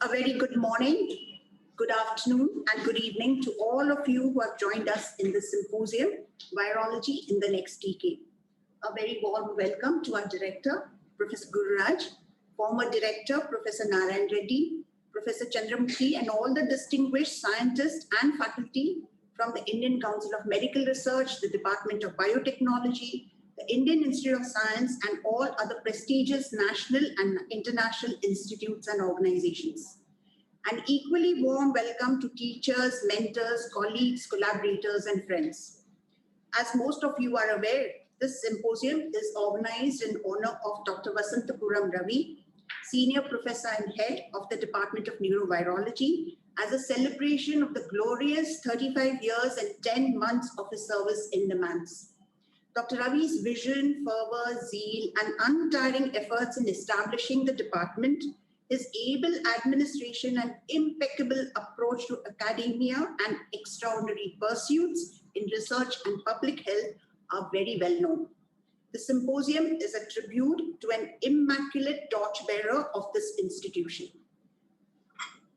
A very good morning, good afternoon, and good evening to all of you who have joined us in this symposium, Virology in the Next Decade. A very warm welcome to our director, Professor Gururaj, former director, Professor Narayan Reddy, Professor Chandramukhi, and all the distinguished scientists and faculty from the Indian Council of Medical Research, the Department of Biotechnology, the Indian Institute of Science, and all other prestigious national and international institutes and organizations. An equally warm welcome to teachers, mentors, colleagues, collaborators, and friends. As most of you are aware, this symposium is organized in honor of Dr. Vasantapuram Ravi, Senior Professor and Head of the Department of Neurovirology, as a celebration of the glorious 35 years and 10 months of his service in NIMHANS. Dr. Ravi's vision, fervor, zeal, and untiring efforts in establishing the department, his able administration and impeccable approach to academia and extraordinary pursuits in research and public health are very well known. The symposium is a tribute to an immaculate torchbearer of this institution.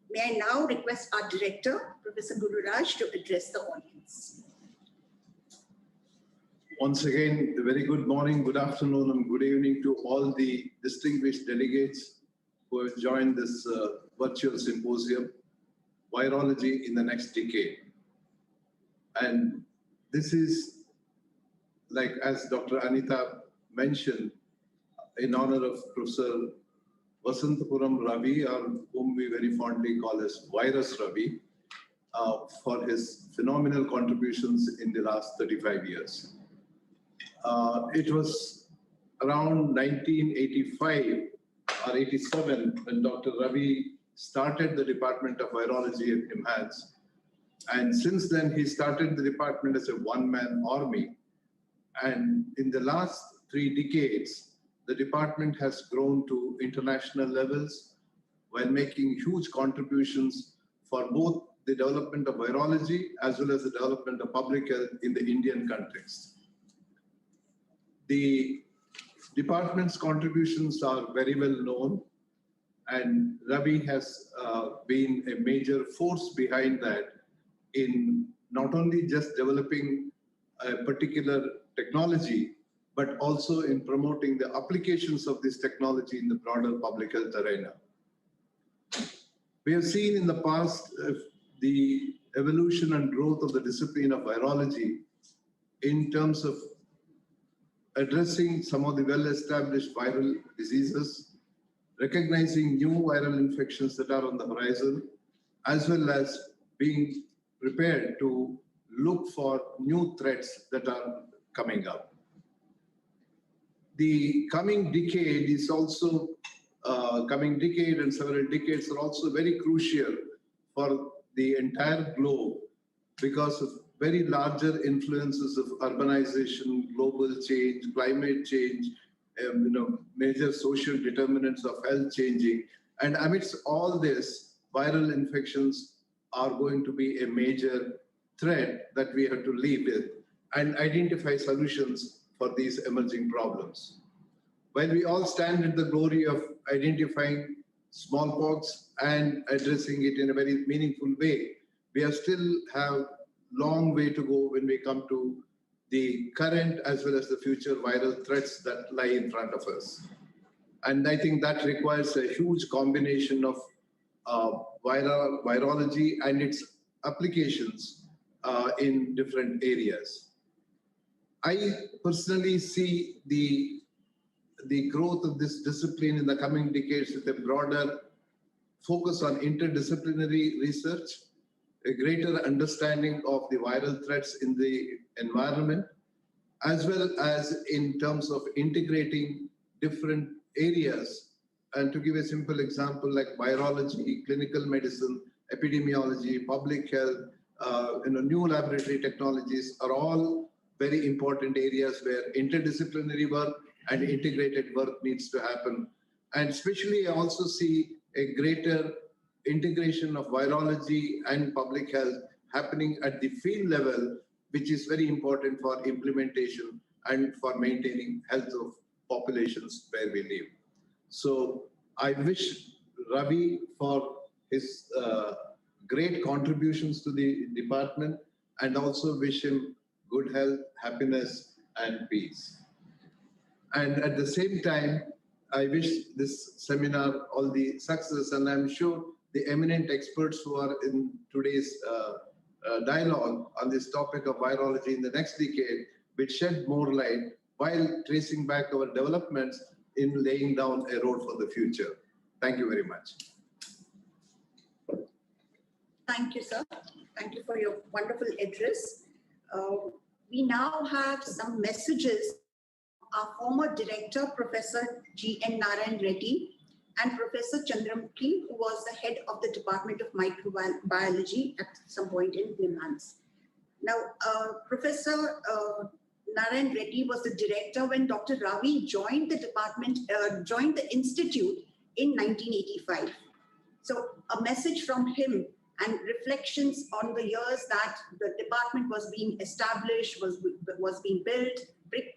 May I now request our director, Professor Gururaj, to address the audience. Once again, a very good morning, good afternoon, and good evening to all the distinguished delegates who have joined this virtual symposium, Virology in the Next Decade. And this is, like as Dr. Anita mentioned, in honor of Professor Vasantapuram Ravi, or whom we very fondly call as Virus Ravi, for his phenomenal contributions in the last 35 years. It was around 1985 or 87 when Dr. Ravi started the Department of Virology at NIMHANS. And since then, he started the department as a one-man army. And in the last 3 decades, the department has grown to international levels while making huge contributions for both the development of virology as well as the development of public health in the Indian context. The department's contributions are very well known, and Ravi has been a major force behind that in not only just developing a particular technology, but also in promoting the applications of this technology in the broader public health arena. We have seen in the past the evolution and growth of the discipline of virology in terms of addressing some of the well-established viral diseases, recognizing new viral infections that are on the horizon, as well as being prepared to look for new threats that are coming up. The coming decade is also, coming decade and several decades are also very crucial for the entire globe because of very larger influences of urbanization, global change, climate change, major social determinants of health changing. And amidst all this, viral infections are going to be a major threat that we have to live with and identify solutions for these emerging problems. While we all stand in the glory of identifying smallpox and addressing it in a very meaningful way, we still have long way to go when we come to the current as well as the future viral threats that lie in front of us. And I think that requires a huge combination of virology and its applications in different areas. I personally see the growth of this discipline in the coming decades with a broader focus on interdisciplinary research, a greater understanding of the viral threats in the environment, as well as in terms of integrating different areas. And to give a simple example, like virology, clinical medicine, epidemiology, public health, new laboratory technologies are all very important areas where interdisciplinary work and integrated work needs to happen. And especially I also see a greater integration of virology and public health happening at the field level, which is very important for implementation and for maintaining health of populations where we live. So I wish Ravi for his great contributions to the department, and also wish him good health, happiness, and peace. And at the same time, I wish this seminar all the success, and I'm sure the eminent experts who are in today's dialogue on this topic of virology in the next decade will shed more light while tracing back our developments in laying down a road for the future. Thank you very much. Thank you, sir. Thank you for your wonderful address. We now have some messages. Our former director, Professor G.N. Narayan Reddy, and Professor Chandramukhi, who was the head of the Department of Microbiology at some point in NIMHANS. Now, Professor Narayan Reddy was the director when Dr. Ravi joined the department, joined the institute in 1985. So a message from him and reflections on the years that the department was being established, was being built brick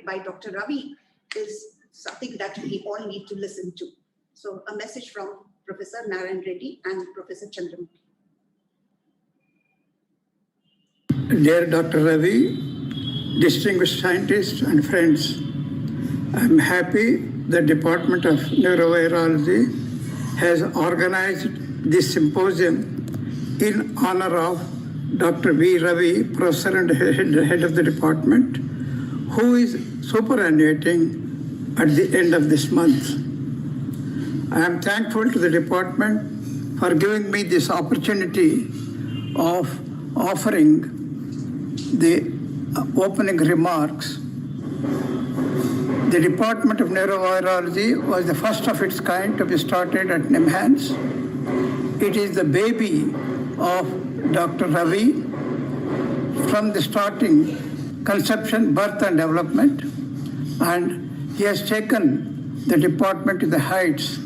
by Dr. Ravi is something that we all need to listen to. So a message from Professor Narayan Reddy and Professor Chandramukhi. Dear Dr. Ravi, distinguished scientists and friends, I'm happy the Department of Neurovirology has organized this symposium in honor of Dr. V. Ravi, professor and head of the department, who is superannuating at the end of this month. I am thankful to the department for giving me this opportunity of offering the opening remarks. The Department of Neurovirology was the first of its kind to be started at NIMHANS. It is the baby of Dr. Ravi from the starting conception, birth and development, and he has taken the department to the heights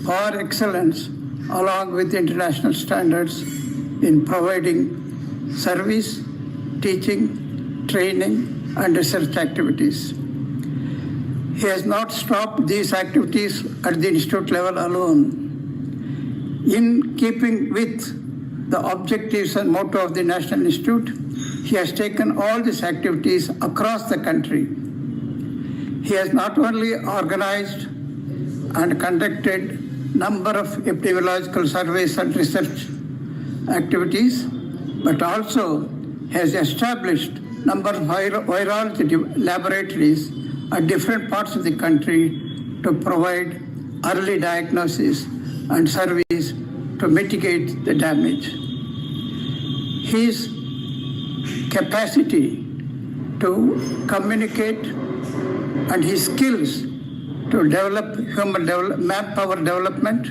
for excellence along with international standards in providing service, teaching, training, and research activities. He has not stopped these activities at the institute level alone. In keeping with the objectives and motto of the National Institute, he has taken all these activities across the country. He has not only organized and conducted number of epidemiological surveys and research activities, but also has established number of virology laboratories at different parts of the country to provide early diagnosis and service to mitigate the damage. His capacity to communicate and his skills to develop manpower development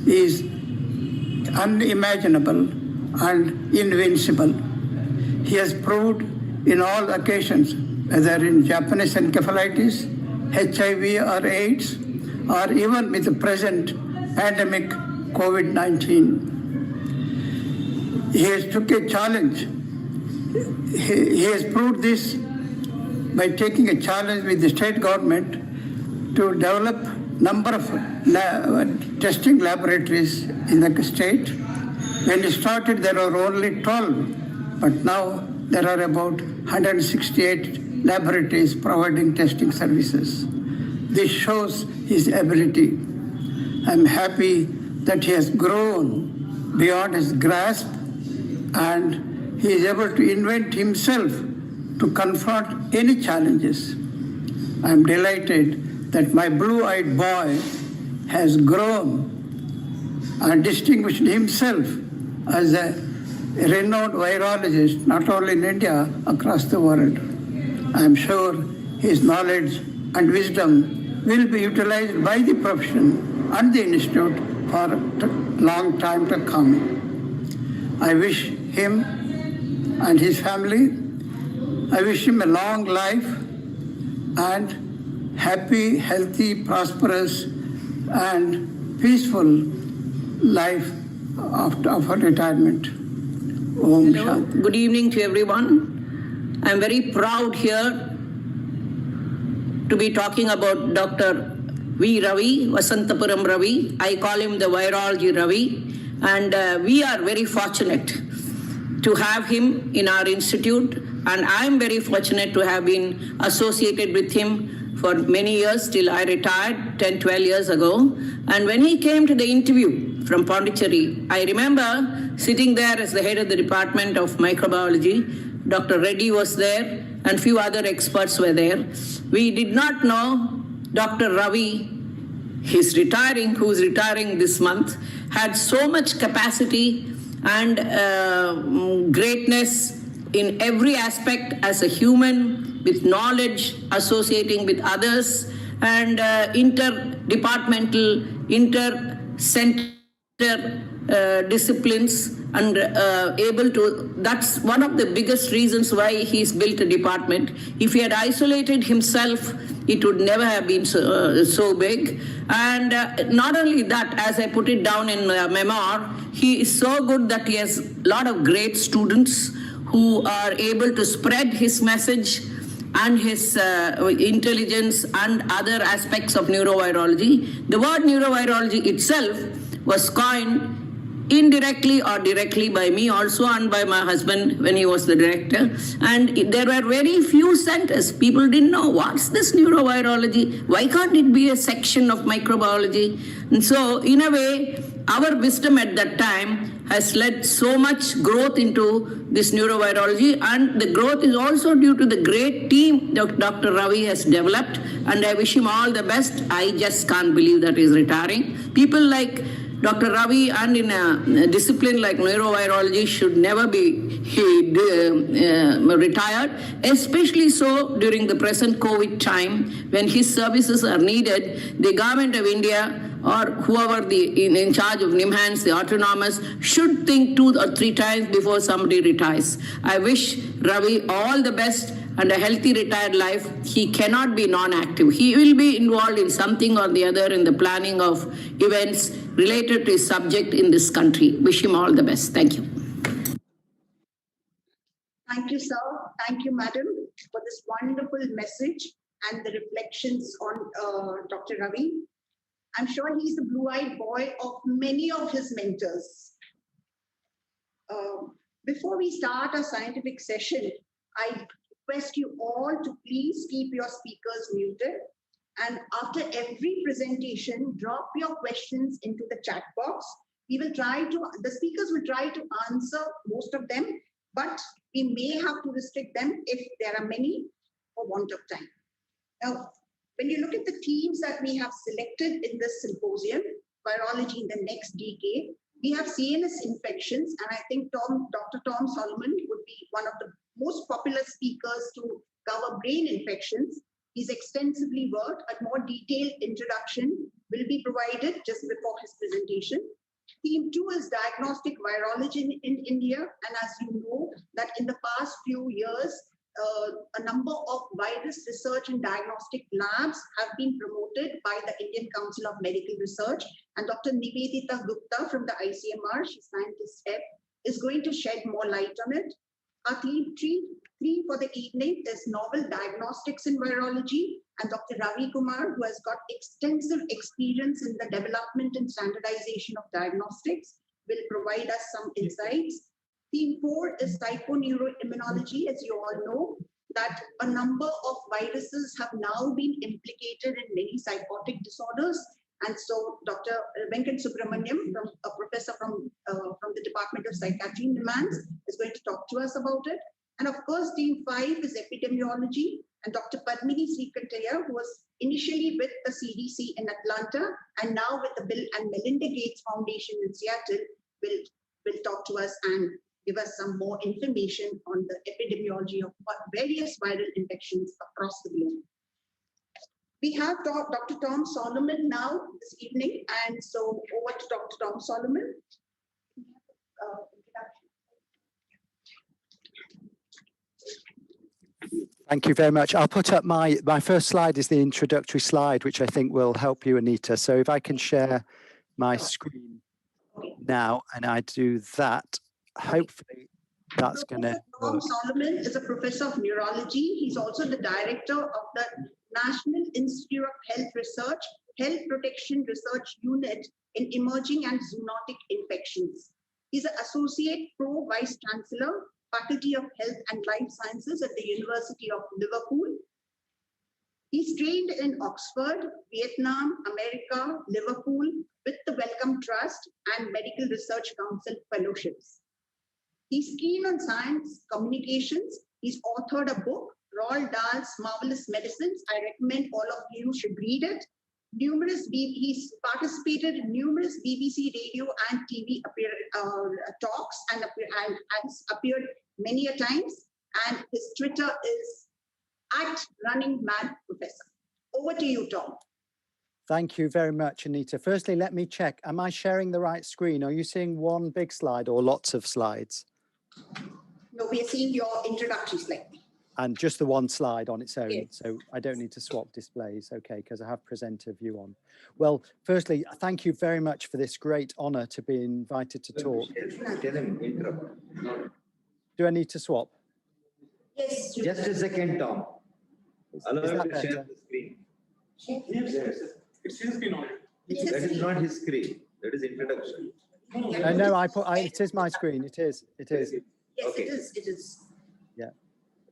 is unimaginable and invincible. He has proved in all occasions, whether in Japanese encephalitis, HIV or AIDS, or even with the present pandemic COVID-19. He has took a challenge. He has proved this by taking a challenge with the state government to develop number of testing laboratories in the state. When he started, there were only 12, but now there are about 168 laboratories providing testing services. This shows his ability. I'm happy that he has grown beyond his grasp and he is able to invent himself to confront any challenges. I'm delighted that my blue-eyed boy has grown and distinguished himself as a renowned virologist, not only in India, across the world. I'm sure his knowledge and wisdom will be utilized by the profession and the institute for a long time to come. I wish him and his family, I wish him a long life and happy, healthy, prosperous, and peaceful life after retirement. Om Shanti. Good evening to everyone. I'm very proud here to be talking about Dr. Ravi, Vasantapuram Ravi. I call him the Virology Ravi. And we are very fortunate to have him in our institute. And I'm very fortunate to have been associated with him for many years till I retired 10, 12 years ago. And when he came to the interview from Pondicherry, I remember sitting there as the head of the Department of Microbiology. Dr. Reddy was there and few other experts were there. We did not know Dr. Ravi, who's retiring this month, had so much capacity and greatness in every aspect as a human, with knowledge, associating with others, and interdepartmental, inter-center disciplines, and able to, that's one of the biggest reasons why he's built a department. If he had isolated himself, it would never have been so big. And not only that, as I put it down in memoir, he is so good that he has a lot of great students who are able to spread his message and his intelligence and other aspects of neurovirology. The word neurovirology itself was coined indirectly or directly by me also and by my husband when he was the director. And there were very few centers. People didn't know, what's this neurovirology? Why can't it be a section of microbiology? And so in a way, our wisdom at that time has led so much growth into this neurovirology, and the growth is also due to the great team that Dr. Ravi has developed, and I wish him all the best. I just can't believe that he's retiring. People like Dr. Ravi and in a discipline like neurovirology should never be retired, especially so during the present COVID time when his services are needed. The government of India or whoever in charge of NIMHANS, the autonomous, should think 2 or 3 times before somebody retires. I wish Ravi all the best and a healthy retired life. He cannot be non-active. He will be involved in something or the other in the planning of events related to his subject in this country. Wish him all the best. Thank you. Thank you, sir. Thank you, madam, for this wonderful message and the reflections on Dr. Ravi. I'm sure he's the blue-eyed boy of many of his mentors. Before we start our scientific session, I request you all to please keep your speakers muted. And after every presentation, drop your questions into the chat box. The speakers will try to answer most of them, but we may have to restrict them if there are many for want of time. Now, when you look at the themes that we have selected in this symposium, Virology in the Next Decade, we have CNS infections, and I think Dr. Tom Solomon would be one of the most popular speakers to cover brain infections. He's extensively worked. A more detailed introduction will be provided just before his presentation. Theme 2 is Diagnostic Virology in India, and as you know, that in the past few years, a number of virus research and diagnostic labs have been promoted by the Indian Council of Medical Research, and Dr. Nivedita Gupta from the ICMR, she's scientist F, is going to shed more light on it. Our theme 3 for the evening is Novel Diagnostics in Virology, and Dr. Ravi Kumar, who has got extensive experience in the development and standardization of diagnostics, will provide us some insights. Theme 4 is Psychoneuroimmunology. As you all know, that a number of viruses have now been implicated in many psychotic disorders. And so Dr. Venkat Subramanyam, a professor from the Department of Psychiatry in NIMHANS, is going to talk to us about it. And of course, Theme 5 is Epidemiology. And Dr. Padmini Srikantaya, who was initially with the CDC in Atlanta and now with the Bill and Melinda Gates Foundation in Seattle, will talk to us and give us some more information on the epidemiology of various viral infections across the globe. We have Dr. Tom Solomon now this evening, and so over to Dr. Tom Solomon. Thank you very much. I'll put up my first slide is the introductory slide, which I think will help you, Anita. So if I can share my screen now, and I do that, hopefully that's going to Tom Solomon is a professor of neurology. He's also the director of the National Institute of Health Research Health Protection Research Unit in Emerging and Zoonotic Infections. He's an Associate Pro Vice Chancellor, Faculty of Health and Life Sciences at the University of Liverpool. He's trained in Oxford, Vietnam, America, Liverpool with the Wellcome Trust and Medical Research Council fellowships. He's keen on science communications. He's authored a book, Roald Dahl's Marvelous Medicines. I recommend all of you should read it. He's participated in numerous BBC radio and TV talks and has appeared many a times. And his Twitter is @RunningMadProfessor. Over to you, Tom. Thank you very much, Anita. Firstly, let me check. Am I sharing the right screen? Are you seeing one big slide or lots of slides? No, we are seeing your introductory slide. And just the one slide on its own. Yes. So I don't need to swap displays. Okay, because I have presenter view on. Well, firstly, thank you very much for this great honor to be invited to talk. Do I need to swap? Yes. Just a second, Tom. Allow Is him that to share better? the screen. It's his screen already. That is not his screen. That is introduction. No, it is my screen. It is. Yes, Okay. it is. It is.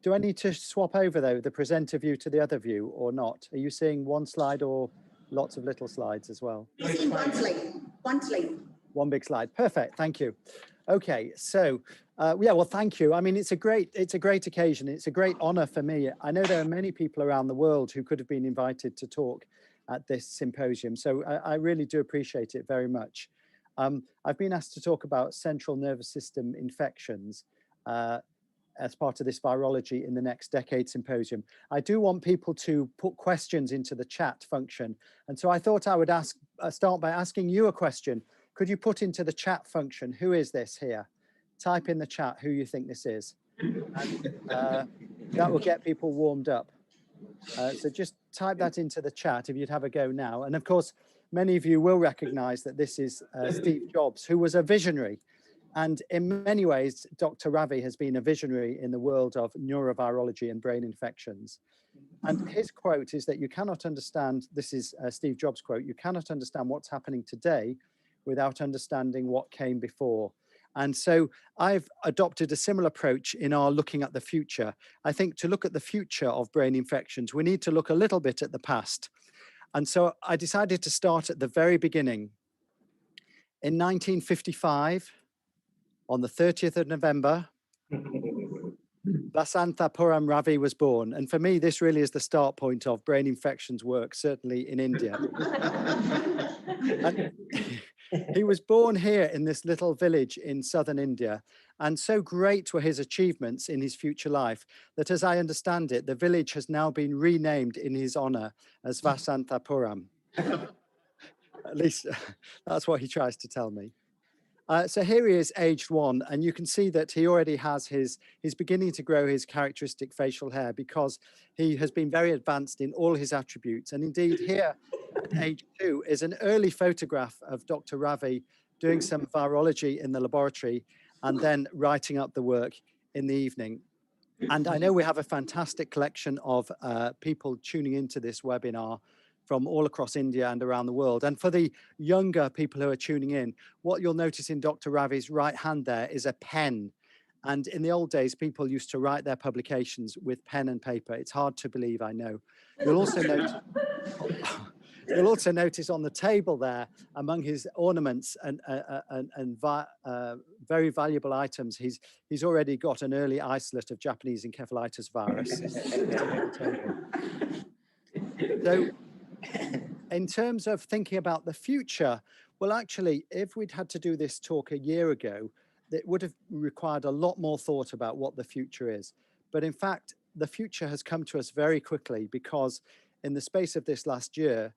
Do I need to swap over though, the presenter view to the other view or not? Are you seeing one slide or lots of little slides as well? We're seeing one slide. One slide. One big slide. Perfect. Thank you. Okay, so yeah, well, thank you. I mean, it's a great occasion. It's a great honor for me. I know there are many people around the world who could have been invited to talk at this symposium. So I really do appreciate it very much. I've been asked to talk about central nervous system infections as part of this Virology in the Next Decade symposium. I do want people to put questions into the chat function. And so I thought I would start by asking you a question. Could you put into the chat function, who is this here? Type in the chat who you think this is. And, that will get people warmed up. So just type that into the chat if you'd have a go now. And of course, many of you will recognize that this is Steve Jobs, who was a visionary. And in many ways, Dr. Ravi has been a visionary in the world of neurovirology and brain infections. And his quote is that you cannot understand, this is Steve Jobs' quote, you cannot understand what's happening today without understanding what came before. And so I've adopted a similar approach in our looking at the future. I think to look at the future of brain infections, we need to look a little bit at the past. And so I decided to start at the very beginning. In 1955, on the 30th of November, Vasanthapuram Ravi was born. And for me, this really is the start point of brain infections work, certainly in India. And he was born here in this little village in southern India. And so great were his achievements in his future life that, as I understand it, the village has now been renamed in his honor as Vasanthapuram. At least that's what he tries to tell me. So here he is, aged 1, and you can see that he already has he's beginning to grow his characteristic facial hair because he has been very advanced in all his attributes. And indeed here at age 2 is an early photograph of Dr. Ravi doing some virology in the laboratory and then writing up the work in the evening. And I know we have a fantastic collection of people tuning into this webinar from all across India and around the world. And for the younger people who are tuning in, what you'll notice in Dr. Ravi's right hand there is a pen. And in the old days, people used to write their publications with pen and paper. It's hard to believe, I know. You'll also notice on the table there, among his ornaments and very valuable items, he's already got an early isolate of Japanese encephalitis virus. So, in terms of thinking about the future, well, actually, if we'd had to do this talk a year ago, it would have required a lot more thought about what the future is. But in fact, the future has come to us very quickly because in the space of this last year,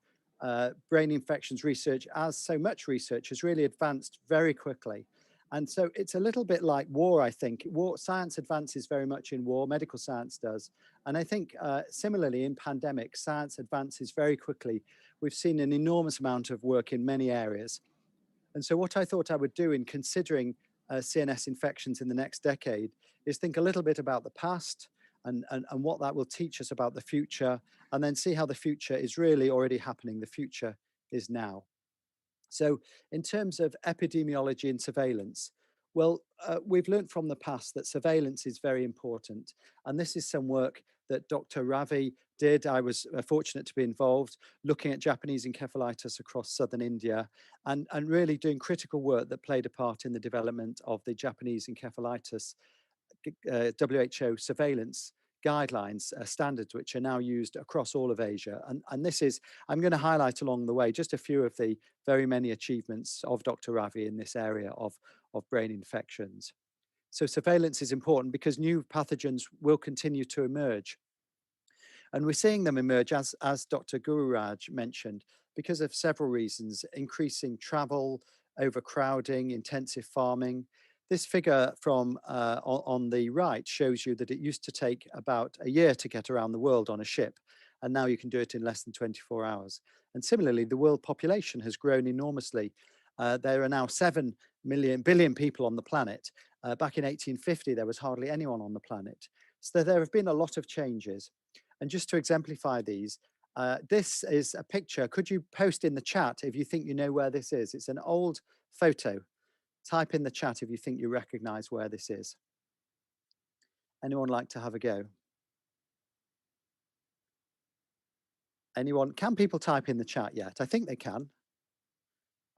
brain infections research, as so much research, has really advanced very quickly. And so it's a little bit like war, I think. Science advances very much in war, medical science does. And I think similarly in pandemics, science advances very quickly. We've seen an enormous amount of work in many areas. And so what I thought I would do in considering CNS infections in the next decade is think a little bit about the past, and what that will teach us about the future, and then see how the future is really already happening. The future is now. So in terms of epidemiology and surveillance, well, we've learned from the past that surveillance is very important. And this is some work that Dr. Ravi did. I was fortunate to be involved, looking at Japanese encephalitis across southern India, and really doing critical work that played a part in the development of the Japanese encephalitis WHO surveillance guidelines, standards, which are now used across all of Asia. And this is, I'm going to highlight along the way just a few of the very many achievements of Dr. Ravi in this area of brain infections. So surveillance is important because new pathogens will continue to emerge. And we're seeing them emerge, as Dr. Gururaj mentioned, because of several reasons: increasing travel, overcrowding, intensive farming. This figure from on the right shows you that it used to take about a year to get around the world on a ship, and now you can do it in less than 24 hours. And similarly, the world population has grown enormously. There are now 7 billion people on the planet. Back in 1850, there was hardly anyone on the planet. So there have been a lot of changes. And just to exemplify these, this is a picture. Could you post in the chat if you think you know where this is? It's an old photo. Type in the chat if you think you recognize where this is. Anyone like to have a go? Anyone? Can people type in the chat yet? I think they can.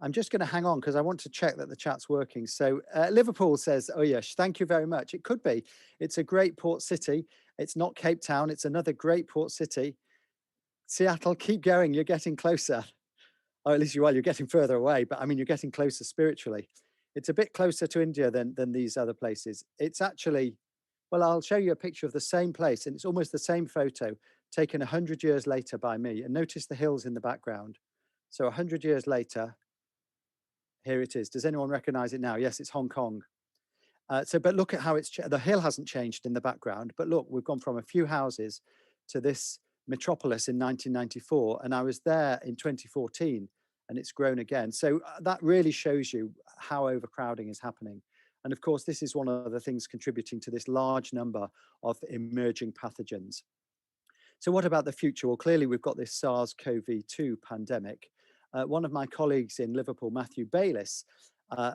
I'm just going to hang on because I want to check that the chat's working. So Liverpool says, oh yes, thank you very much. It could be. It's a great port city. It's not Cape Town. It's another great port city. Seattle, keep going. You're getting closer. Or at least you are. You're getting further away. But I mean, you're getting closer spiritually. It's a bit closer to India than these other places. It's actually, well, I'll show you a picture of the same place. And it's almost the same photo taken 100 years later by me. And notice the hills in the background. So 100 years later, here it is. Does anyone recognize it now? Yes, it's Hong Kong. But look at how the hill hasn't changed in the background, but look, we've gone from a few houses to this metropolis in 1994, and I was there in 2014, and it's grown again. So that really shows you how overcrowding is happening. And of course, this is one of the things contributing to this large number of emerging pathogens. So what about the future? Well, clearly we've got this SARS-CoV-2 pandemic. One of my colleagues in Liverpool, Matthew Bayliss,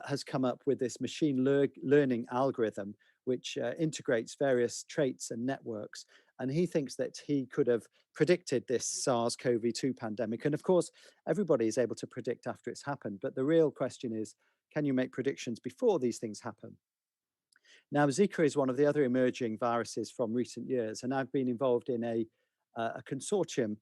has come up with this machine learning algorithm which integrates various traits and networks. And he thinks that he could have predicted this SARS-CoV-2 pandemic. And of course, everybody is able to predict after it's happened. But the real question is, can you make predictions before these things happen? Now, Zika is one of the other emerging viruses from recent years. And I've been involved in a consortium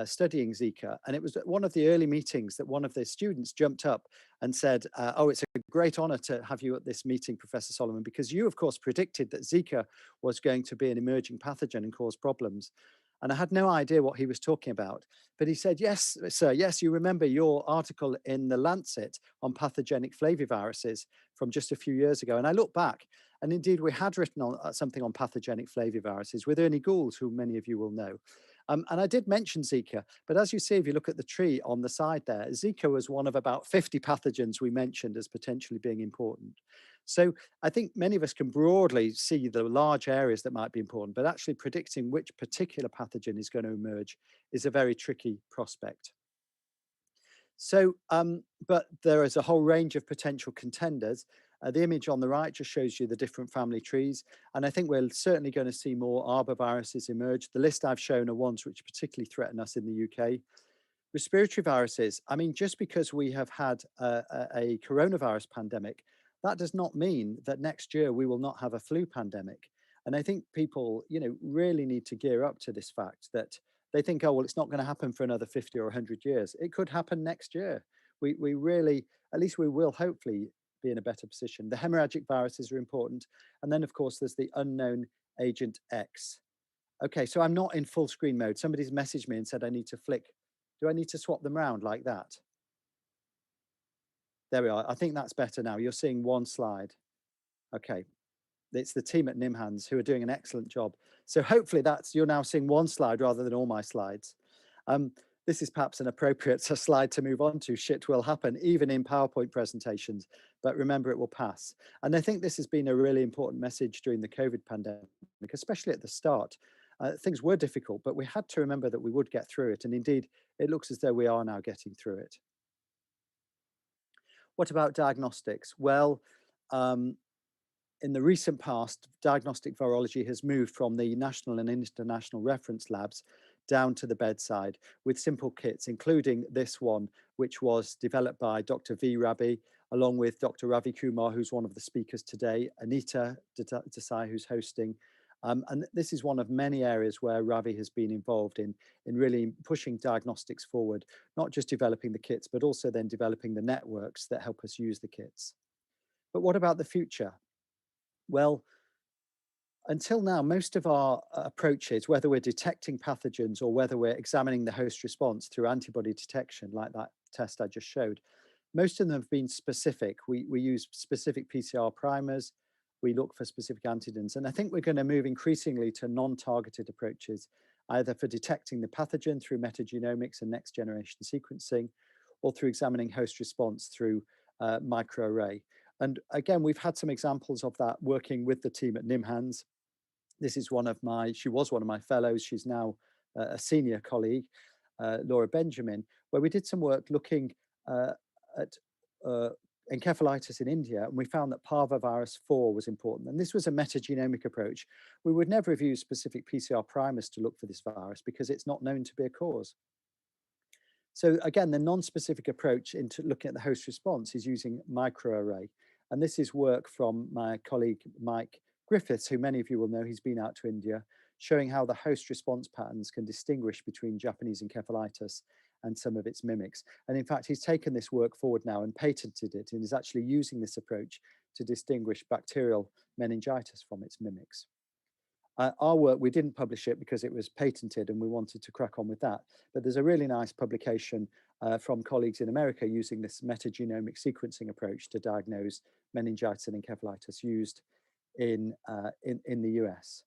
studying Zika. And it was at one of the early meetings that one of the students jumped up and said, oh, it's a great honor to have you at this meeting, Professor Solomon, because you, of course, predicted that Zika was going to be an emerging pathogen and cause problems. And I had no idea what he was talking about. But he said, yes, sir, yes, you remember your article in The Lancet on pathogenic flaviviruses from just a few years ago. And I looked back, and indeed we had written on something on pathogenic flaviviruses with Ernie Gould, who many of you will know. And I did mention Zika, but as you see, if you look at the tree on the side there, Zika was one of about 50 pathogens we mentioned as potentially being important. So I think many of us can broadly see the large areas that might be important, but actually predicting which particular pathogen is going to emerge is a very tricky prospect. So, but there is a whole range of potential contenders. The image on the right just shows you the different family trees. And I think we're certainly going to see more arboviruses emerge. The list I've shown are ones which particularly threaten us in the UK. Respiratory viruses, I mean, just because we have had a coronavirus pandemic, that does not mean that next year we will not have a flu pandemic. And I think people, really need to gear up to this fact that they think, oh, well, it's not going to happen for another 50 or 100 years. It could happen next year. We really, at least we will hopefully be in a better position. The hemorrhagic viruses are important. And then, of course, there's the unknown agent X. Okay, so I'm not in full screen mode. Somebody's messaged me and said I need to flick. Do I need to swap them around like that? There we are. I think that's better now. You're seeing one slide. Okay. It's the team at NIMHANS who are doing an excellent job. So hopefully you're now seeing one slide rather than all my slides. this is perhaps an appropriate slide to move on to. Shit will happen, even in PowerPoint presentations, but remember it will pass. And I think this has been a really important message during the COVID pandemic, especially at the start. Things were difficult, but we had to remember that we would get through it. And indeed, it looks as though we are now getting through it. What about diagnostics? Well, in the recent past, diagnostic virology has moved from the national and international reference labs down to the bedside with simple kits, including this one, which was developed by Dr. V. Ravi, along with Dr. Ravi Kumar, who's one of the speakers today, Anita Desai, who's hosting. And this is one of many areas where Ravi has been involved in really pushing diagnostics forward, not just developing the kits, but also then developing the networks that help us use the kits. But what about the future? Well, until now, most of our approaches, whether we're detecting pathogens or whether we're examining the host response through antibody detection, like that test I just showed, most of them have been specific. We use specific PCR primers, we look for specific antigens, and I think we're going to move increasingly to non-targeted approaches, either for detecting the pathogen through metagenomics and next generation sequencing, or through examining host response through microarray. And again, we've had some examples of that working with the team at NIMHANS. This is she was one of my fellows. She's now a senior colleague, Laura Benjamin, where we did some work looking at encephalitis in India, and we found that parvovirus 4 was important. And this was a metagenomic approach. We would never have used specific PCR primers to look for this virus because it's not known to be a cause. So again, the non-specific approach into looking at the host response is using microarray. And this is work from my colleague, Mike Griffiths, who many of you will know. He's been out to India, showing how the host response patterns can distinguish between Japanese encephalitis and some of its mimics. And in fact, he's taken this work forward now and patented it, and is actually using this approach to distinguish bacterial meningitis from its mimics. Our work, we didn't publish it because it was patented and we wanted to crack on with that. But there's a really nice publication from colleagues in America using this metagenomic sequencing approach to diagnose meningitis and encephalitis used in the US.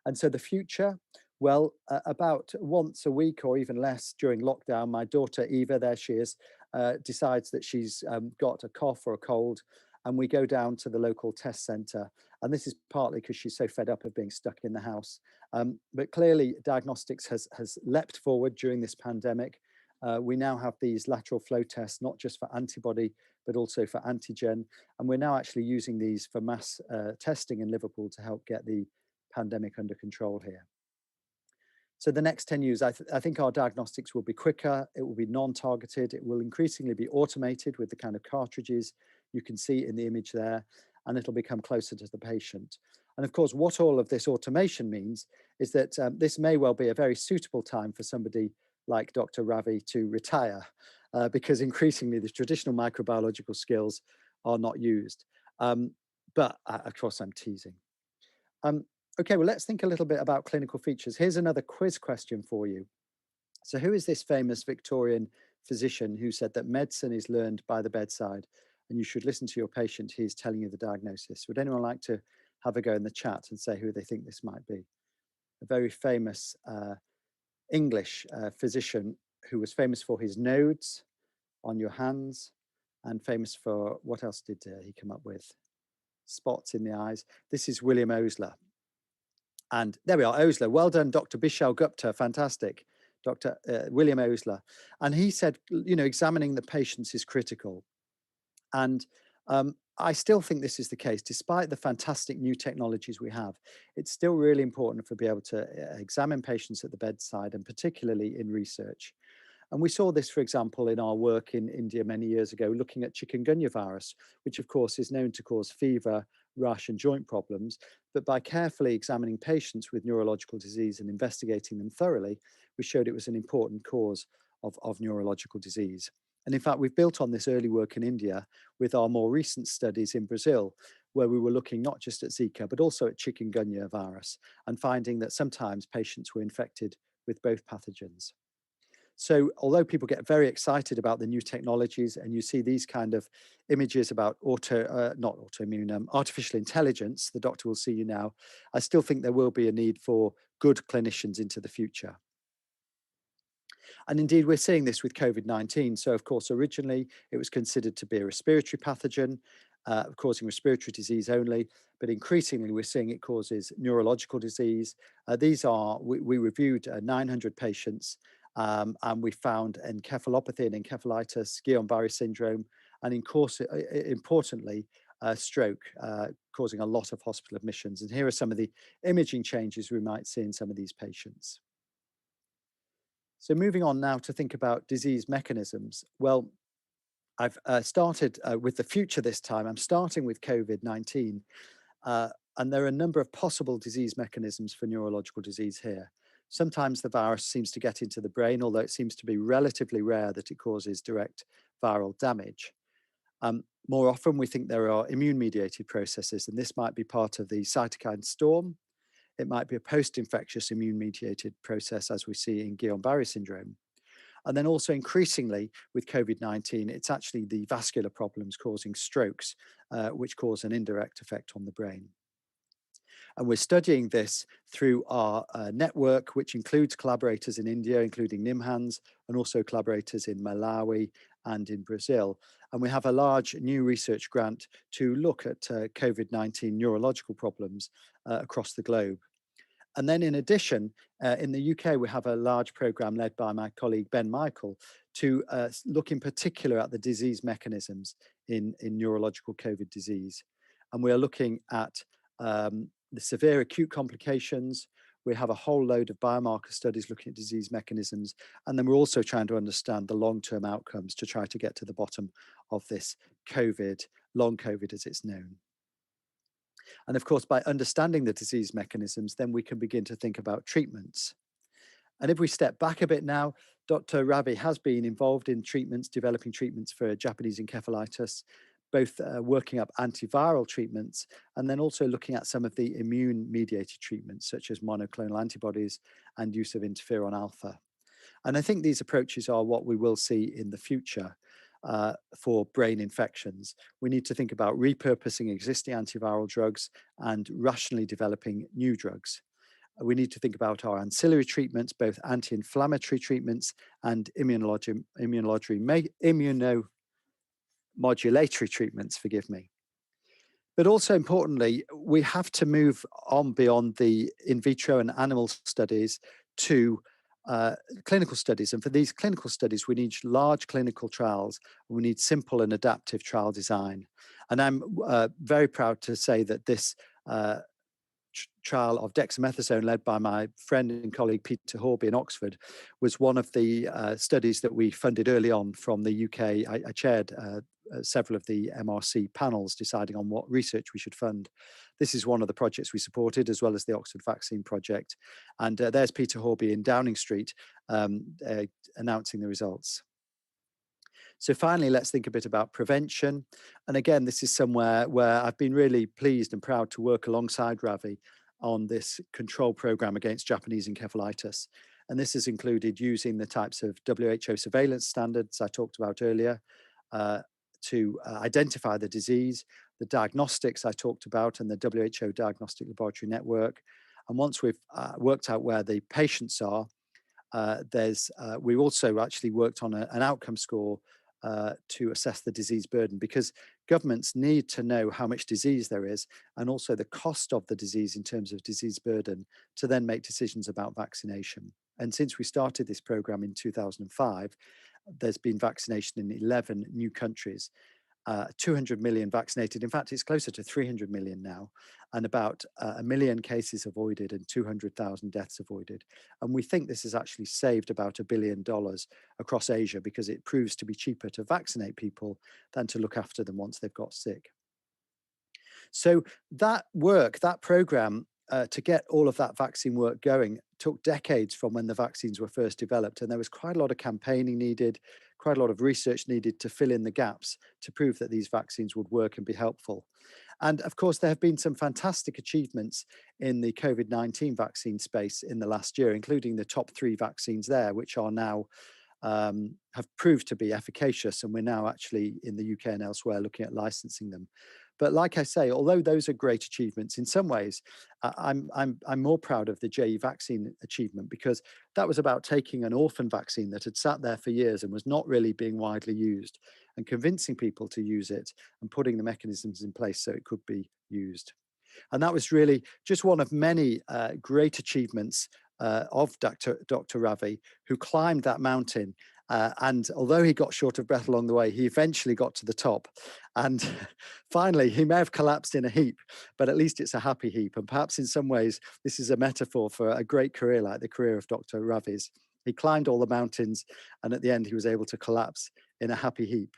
And so the future, well, about once a week or even less during lockdown, my daughter Eva, there she is, decides that she's got a cough or a cold, and we go down to the local test centre. And this is partly because she's so fed up of being stuck in the house. But clearly diagnostics has leapt forward during this pandemic. We now have these lateral flow tests, not just for antibody, but also for antigen. And we're now actually using these for mass testing in Liverpool to help get the pandemic under control here. So the next 10 years, I think our diagnostics will be quicker, it will be non-targeted, it will increasingly be automated with the kind of cartridges you can see in the image there, and it'll become closer to the patient. And of course, what all of this automation means is that this may well be a very suitable time for somebody like Dr. Ravi to retire, because increasingly the traditional microbiological skills are not used. But of course, I'm teasing. Okay, well, let's think a little bit about clinical features. Here's another quiz question for you. So who is this famous Victorian physician who said that medicine is learned by the bedside and you should listen to your patient, he's telling you the diagnosis? Would anyone like to have a go in the chat and say who they think this might be? A very famous English physician who was famous for his nodes on your hands and famous for, what else did he come up with? Spots in the eyes. This is William Osler. And there we are, Osler. Well done, Dr. Bishal Gupta, fantastic. Dr. William Osler. And he said, you know, examining the patients is critical. And I still think this is the case, despite the fantastic new technologies we have. It's still really important to be able to examine patients at the bedside, and particularly in research. And we saw this, for example, in our work in India many years ago, looking at Chikungunya virus, which of course is known to cause fever, rash and joint problems. But by carefully examining patients with neurological disease and investigating them thoroughly, we showed it was an important cause of neurological disease. And in fact, we've built on this early work in India with our more recent studies in Brazil, where we were looking not just at Zika, but also at Chikungunya virus, and finding that sometimes patients were infected with both pathogens. So although people get very excited about the new technologies, and you see these kind of images about artificial intelligence, the doctor will see you now, I still think there will be a need for good clinicians into the future. And indeed, we're seeing this with COVID-19. So, of course, originally it was considered to be a respiratory pathogen, causing respiratory disease only, but increasingly we're seeing it causes neurological disease. We reviewed 900 patients, and we found encephalopathy and encephalitis, Guillain-Barré syndrome, and importantly, stroke, causing a lot of hospital admissions. And here are some of the imaging changes we might see in some of these patients. So moving on now to think about disease mechanisms. Well, I've started with the future this time. I'm starting with COVID-19, and there are a number of possible disease mechanisms for neurological disease here. Sometimes the virus seems to get into the brain, although it seems to be relatively rare that it causes direct viral damage. More often, we think there are immune-mediated processes, and this might be part of the cytokine storm. It might be a post-infectious immune-mediated process, as we see in Guillain-Barré syndrome. And then also increasingly with COVID-19, it's actually the vascular problems causing strokes, which cause an indirect effect on the brain. And we're studying this through our network, which includes collaborators in India, including NIMHANS, and also collaborators in Malawi and in Brazil. And we have a large new research grant to look at COVID-19 neurological problems across the globe. And then in addition, in the UK, we have a large program led by my colleague Ben Michael to look in particular at the disease mechanisms in neurological COVID disease. And we are looking at the severe acute complications. We have a whole load of biomarker studies looking at disease mechanisms. And then we're also trying to understand the long-term outcomes to try to get to the bottom of this COVID, long COVID as it's known. And of course, by understanding the disease mechanisms, then we can begin to think about treatments. And if we step back a bit now, Dr. Ravi has been involved in treatments, developing treatments for Japanese encephalitis, both working up antiviral treatments and then also looking at some of the immune-mediated treatments, such as monoclonal antibodies and use of interferon alpha. And I think these approaches are what we will see in the future. For brain infections. We need to think about repurposing existing antiviral drugs and rationally developing new drugs. We need to think about our ancillary treatments, both anti-inflammatory treatments and immunomodulatory treatments, forgive me. But also importantly, we have to move on beyond the in vitro and animal studies to clinical studies. And for these clinical studies, we need large clinical trials. We need simple and adaptive trial design. And I'm very proud to say that this trial of dexamethasone led by my friend and colleague Peter Horby in Oxford was one of the studies that we funded early on from the UK. I chaired several of the MRC panels deciding on what research we should fund. This is one of the projects we supported, as well as the Oxford Vaccine Project. And there's Peter Horby in Downing Street announcing the results. So finally, let's think a bit about prevention. And again, this is somewhere where I've been really pleased and proud to work alongside Ravi on this control program against Japanese encephalitis. And this has included using the types of WHO surveillance standards I talked about earlier to identify the disease, the diagnostics I talked about, and the WHO Diagnostic Laboratory Network. And once we've worked out where the patients are, we also actually worked on an outcome score to assess the disease burden, because governments need to know how much disease there is and also the cost of the disease in terms of disease burden to then make decisions about vaccination. And since we started this program in 2005, there's been vaccination in 11 new countries, 200 million vaccinated. In fact, it's closer to 300 million now, and about 1 million cases avoided and 200,000 deaths avoided. And we think this has actually saved about $1 billion across Asia, because it proves to be cheaper to vaccinate people than to look after them once they've got sick. So that work, that program, to get all of that vaccine work going took decades from when the vaccines were first developed. And there was quite a lot of campaigning needed, quite a lot of research needed to fill in the gaps to prove that these vaccines would work and be helpful. And of course, there have been some fantastic achievements in the COVID-19 vaccine space in the last year, including the top 3 vaccines there, which are now have proved to be efficacious. And we're now actually in the UK and elsewhere looking at licensing them. But like I say, although those are great achievements, in some ways, I'm more proud of the JE vaccine achievement, because that was about taking an orphan vaccine that had sat there for years and was not really being widely used, and convincing people to use it and putting the mechanisms in place so it could be used. And that was really just one of many great achievements of Dr. Ravi, who climbed that mountain. And although he got short of breath along the way, he eventually got to the top. And finally, he may have collapsed in a heap, but at least it's a happy heap. And perhaps in some ways, this is a metaphor for a great career like the career of Dr. Ravi's. He climbed all the mountains, and at the end, he was able to collapse in a happy heap.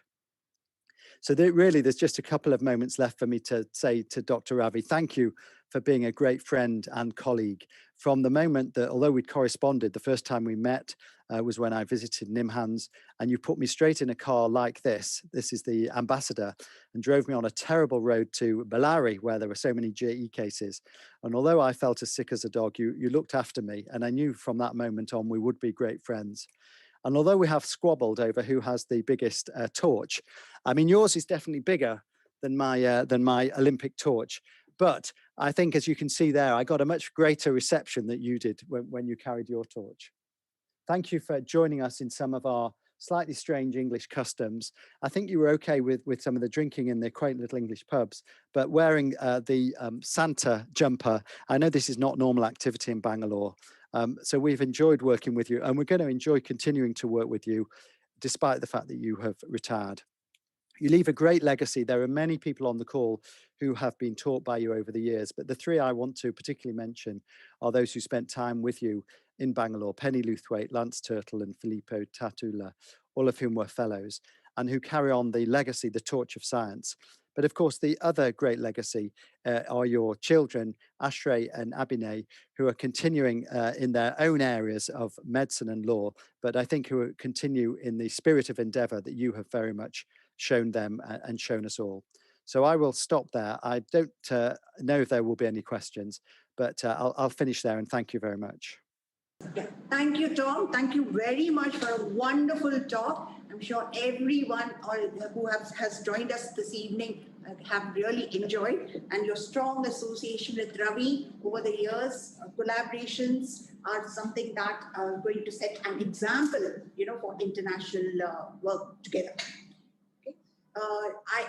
So there's just a couple of moments left for me to say to Dr. Ravi, thank you for being a great friend and colleague. From the moment that, although we'd corresponded, the first time we met was when I visited NIMHANS, and you put me straight in a car like this. This is the ambassador, and drove me on a terrible road to Bellary, where there were so many JE cases. And although I felt as sick as a dog, you looked after me, and I knew from that moment on we would be great friends. And although we have squabbled over who has the biggest torch, I mean, yours is definitely bigger than my Olympic torch. But I think, as you can see there, I got a much greater reception than you did when you carried your torch. Thank you for joining us in some of our slightly strange English customs. I think you were okay with some of the drinking in the quaint little English pubs, but wearing the Santa jumper, I know this is not normal activity in Bangalore. So we've enjoyed working with you, and we're going to enjoy continuing to work with you, despite the fact that you have retired. You leave a great legacy. There are many people on the call who have been taught by you over the years, but the three I want to particularly mention are those who spent time with you in Bangalore: Penny Luthwaite, Lance Turtle, and Filippo Tatula, all of whom were fellows, and who carry on the legacy, the torch of science. But of course, the other great legacy are your children, Ashray and Abhinay, who are continuing in their own areas of medicine and law, but I think who continue in the spirit of endeavor that you have very much shown them and shown us all. So I will stop there. I don't know if there will be any questions, but I'll finish there, and thank you very much. Yeah. Thank you, Tom. Thank you very much for a wonderful talk. I'm sure everyone who has joined us this evening have really enjoyed, and your strong association with Ravi over the years, collaborations are something that are going to set an example, for international work together. Okay.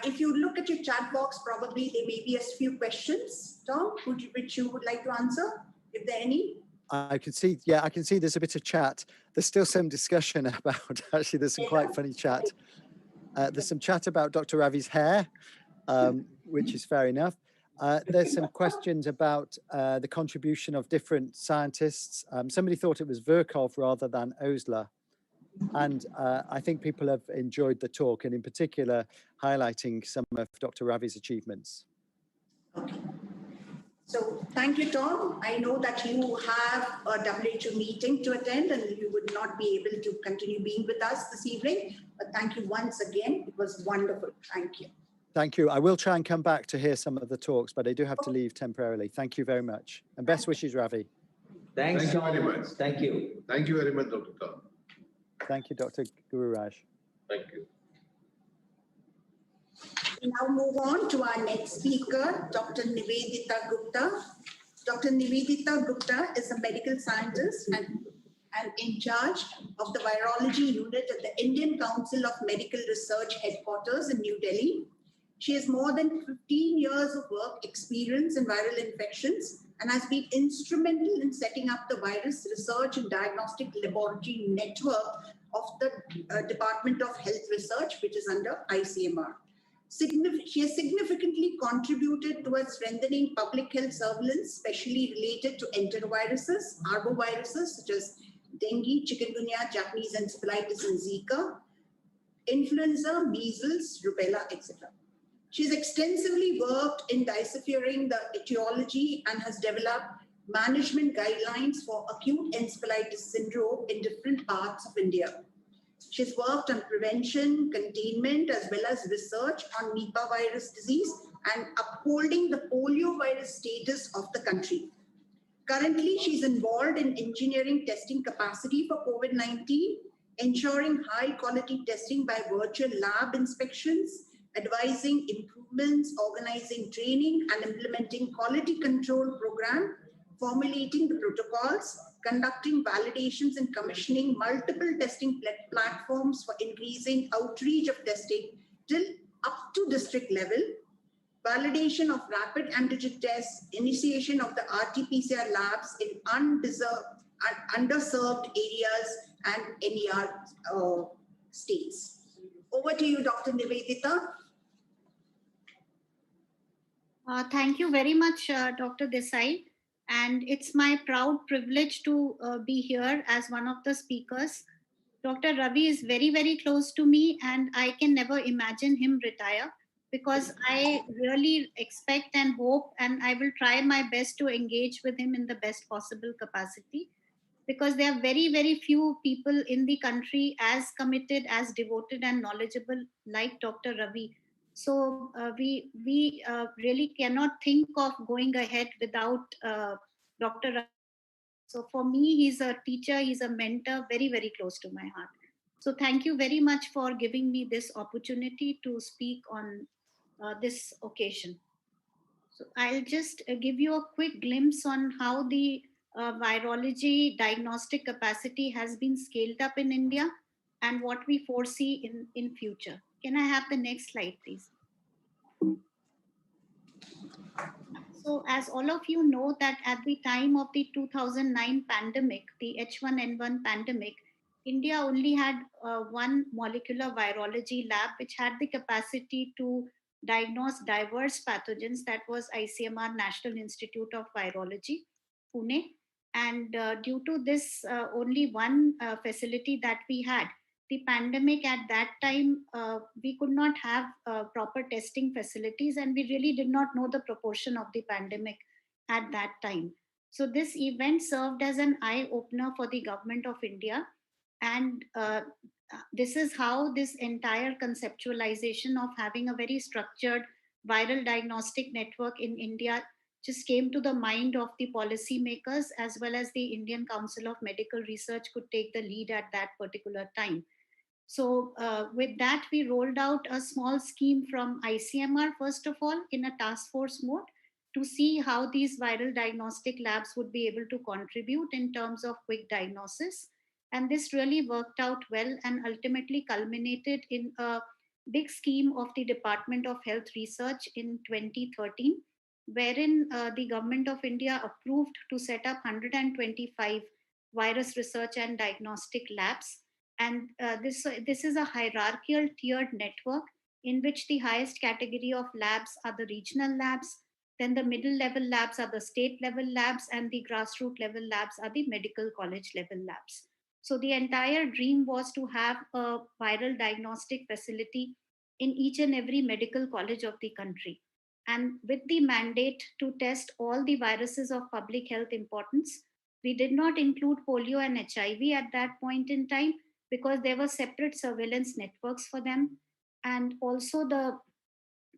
If you look at your chat box, probably there may be a few questions, Tom, which you would like to answer, if there are any. I can see there's a bit of chat. There's still some discussion about, actually, there's some quite funny chat. There's some chat about Dr. Ravi's hair, which is fair enough. There's some questions about the contribution of different scientists. Somebody thought it was Virkov rather than Osler. And I think people have enjoyed the talk, and in particular, highlighting some of Dr. Ravi's achievements. Okay. So thank you, Tom. I know that you have a WHO meeting to attend, and you would not be able to continue being with us this evening. But thank you once again. It was wonderful. Thank you. Thank you. I will try and come back to hear some of the talks, but I do have to leave temporarily. Thank you very much. And best wishes, Ravi. Thanks, Thank you very much. Thank you. Thank you very much, Dr. Tom. Thank you, Dr. Gururaj. Thank you. We now move on to our next speaker, Dr. Nivedita Gupta. Dr. Nivedita Gupta is a medical scientist and in charge of the virology unit at the Indian Council of Medical Research headquarters in New Delhi. She has more than 15 years of work experience in viral infections and has been instrumental in setting up the Virus Research and Diagnostic Laboratory Network of the Department of Health Research, which is under ICMR. She has significantly contributed towards strengthening public health surveillance, especially related to enteroviruses, arboviruses such as dengue, chikungunya, Japanese encephalitis, and Zika, influenza, measles, rubella, etc. She's extensively worked in deciphering the etiology and has developed management guidelines for acute encephalitis syndrome in different parts of India. She's worked on prevention, containment, as well as research on Nipah virus disease and upholding the polio virus status of the country. Currently, she's involved in engineering testing capacity for COVID-19, ensuring high quality testing by virtual lab inspections, advising improvements, organizing training, and implementing quality control program, formulating the protocols, conducting validations and commissioning multiple testing platforms for increasing outreach of testing till up to district level, validation of rapid antigen tests, initiation of the RT-PCR labs in underserved areas and NER states. Over to you, Dr. Nivedita. Thank you very much, Dr. Desai. And it's my proud privilege to be here as one of the speakers. Dr. Ravi is very, very close to me, and I can never imagine him retire, because I really expect and hope, and I will try my best to engage with him in the best possible capacity, because there are very, very few people in the country as committed, as devoted and knowledgeable like Dr. Ravi. So we really cannot think of going ahead without Dr. Ravi. So for me, he's a teacher, he's a mentor, very, very close to my heart. So thank you very much for giving me this opportunity to speak on this occasion. So I'll just give you a quick glimpse on how the virology diagnostic capacity has been scaled up in India and what we foresee in future. Can I have the next slide, please? So as all of you know that at the time of the 2009 pandemic, the H1N1 pandemic, India only had one molecular virology lab which had the capacity to diagnose diverse pathogens. That was ICMR, National Institute of Virology, Pune. And due to this only one facility that we had, the pandemic at that time, we could not have proper testing facilities, and we really did not know the proportion of the pandemic at that time. So this event served as an eye-opener for the government of India. And this is how this entire conceptualization of having a very structured viral diagnostic network in India just came to the mind of the policymakers, as well as the Indian Council of Medical Research could take the lead at that particular time. So with that, we rolled out a small scheme from ICMR, first of all, in a task force mode, to see how these viral diagnostic labs would be able to contribute in terms of quick diagnosis. And this really worked out well and ultimately culminated in a big scheme of the Department of Health Research in 2013, wherein the government of India approved to set up 125 virus research and diagnostic labs. And this is a hierarchical tiered network in which the highest category of labs are the regional labs, then the middle level labs are the state level labs, and the grassroots level labs are the medical college level labs. So the entire dream was to have a viral diagnostic facility in each and every medical college of the country. And with the mandate to test all the viruses of public health importance, we did not include polio and HIV at that point in time, because there were separate surveillance networks for them. And also the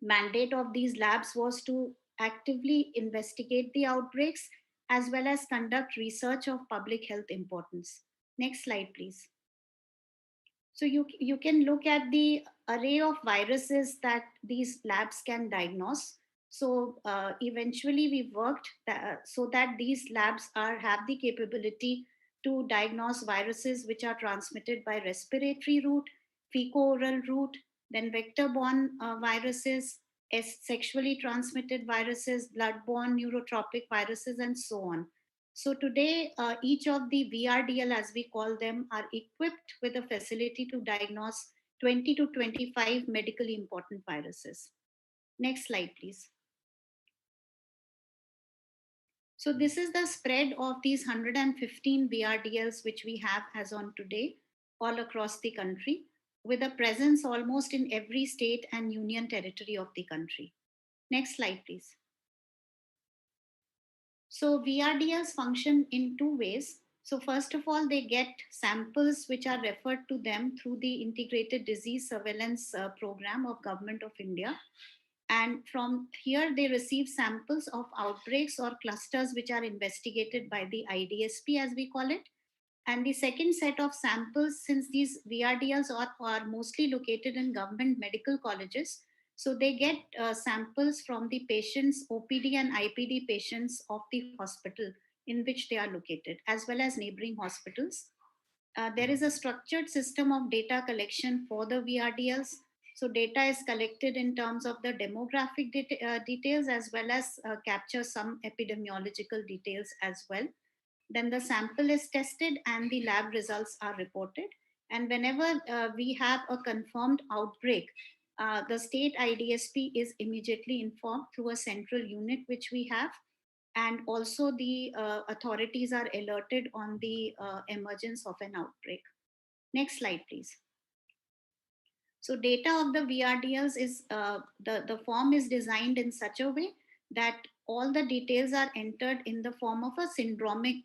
mandate of these labs was to actively investigate the outbreaks as well as conduct research of public health importance. Next slide, please. So you can look at the array of viruses that these labs can diagnose. So eventually we worked so that these labs have the capability to diagnose viruses which are transmitted by respiratory route, fecal-oral route, then vector-borne viruses, sexually transmitted viruses, blood-borne neurotropic viruses, and so on. So today, each of the VRDL, as we call them, are equipped with a facility to diagnose 20 to 25 medically important viruses. Next slide, please. So this is the spread of these 115 VRDLs which we have as on today, all across the country, with a presence almost in every state and union territory of the country. Next slide, please. So VRDLs function in two ways. So first of all, they get samples which are referred to them through the Integrated Disease Surveillance Program of Government of India. And from here, they receive samples of outbreaks or clusters which are investigated by the IDSP, as we call it. And the second set of samples, since these VRDLs are mostly located in government medical colleges, So they get samples from the patients, OPD and IPD patients of the hospital in which they are located, as well as neighboring hospitals. There is a structured system of data collection for the VRDLs. So data is collected in terms of the demographic details, as well as capture some epidemiological details as well. Then the sample is tested and the lab results are reported. And whenever we have a confirmed outbreak, the state IDSP is immediately informed through a central unit which we have. And also the authorities are alerted on the emergence of an outbreak. Next slide, please. So data of the VRDLs is, the form is designed in such a way that all the details are entered in the form of a syndromic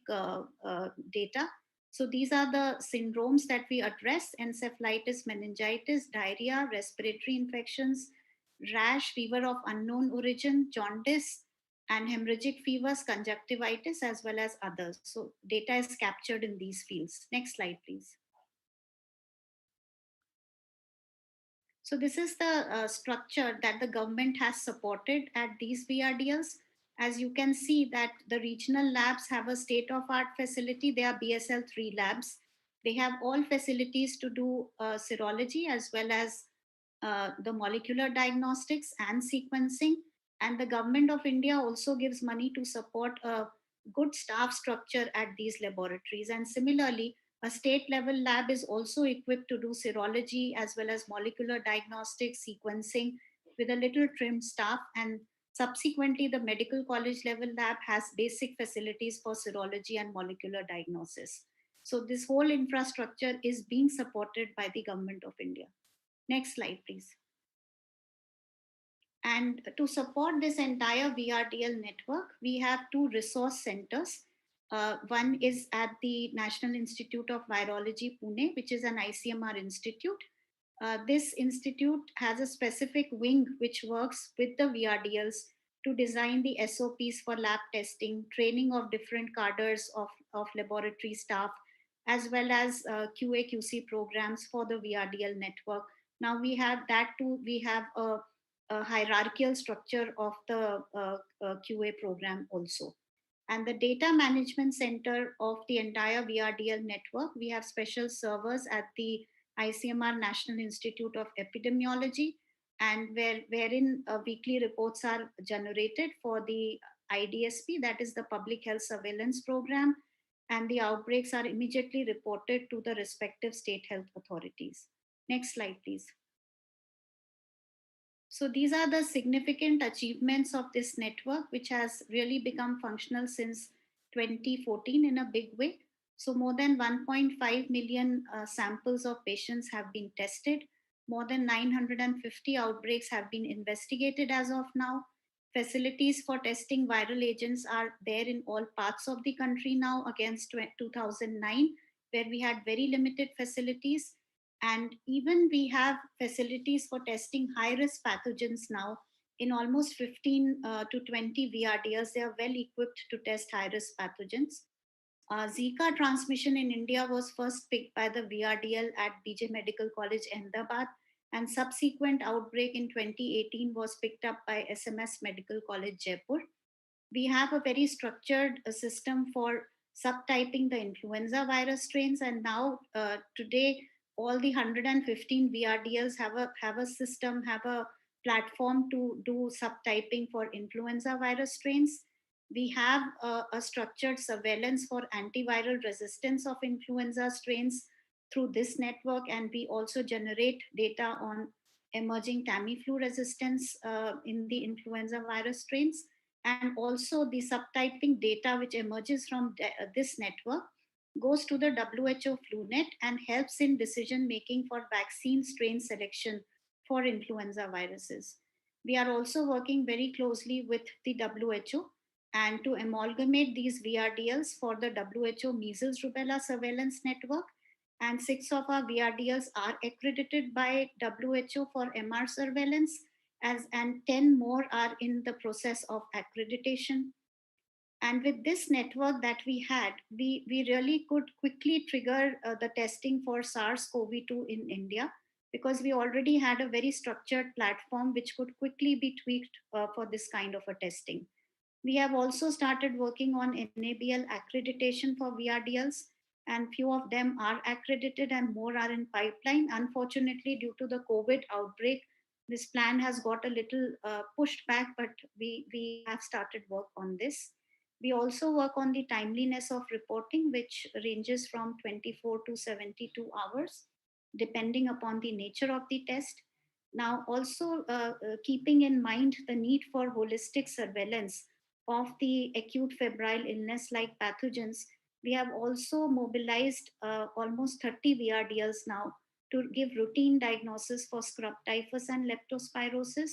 data. So these are the syndromes that we address: encephalitis, meningitis, diarrhea, respiratory infections, rash, fever of unknown origin, jaundice, and hemorrhagic fevers, conjunctivitis, as well as others. So data is captured in these fields. Next slide, please. So this is the structure that the government has supported at these VRDLs. As you can see that the regional labs have a state-of-art facility. They are BSL-3 labs. They have all facilities to do serology as well as the molecular diagnostics and sequencing. And the government of India also gives money to support a good staff structure at these laboratories. And similarly, a state level lab is also equipped to do serology as well as molecular diagnostics, sequencing with a little trimmed staff. And subsequently, the medical college level lab has basic facilities for serology and molecular diagnosis. So this whole infrastructure is being supported by the government of India. Next slide, please. And to support this entire VRDL network, we have two resource centers. One is at the National Institute of Virology, Pune, which is an ICMR institute. This institute has a specific wing which works with the VRDLs to design the SOPs for lab testing, training of different cadres of laboratory staff, as well as QA/QC programs for the VRDL network. Now we have that too. We have a hierarchical structure of the QA program also. And the data management center of the entire VRDL network, we have special servers at the ICMR National Institute of Epidemiology, and wherein weekly reports are generated for the IDSP, that is the Public Health Surveillance Program, and the outbreaks are immediately reported to the respective state health authorities. Next slide, please. So these are the significant achievements of this network, which has really become functional since 2014 in a big way. So more than 1.5 million samples of patients have been tested. More than 950 outbreaks have been investigated as of now. Facilities for testing viral agents are there in all parts of the country now, against 2009, where we had very limited facilities. And even we have facilities for testing high-risk pathogens now in almost 15 to 20 VRDLs. They are well equipped to test high-risk pathogens. Zika transmission in India was first picked by the VRDL at BJ Medical College, Ahmedabad, and subsequent outbreak in 2018 was picked up by SMS Medical College, Jaipur. We have a very structured system for subtyping the influenza virus strains, and now today, all the 115 VRDLs have a system, have a platform to do subtyping for influenza virus strains. We have a structured surveillance for antiviral resistance of influenza strains through this network, and we also generate data on emerging Tamiflu resistance in the influenza virus strains, and also the subtyping data which emerges from this network goes to the WHO FluNet and helps in decision making for vaccine strain selection for influenza viruses. We are also working very closely with the WHO and to amalgamate these VRDLs for the WHO measles rubella surveillance network. And 6 of our VRDLs are accredited by WHO for MR surveillance, and 10 more are in the process of accreditation. And with this network that we had, we really could quickly trigger the testing for SARS-CoV-2 in India, because we already had a very structured platform which could quickly be tweaked for this kind of a testing. We have also started working on NABL accreditation for VRDLs, and few of them are accredited and more are in pipeline. Unfortunately, due to the COVID outbreak, this plan has got a little pushed back, but we have started work on this. We also work on the timeliness of reporting, which ranges from 24 to 72 hours, depending upon the nature of the test. Now, also keeping in mind the need for holistic surveillance of the acute febrile illness like pathogens, we have also mobilized almost 30 VRDLs now to give routine diagnosis for scrub typhus and leptospirosis.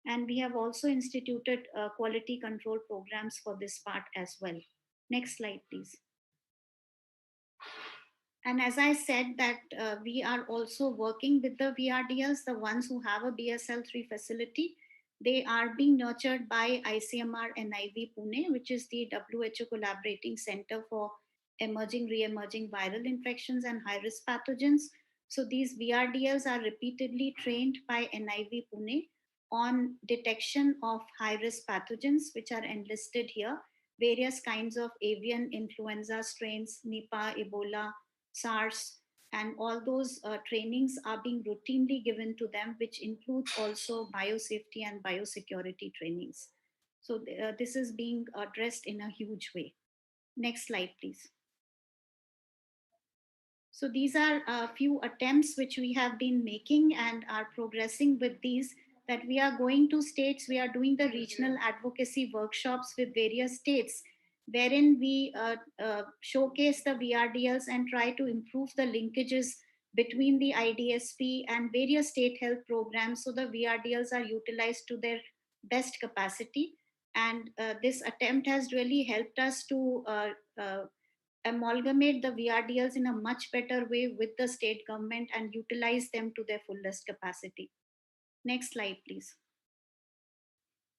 And we have also instituted quality control programs for this part as well. Next slide, please. And as I said that we are also working with the VRDLs, the ones who have a BSL-3 facility. They are being nurtured by ICMR NIV Pune, which is the WHO collaborating center for emerging, re-emerging viral infections and high-risk pathogens. So these VRDLs are repeatedly trained by NIV Pune on detection of high-risk pathogens, which are enlisted here, various kinds of avian influenza strains, Nipah, Ebola, SARS, and all those trainings are being routinely given to them, which includes also biosafety and biosecurity trainings. So this is being addressed in a huge way. Next slide, please. So these are a few attempts which we have been making and are progressing with these, that we are going to states, we are doing the regional advocacy workshops with various states, wherein we showcase the VRDLs and try to improve the linkages between the IDSP and various state health programs, so the VRDLs are utilized to their best capacity. And this attempt has really helped us to amalgamate the VRDLs in a much better way with the state government and utilize them to their fullest capacity. Next slide, please.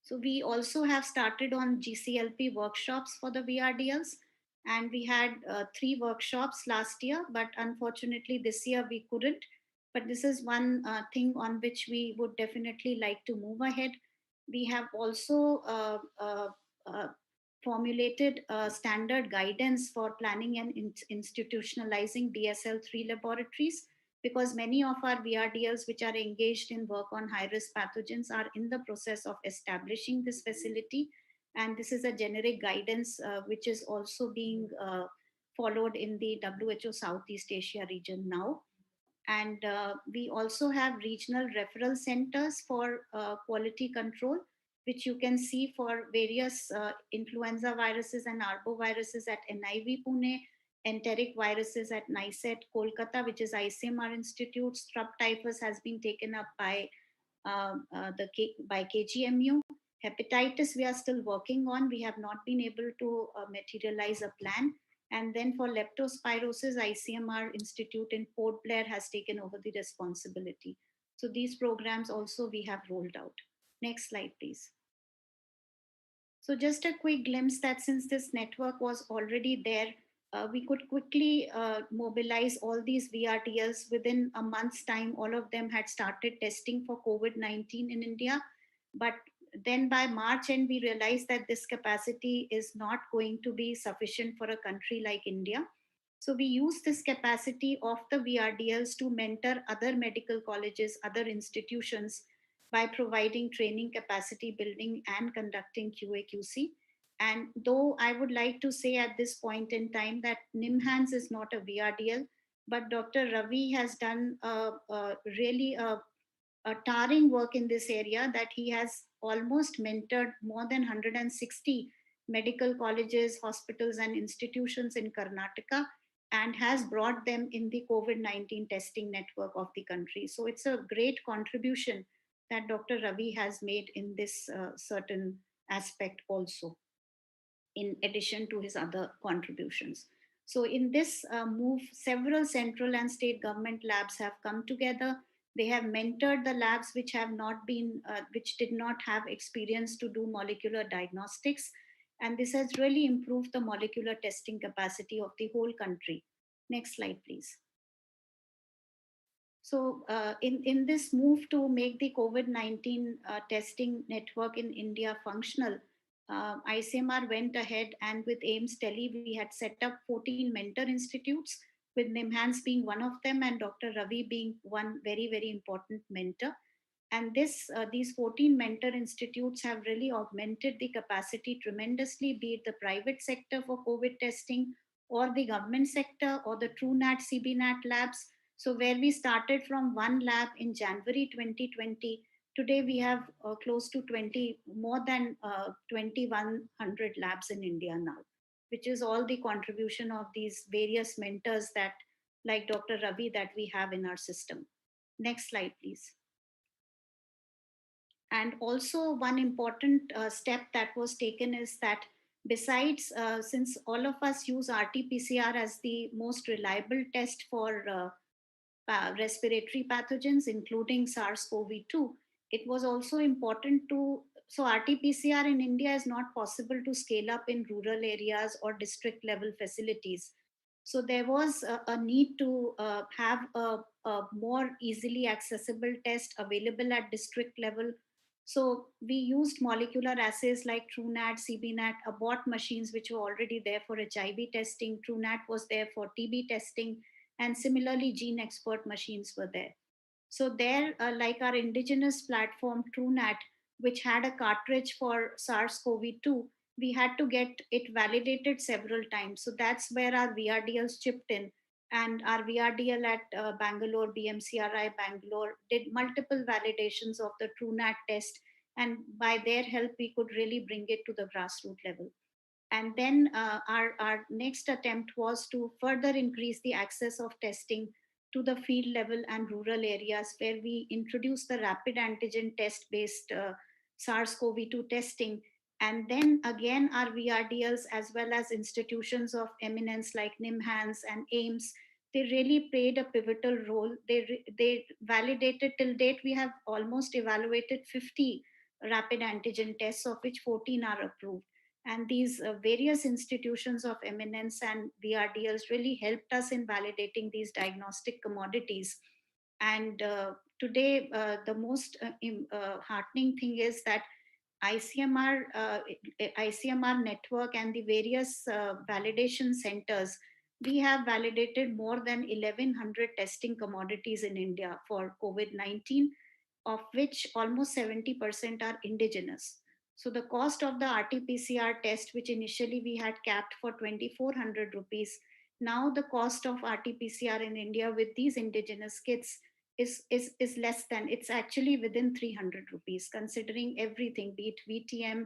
So we also have started on Gclp workshops for the VRDLs, and we had 3 workshops last year, but unfortunately this year we couldn't. But this is one thing on which we would definitely like to move ahead. We have also formulated standard guidance for planning and institutionalizing BSL-3 laboratories, because many of our VRDLs which are engaged in work on high-risk pathogens are in the process of establishing this facility. And this is a generic guidance which is also being followed in the WHO Southeast Asia region now. And we also have regional referral centers for quality control, which you can see for various influenza viruses and arboviruses at NIV Pune, enteric viruses at NICET Kolkata, which is ICMR Institute. Strep typhus has been taken up by KGMU. Hepatitis we are still working on. We have not been able to materialize a plan. And then for leptospirosis, ICMR Institute in Port Blair has taken over the responsibility. So these programs also we have rolled out. Next slide, please. So just a quick glimpse that since this network was already there, we could quickly mobilize all these VRDLs. Within a month's time, all of them had started testing for COVID-19 in India. But then by March end, we realized that this capacity is not going to be sufficient for a country like India. So we use this capacity of the VRDLs to mentor other medical colleges, other institutions, by providing training, capacity building, and conducting QA/QC. And though I would like to say at this point in time that NIMHANS is not a VRDL, but Dr. Ravi has done really a towering work in this area, that he has almost mentored more than 160 medical colleges, hospitals, and institutions in Karnataka, and has brought them in the COVID-19 testing network of the country. So it's a great contribution that Dr. Ravi has made in this certain aspect also, in addition to his other contributions. So in this move, several central and state government labs have come together. They have mentored the labs which have not been, which did not have experience to do molecular diagnostics. And this has really improved the molecular testing capacity of the whole country. Next slide, please. So in this move to make the COVID-19 testing network in India functional, ICMR went ahead, and with AIMS Delhi, we had set up 14 mentor institutes, with NIMHANS being one of them and Dr. Ravi being one very, very important mentor. And these 14 mentor institutes have really augmented the capacity tremendously, be it the private sector for COVID testing or the government sector or the TrueNat, CBNat labs. So where we started from one lab in January 2020, today we have close to more than 2,100 labs in India now, which is all the contribution of these various mentors that, like Dr. Ravi, that we have in our system. Next slide, please. And also one important step that was taken is that besides, since all of us use RT-PCR as the most reliable test for respiratory pathogens, including SARS-CoV-2, it was also important to, so RT-PCR in India is not possible to scale up in rural areas or district level facilities. So there was a need to have a more easily accessible test available at district level. So we used molecular assays like TrueNat, CBNat, Abbott machines, which were already there for HIV testing. TrueNat was there for TB testing, and similarly gene expert machines were there. So there, like our indigenous platform TrueNat, which had a cartridge for SARS-CoV-2, we had to get it validated several times. So that's where our VRDLs chipped in, and our VRDL at Bangalore, BMCRI Bangalore, did multiple validations of the TrueNat test, and by their help we could really bring it to the grassroots level. And then our next attempt was to further increase the access of testing to the field level and rural areas, where we introduced the rapid antigen test based SARS-CoV-2 testing. And then again, our VRDLs, as well as institutions of eminence like NIMHANS and AIMS, they really played a pivotal role. They validated, till date, we have almost evaluated 50 rapid antigen tests, of which 14 are approved. And these various institutions of eminence and VRDLs really helped us in validating these diagnostic commodities. And today, the most heartening thing is that ICMR network and the various validation centers, we have validated more than 1,100 testing commodities in India for COVID-19, of which almost 70% are indigenous. So the cost of the RT-PCR test, which initially we had capped for 2,400 rupees, now the cost of RT-PCR in India with these indigenous kits is less than, it's actually within 300 rupees, considering everything, be it VTM,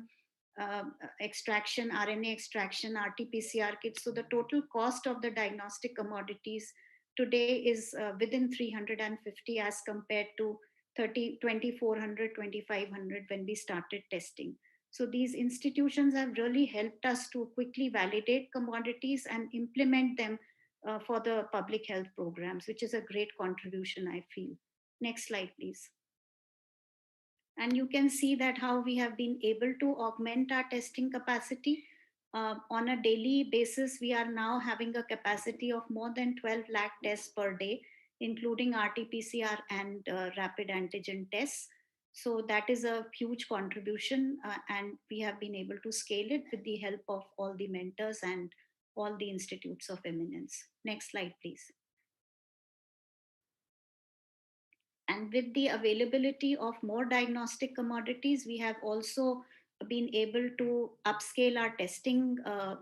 extraction, RNA extraction, RT-PCR kits. So the total cost of the diagnostic commodities today is within 350 as compared to 2,400, 2,500 when we started testing. So these institutions have really helped us to quickly validate commodities and implement them for the public health programs, which is a great contribution, I feel. Next slide, please. And you can see that how we have been able to augment our testing capacity. On a daily basis, we are now having a capacity of more than 12 lakh tests per day, including RT-PCR and rapid antigen tests. So that is a huge contribution, and we have been able to scale it with the help of all the mentors and all the institutes of eminence. Next slide, please. And with the availability of more diagnostic commodities, we have also been able to upscale our testing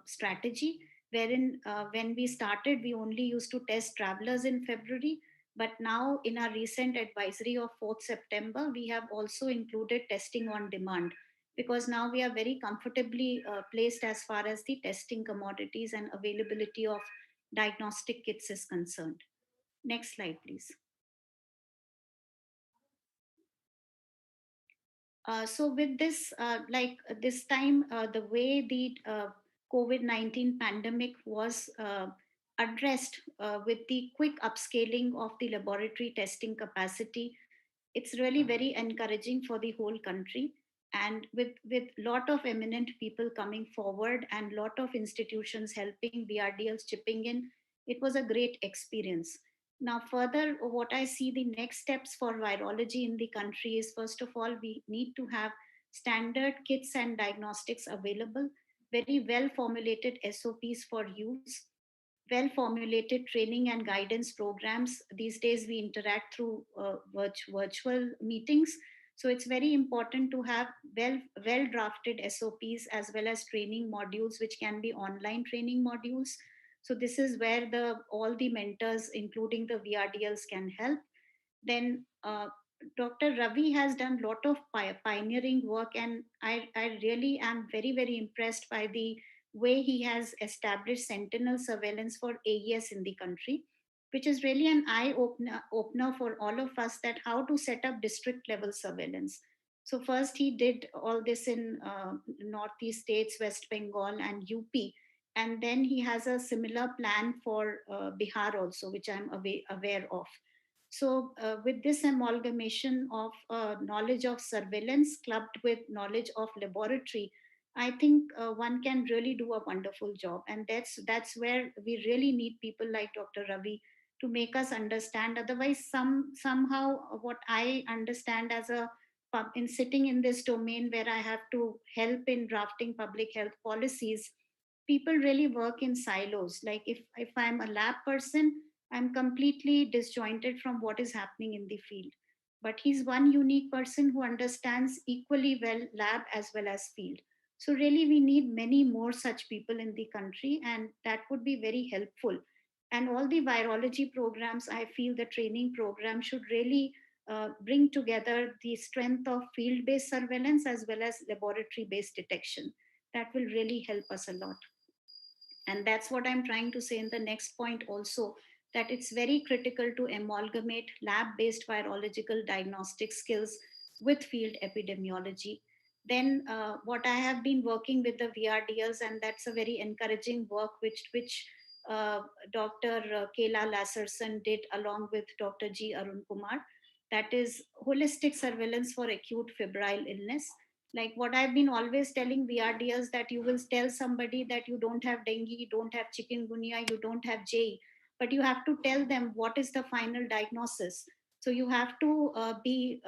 strategy, wherein when we started, we only used to test travelers in February. But now in our recent advisory of 4th September, we have also included testing on demand, because now we are very comfortably placed as far as the testing commodities and availability of diagnostic kits is concerned. Next slide, please. So with this, like this time, the way the COVID-19 pandemic was addressed with the quick upscaling of the laboratory testing capacity, it's really very encouraging for the whole country. And with lot of eminent people coming forward and lot of institutions helping, VRDLs chipping in, it was a great experience. Now, further, what I see the next steps for virology in the country is, first of all, we need to have standard kits and diagnostics available, very well formulated SOPs for use, well formulated training and guidance programs. These days we interact through virtual meetings, so it's very important to have well drafted SOPs as well as training modules, which can be online training modules. So this is where the all the mentors, including the Vrdls, can help. Then Dr. Ravi has done a lot of pioneering work, and I really am very impressed by the way he has established sentinel surveillance for AES in the country, which is really an opener for all of us, that how to set up district level surveillance. So first he did all this in northeast states, West Bengal and UP, and then he has a similar plan for Bihar also, which I'm aware of. So, with this amalgamation of knowledge of surveillance clubbed with knowledge of laboratory, I think one can really do a wonderful job, and that's where we really need people like Dr. Ravi to make us understand. Otherwise, somehow what I understand as a in sitting in this domain where I have to help in drafting public health policies, people really work in silos. Like if I'm a lab person, I'm completely disjointed from what is happening in the field. But he's one unique person who understands equally well lab as well as field. So really we need many more such people in the country, and that would be very helpful. And all the virology programs, I feel the training program should really bring together the strength of field-based surveillance as well as laboratory-based detection. That will really help us a lot. And that's what I'm trying to say in the next point also, that it's very critical to amalgamate lab-based virological diagnostic skills with field epidemiology. Then what I have been working with the Vrdls, and that's a very encouraging work which Dr. Kela Lasserson did along with Dr. G. Arun Kumar, that is holistic surveillance for acute febrile illness. Like what I've been always telling VRDs, that you will tell somebody that you don't have dengue, you don't have chikungunya, you don't have J, but you have to tell them what is the final diagnosis. So you have to be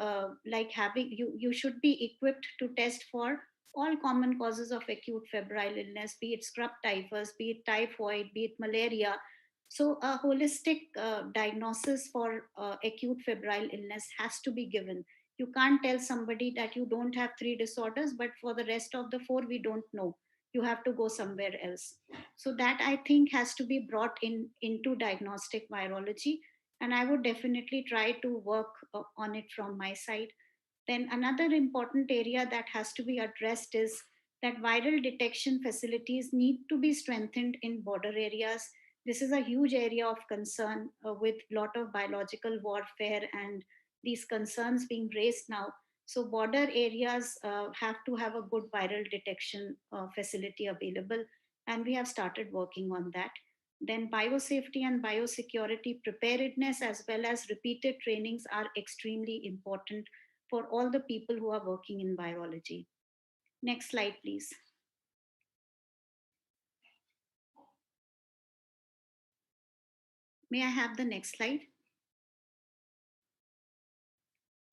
like having, you should be equipped to test for all common causes of acute febrile illness, be it scrub typhus, be it typhoid, be it malaria. So a holistic diagnosis for acute febrile illness has to be given. You can't tell somebody that you don't have 3 disorders, but for the rest of the 4 we don't know, you have to go somewhere else. So that I think has to be brought into diagnostic virology, and I would definitely try to work on it from my side. Then another important area that has to be addressed is that viral detection facilities need to be strengthened in border areas. This is a huge area of concern with a lot of biological warfare and these concerns being raised now. So border areas have to have a good viral detection facility available, and we have started working on that. Then biosafety and biosecurity preparedness as well as repeated trainings are extremely important for all the people who are working in virology. Next slide, please. May I have the next slide?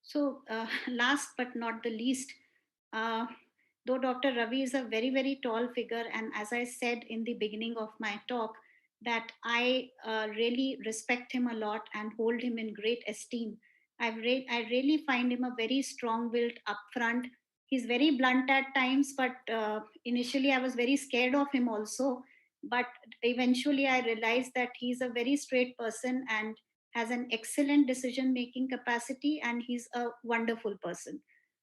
So last but not the least, though Dr. Ravi is a very tall figure, and as I said in the beginning of my talk, that I really respect him a lot and hold him in great esteem. I really find him a very strong-willed, upfront. He's very blunt at times, but initially I was very scared of him also. But eventually I realized that he's a very straight person and has an excellent decision making capacity, and he's a wonderful person.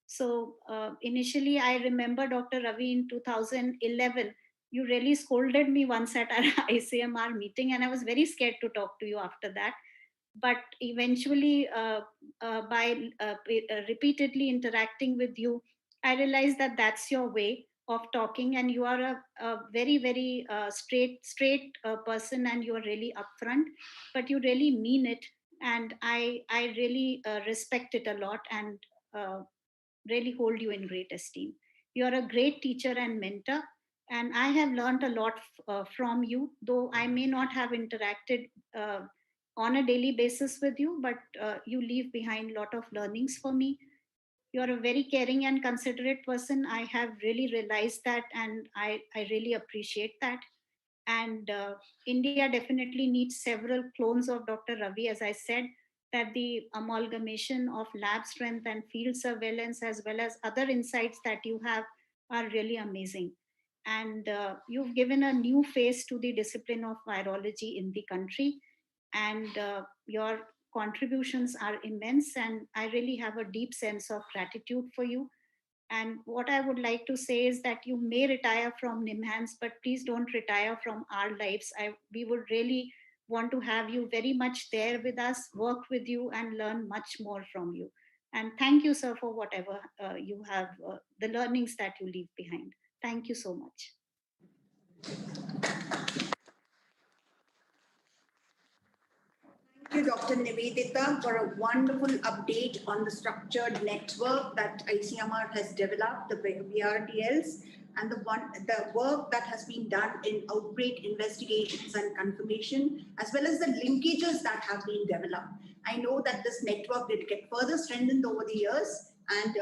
So initially I remember Dr. Ravi in 2011, you really scolded me once at our ICMR meeting, and I was very scared to talk to you after that. But eventually by repeatedly interacting with you, I realized that that's your way of talking, and you are a very straight person, and you are really upfront, but you really mean it. And I really respect it a lot, and really hold you in great esteem. You are a great teacher and mentor, and I have learned a lot from you, though I may not have interacted on a daily basis with you, but you leave behind a lot of learnings for me. You're a very caring and considerate person. I have really realized that, and I really appreciate that. And India definitely needs several clones of Dr. Ravi, as I said, that the amalgamation of lab strength and field surveillance, as well as other insights that you have, are really amazing. And you've given a new face to the discipline of virology in the country. And your contributions are immense. And I really have a deep sense of gratitude for you. And what I would like to say is that you may retire from NIMHANS, but please don't retire from our lives. We would really want to have you very much there with us, work with you, and learn much more from you. And thank you, sir, for whatever you have, the learnings that you leave behind. Thank you so much. Thank you, Dr. Nivedita, for a wonderful update on the structured network that ICMR has developed, the Vrdls, and the work that has been done in outbreak investigations and confirmation, as well as the linkages that have been developed. I know that this network did get further strengthened over the years, and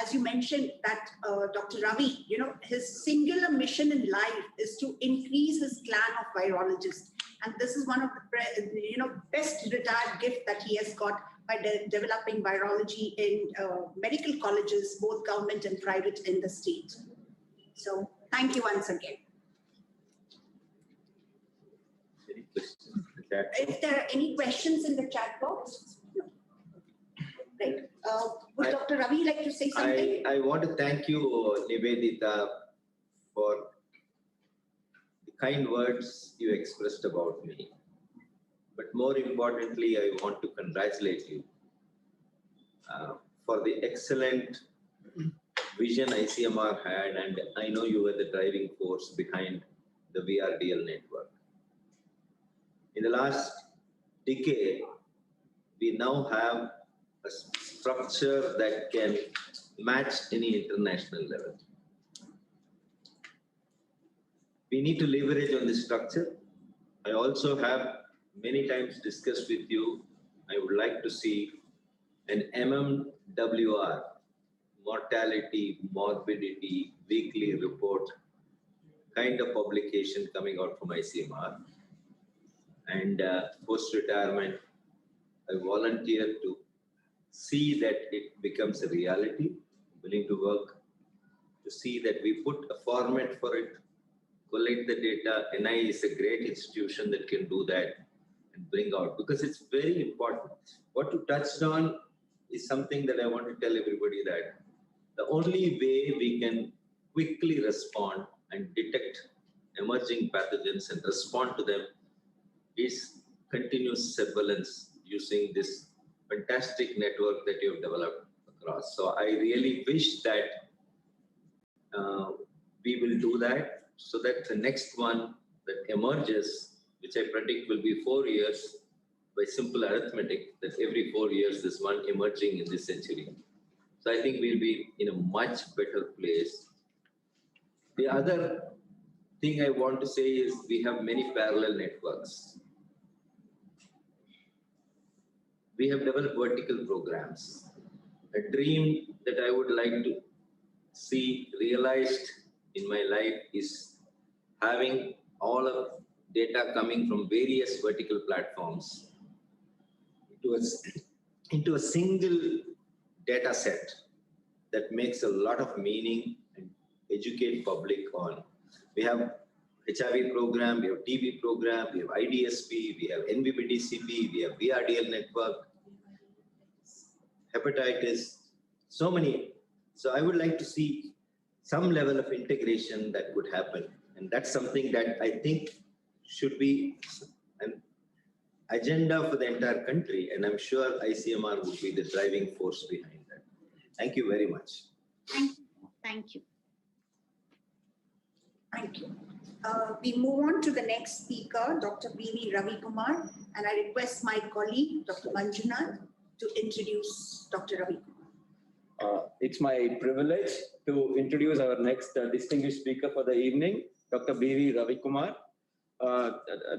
as you mentioned, that Dr. Ravi, his singular mission in life is to increase his clan of virologists. And this is one of the best retired gift that he has got by developing virology in medical colleges, both government and private in the state. So thank you once again. Any questions in the chat? If there are any questions in the chat box, no. Right. Would Dr. Ravi like to say something? I want to thank you, Nivedita, for the kind words you expressed about me. But more importantly, I want to congratulate you for the excellent vision ICMR had, and I know you were the driving force behind the VRDL network. In the last decade, we now have a structure that can match any international level. We need to leverage on this structure. I also have many times discussed with you, I would like to see an MMWR, mortality, morbidity, weekly report kind of publication coming out from ICMR. And post-retirement, I volunteer to see that it becomes a reality, willing to work to see that we put a format for it, collect the data. NI is a great institution that can do that and bring out, because it's very important. What you touched on is something that I want to tell everybody, that the only way we can quickly respond and detect emerging pathogens and respond to them is continuous surveillance using this fantastic network that you have developed across. So I really wish that we will do that, so that the next one that emerges, which I predict will be 4 years, by simple arithmetic, that every 4 years there's one emerging in this century. So I think we'll be in a much better place. The other thing I want to say is we have many parallel networks. We have developed vertical programs. A dream that I would like to see realized in my life is having all of data coming from various vertical platforms into a single data set that makes a lot of meaning and educate public on. We have HIV program, we have TB program, we have IDSP, we have NVBDCP, we have VRDL network, hepatitis, so many. So I would like to see some level of integration that would happen. And that's something that I think should be an agenda for the entire country. And I'm sure ICMR would be the driving force behind that. Thank you very much. Thank you. Thank you. Thank you. We move on to the next speaker, Dr. Bini Ravi Kumar, and I request my colleague, Dr. Manjunath, to introduce Dr. Ravi Kumar. It's my privilege to introduce our next distinguished speaker for the evening, Dr. Bini Ravi Kumar.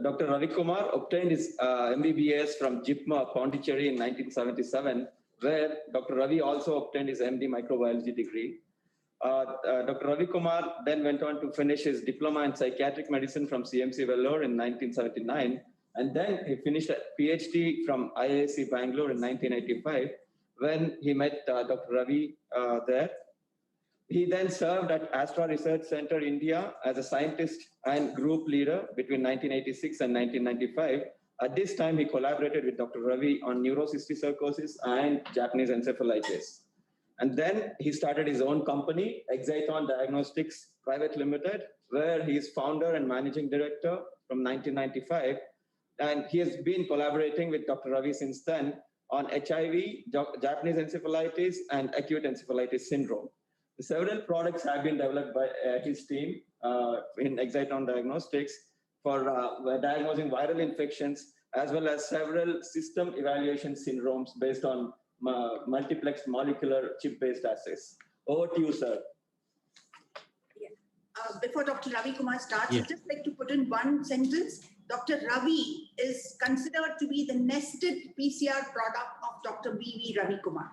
Dr. Ravi Kumar obtained his MBBS from JIPMA, Pondicherry in 1977, where Dr. Ravi also obtained his MD microbiology degree. Dr. Ravi Kumar then went on to finish his diploma in psychiatric medicine from CMC Vellore in 1979, and then he finished a PhD from IISc Bangalore in 1985, when he met Dr. Ravi there. He then served at Astra Research Center, India, as a scientist and group leader between 1986 and 1995. At this time, he collaborated with Dr. Ravi on neurocysticercosis and Japanese encephalitis. And then he started his own company, Exiton Diagnostics Private Limited, where he is founder and managing director from 1995. And he has been collaborating with Dr. Ravi since then on HIV, Japanese encephalitis, and acute encephalitis syndrome. Several products have been developed by his team in Exiton Diagnostics for diagnosing viral infections, as well as several system evaluation syndromes based on multiplex molecular chip-based assays. Over to you, sir. Yeah. Before Dr. Ravi Kumar starts, I'd just like to put in one sentence. Dr. Ravi is considered to be the nested PCR product of Dr. B.V. Ravi Kumar.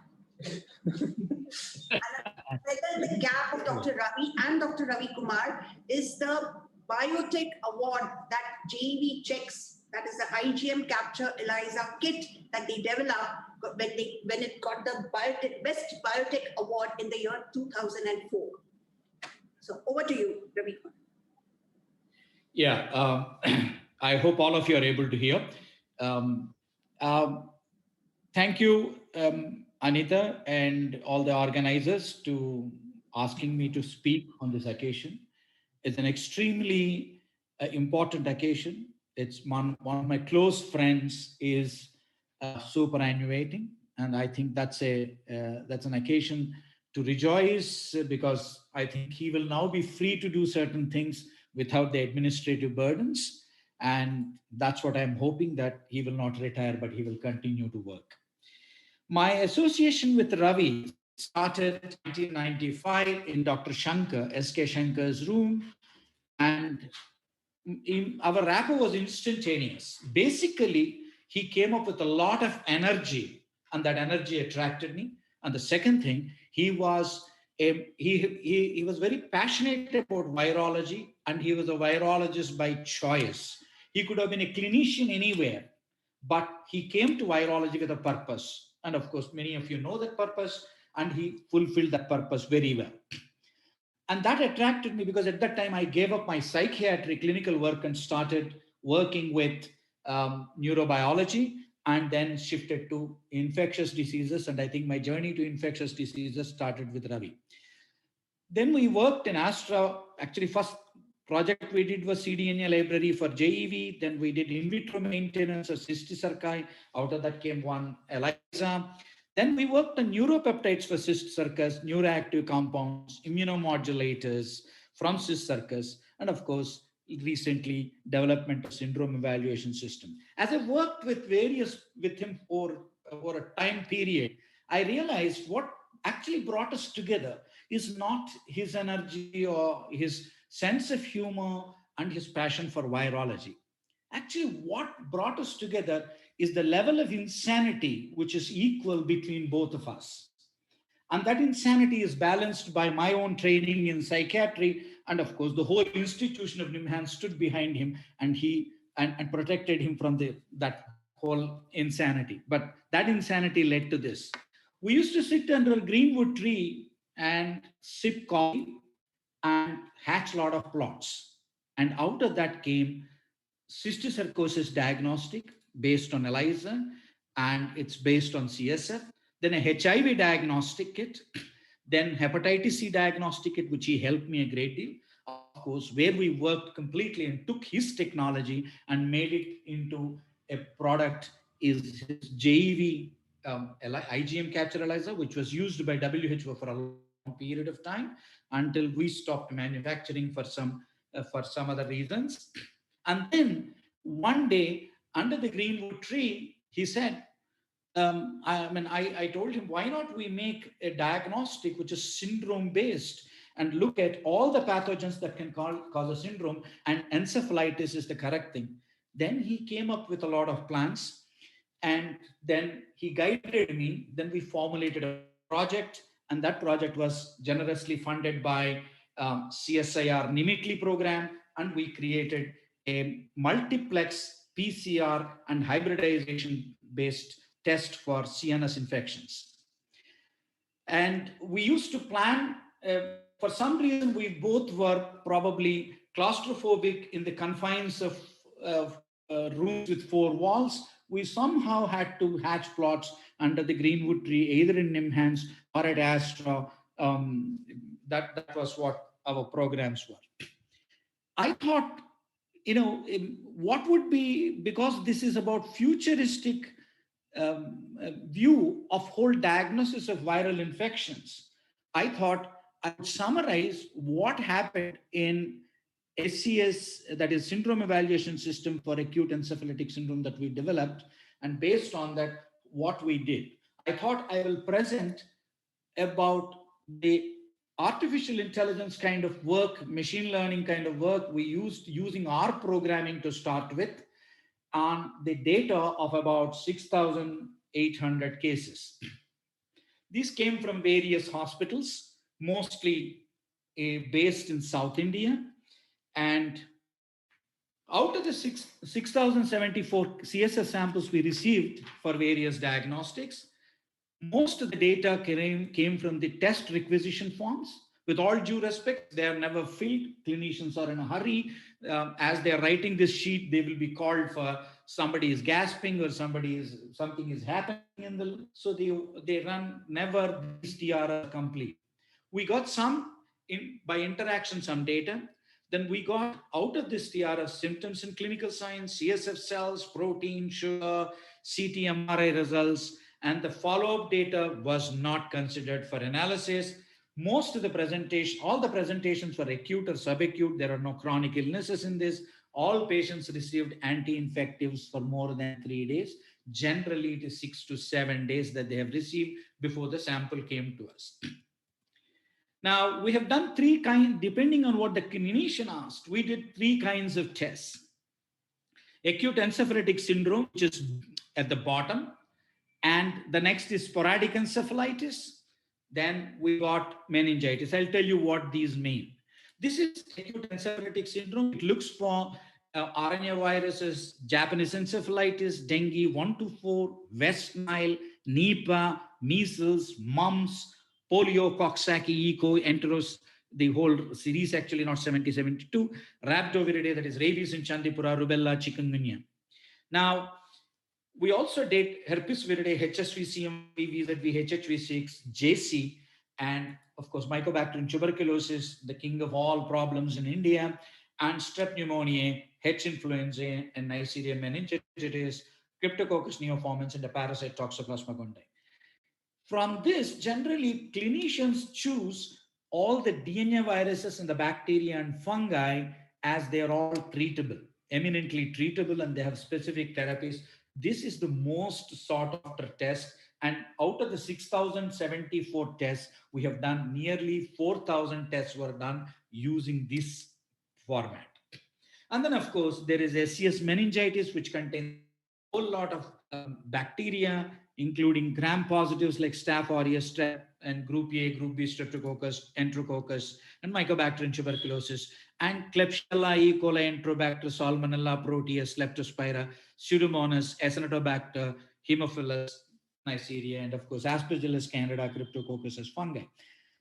And the gap of Dr. Ravi and Dr. Ravi Kumar is the biotech award that JV checks, that is the IgM capture ELISA kit that they developed when it got the best biotech award in the year 2004. So over to you, Ravi Kumar. Yeah, I hope all of you are able to hear. Thank you, Anita, and all the organizers to asking me to speak on this occasion. It's an extremely important occasion. It's one of my close friends is superannuating, and I think that's an occasion to rejoice, because I think he will now be free to do certain things without the administrative burdens, and that's what I'm hoping, that he will not retire, but he will continue to work. My association with Ravi started in 1995 in Dr. Shankar, S.K. Shankar's room, and our rapport was instantaneous. Basically, he came up with a lot of energy, and that energy attracted me. And the second thing, he was very passionate about virology, and he was a virologist by choice. He could have been a clinician anywhere, but he came to virology with a purpose. And of course, many of you know that purpose, and he fulfilled that purpose very well. And that attracted me because at that time I gave up my psychiatric clinical work and started working with neurobiology, and then shifted to infectious diseases. And I think my journey to infectious diseases started with Ravi. Then we worked in Astra. Actually, first project we did was cDNA library for JEV. Then we did in vitro maintenance of cysticerci. Out of that came one ELISA. Then we worked on neuropeptides for cysticercus, neuroactive compounds, immunomodulators from cysticercus, and of course, recently development of syndrome evaluation system. As I worked with him over a time period, I realized what actually brought us together is not his energy or his sense of humor and his passion for virology. Actually, what brought us together is the level of insanity which is equal between both of us. And that insanity is balanced by my own training in psychiatry. And of course, the whole institution of NIMHANS stood behind him, and and protected him from that whole insanity. But that insanity led to this. We used to sit under a greenwood tree and sip coffee and hatch a lot of plots. And out of that came cysticercosis diagnostic based on ELISA, and it's based on CSF. Then a HIV diagnostic kit, then hepatitis C diagnostic kit, which he helped me a great deal. Of course, where we worked completely and took his technology and made it into a product is his JEV IgM capture ELISA, which was used by WHO for a long period of time until we stopped manufacturing for some other reasons. And then one day under the greenwood tree, he said, I told him, why not we make a diagnostic which is syndrome based? and look at all the pathogens that can cause a syndrome, and encephalitis is the correct thing. Then he came up with a lot of plans, and then he guided me. Then we formulated a project, and that project was generously funded by CSIR NIMHANS program, and we created a multiplex PCR and hybridization based test for CNS infections. And we used to plan, for some reason, we both were probably claustrophobic in the confines of rooms with 4 walls. We somehow had to hatch plots under the greenwood tree, either in NIMHANS or at Astra. That was what our programs were. I thought, what would be, because this is about futuristic view of whole diagnosis of viral infections, I thought I would summarize what happened in SES, that is Syndrome Evaluation System for Acute Encephalitic Syndrome, that we developed, and based on that, what we did. I thought I will present about the artificial intelligence kind of work, machine learning kind of work we used using R programming to start with, on the data of about 6,800 cases. These came from various hospitals, mostly based in South India. And out of the 6,074 CSF samples we received for various diagnostics, most of the data came from the test requisition forms. With all due respect, they are never filled. Clinicians are in a hurry. As they're writing this sheet, they will be called for somebody is gasping or something is happening so they run never these TRR complete. We got some by interaction, some data. Then we got out of this TRF symptoms and clinical signs, CSF cells, protein, sugar, CT, MRI results, and the follow-up data was not considered for analysis. Most of the presentation, all the presentations were acute or subacute. There are no chronic illnesses in this. All patients received anti-infectives for more than 3 days. Generally, it is 6 to 7 days that they have received before the sample came to us. Now, we have done 3 kinds, depending on what the clinician asked, we did 3 kinds of tests. Acute encephalitic syndrome, which is at the bottom, and the next is sporadic encephalitis. Then we got meningitis. I'll tell you what these mean. This is acute encephalitic syndrome. It looks for RNA viruses, Japanese encephalitis, dengue 1 to 4, West Nile, Nipah, measles, mumps, polio, Coxsackie, eco, enteros, the whole series actually, not 72, rhabdoviridae, that is rabies in Chandipura, rubella, chikungunya. Now, we also did herpes viridae, HSV, CMV, VZV, HHV6, JC, and of course, Mycobacterium tuberculosis, the king of all problems in India, and Strep pneumoniae, H. influenzae, and Neisseria meningitis, Streptococcus neoformans, and the parasite Toxoplasma gondii. From this, generally, clinicians choose all the DNA viruses and the bacteria and fungi as they are all treatable, eminently treatable, and they have specific therapies. This is the most sought after test. And out of the 6,074 tests, we have done nearly 4,000 tests were done using this format. And then, of course, there is SCS meningitis, which contains a whole lot of bacteria, including gram-positives like Staph aureus, Strep, and Group A, Group B, Streptococcus, Enterococcus, and Mycobacterium tuberculosis, and Klebsiella, E. coli, Enterobacter, Salmonella, Proteus, Leptospira, Pseudomonas, Acinetobacter, Haemophilus, Neisseria, and of course, Aspergillus, Candida, Cryptococcus as fungi.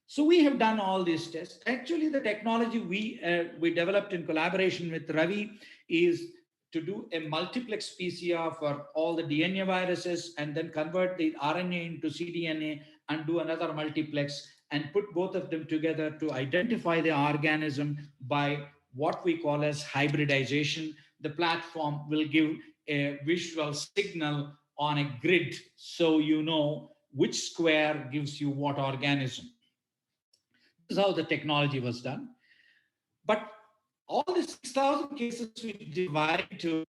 So we have done all these tests. Actually, the technology we developed in collaboration with Ravi is to do a multiplex PCR for all the DNA viruses and then convert the RNA into cDNA and do another multiplex and put both of them together to identify the organism by what we call as hybridization. The platform will give a visual signal on a grid so you know which square gives you what organism. This is how the technology was done. But all the 6,000 cases we divide to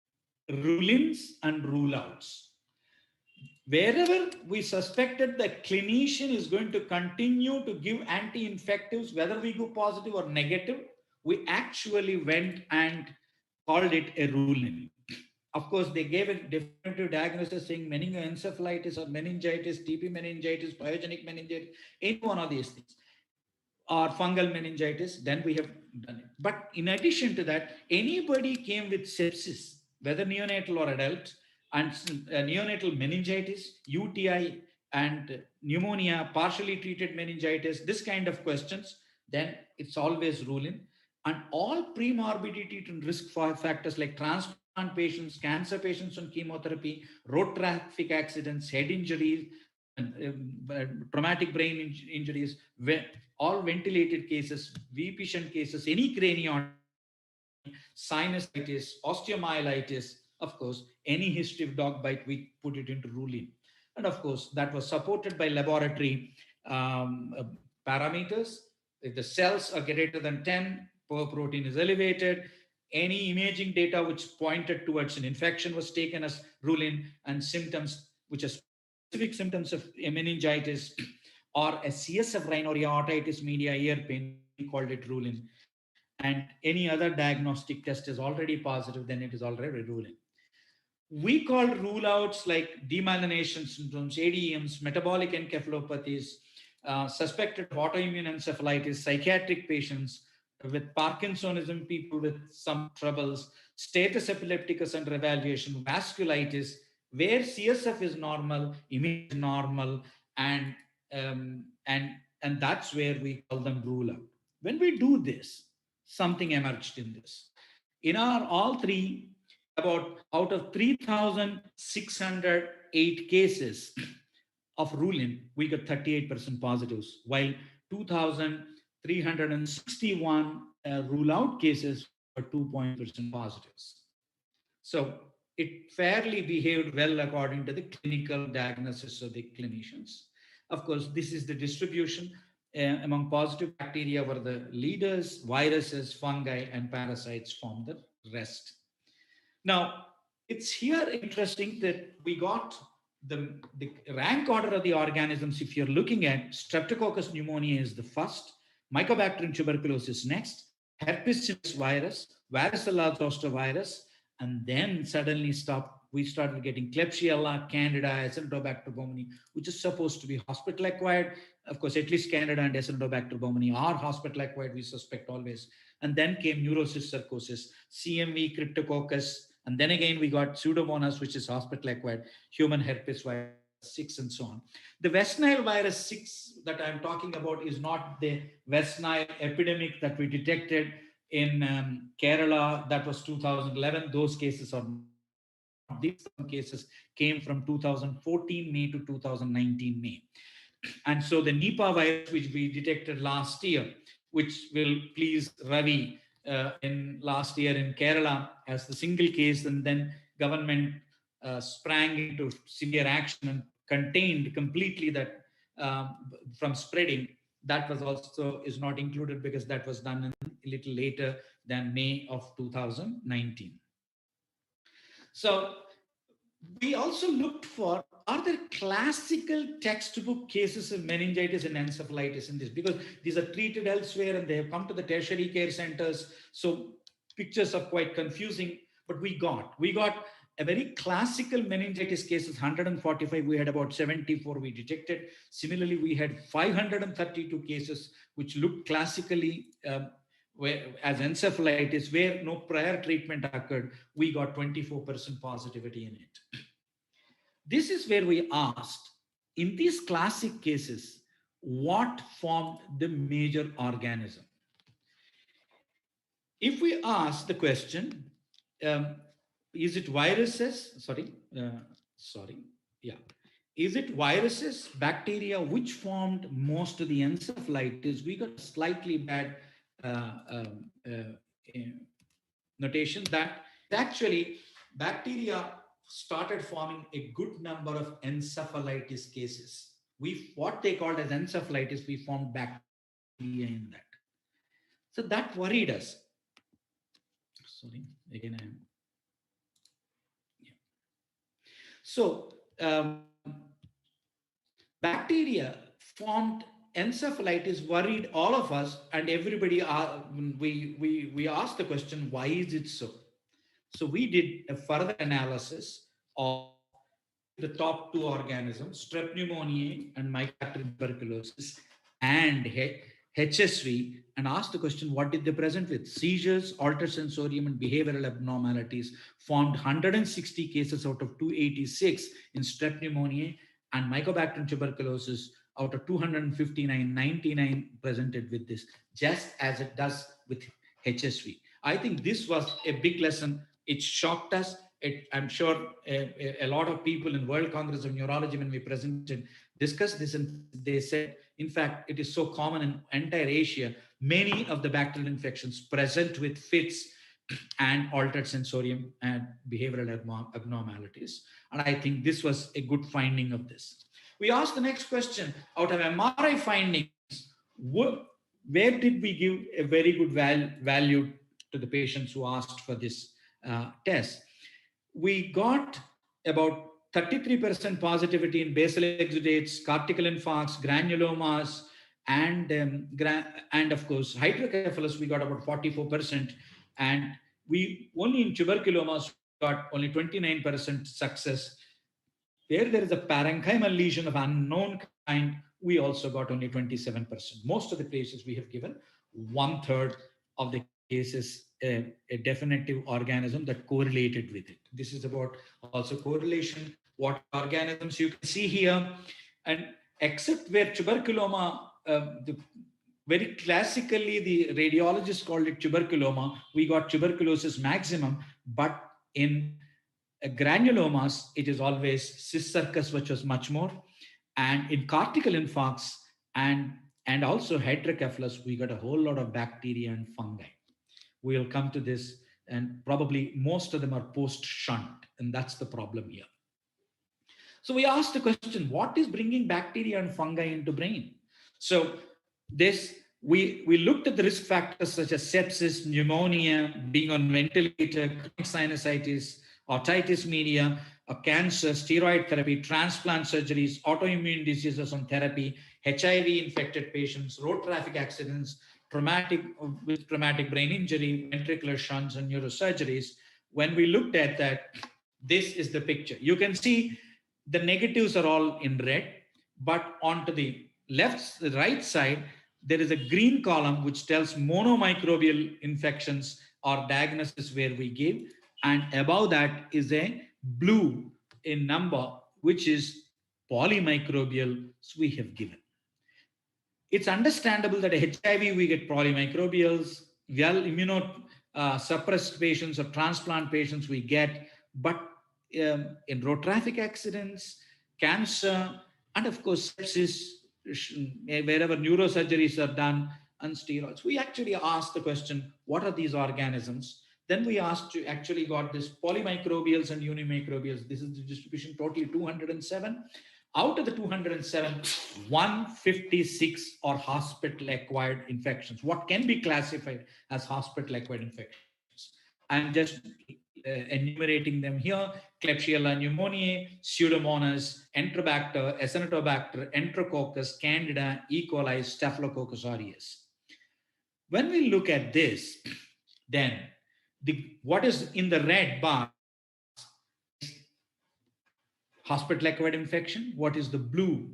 rule-ins and rule-outs. Wherever we suspected the clinician is going to continue to give anti-infectives, whether we go positive or negative, we actually went and called it a rule-in. Of course, they gave a definitive diagnosis saying meningoencephalitis or meningitis, TB meningitis, pyogenic meningitis, any one of these things, or fungal meningitis, then we have done it. But in addition to that, anybody came with sepsis, whether neonatal or adult, and neonatal meningitis, UTI, and pneumonia, partially treated meningitis, this kind of questions, then it's always rule-in. And all premorbidity and risk factors like transplant patients, cancer patients on chemotherapy, road traffic accidents, head injuries, traumatic brain injuries, all ventilated cases, V-patient cases, any craniotomy, sinusitis, osteomyelitis, of course, any history of dog bite, we put it into rule-in. And of course, that was supported by laboratory parameters. If the cells are greater than 10, protein is elevated. Any imaging data which pointed towards an infection was taken as rule-in, and symptoms which are specific symptoms of a meningitis or a CSF rhinorrhea, otitis media, ear pain, we called it rule-in. And any other diagnostic test is already positive, then it is already rule-in. We call rule-outs like demyelination syndromes, ADEMs, metabolic encephalopathies, suspected autoimmune encephalitis, psychiatric patients with Parkinsonism, people with some troubles, status epilepticus under evaluation, vasculitis, where CSF is normal, image is normal, and that's where we call them rule-out. When we do this, something emerged in this. In our all three, about out of 3,608 cases of rule-in, we got 38% positives, while 2,361 rule-out cases were 2% positives. So it fairly behaved well according to the clinical diagnosis of the clinicians. Of course, this is the distribution. Among positive bacteria were the leaders, viruses, fungi, and parasites form the rest. Now, it's here interesting that we got the rank order of the organisms. If you're looking at Streptococcus pneumoniae is the first, Mycobacterium tuberculosis next, herpes simplex virus, varicella zoster virus, and then suddenly we started getting Klebsiella, Candida, Acinetobacter baumannii, which is supposed to be hospital acquired. Of course, at least Candida and Acinetobacter baumannii are hospital acquired, we suspect always. And then came neurocysticercosis, CMV, Cryptococcus, and then again we got Pseudomonas, which is hospital acquired, human herpes virus 6, and so on. The West Nile virus 6 that I'm talking about is not the West Nile epidemic that we detected in Kerala. That was 2011. Those cases are these cases came from 2014 May to 2019 May. And so the Nipah virus, which we detected last year, which will please Ravi in last year in Kerala as the single case, and then government sprang into severe action and contained completely that from spreading. That was also is not included because that was done a little later than May of 2019. So we also looked for, are there classical textbook cases of meningitis and encephalitis in this? Because these are treated elsewhere and they have come to the tertiary care centers. So pictures are quite confusing, but we got a very classical meningitis cases, 145, we had about 74 we detected. Similarly, we had 532 cases which looked classically as encephalitis, where no prior treatment occurred. We got 24% positivity in it. This is where we asked, in these classic cases, what formed the major organism? If we ask the question, is it viruses? Is it viruses, bacteria, which formed most of the encephalitis? We got slightly bad notation that actually bacteria started forming a good number of encephalitis cases. What they called as encephalitis, we formed bacteria in that. So that worried us. Sorry, again I am. Yeah. So bacteria formed encephalitis worried all of us, and everybody, we asked the question, why is it so? So we did a further analysis of the top two organisms, Strep pneumoniae and Mycobacterium tuberculosis, and HSV, and asked the question, what did they present with? Seizures, altered sensorium, and behavioral abnormalities. Formed 160 cases out of 286 in Strep pneumoniae, and Mycobacterium tuberculosis out of 259, 99 presented with this, just as it does with HSV. I think this was a big lesson. It shocked us. I'm sure a lot of people in World Congress of Neurology, when we presented, discussed this, and they said, in fact, it is so common in entire Asia, many of the bacterial infections present with fits and altered sensorium and behavioral abnormalities. And I think this was a good finding of this. We asked the next question, out of MRI findings, where did we give a very good value to the patients who asked for this test? We got about 33% positivity in basal exudates, cortical infarcts, granulomas, and of course, hydrocephalus, we got about 44%. And we only in tuberculomas got only 29% success. Where there is a parenchymal lesion of unknown kind, we also got only 27%. Most of the cases we have given 1/3 of the cases a definitive organism that correlated with it. This is about also correlation, what organisms you can see here. And except where tuberculoma, very classically, the radiologist called it tuberculoma, we got tuberculosis maximum, but in granulomas, it is always Cysticercus, which was much more. And in cortical infarcts and also hydrocephalus, we got a whole lot of bacteria and fungi. We'll come to this, and probably most of them are post-shunt, and that's the problem here. So we asked the question, what is bringing bacteria and fungi into brain? So this, we looked at the risk factors such as sepsis, pneumonia, being on ventilator, chronic sinusitis, otitis media, cancer, steroid therapy, transplant surgeries, autoimmune diseases on therapy, HIV-infected patients, road traffic accidents, with traumatic brain injury, ventricular shunts, and neurosurgeries. When we looked at that, this is the picture. You can see the negatives are all in red, but onto the right side, there is a green column which tells monomicrobial infections or diagnosis where we give, and above that is a blue in number, which is polymicrobial we have given. It's understandable that HIV, we get polymicrobials, immunosuppressed patients or transplant patients we get, but in road traffic accidents, cancer, and of course, sepsis, wherever neurosurgeries are done, and steroids. We actually asked the question, what are these organisms? Then we actually got this polymicrobials and unimicrobials. This is the distribution, totally 207. Out of the 207, 156 are hospital-acquired infections. What can be classified as hospital-acquired infections? I'm just enumerating them here: Klebsiella pneumoniae, Pseudomonas, Enterobacter, Acinetobacter, Enterococcus, Candida, E. coli, Staphylococcus aureus. When we look at this, then what is in the red bar? Hospital-acquired infection. What is the blue,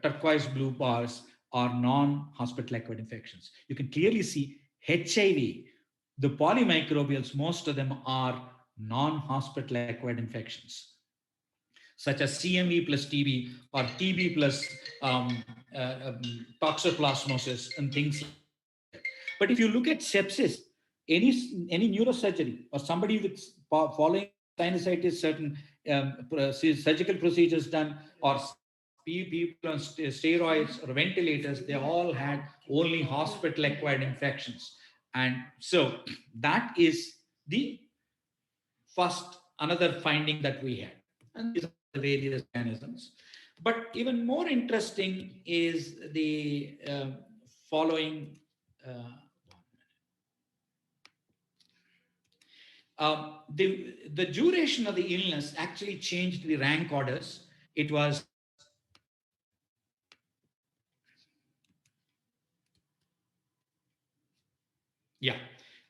turquoise blue bars are non-hospital-acquired infections. You can clearly see HIV, the polymicrobials, most of them are non-hospital-acquired infections, such as CMV plus TB or TB plus toxoplasmosis and things like that. But if you look at sepsis, any neurosurgery or somebody with following sinusitis, certain surgical procedures done, or people on steroids or ventilators, they all had only hospital-acquired infections. And so that is the first, another finding that we had. And these are the various mechanisms. But even more interesting is the following. The duration of the illness actually changed the rank orders. It was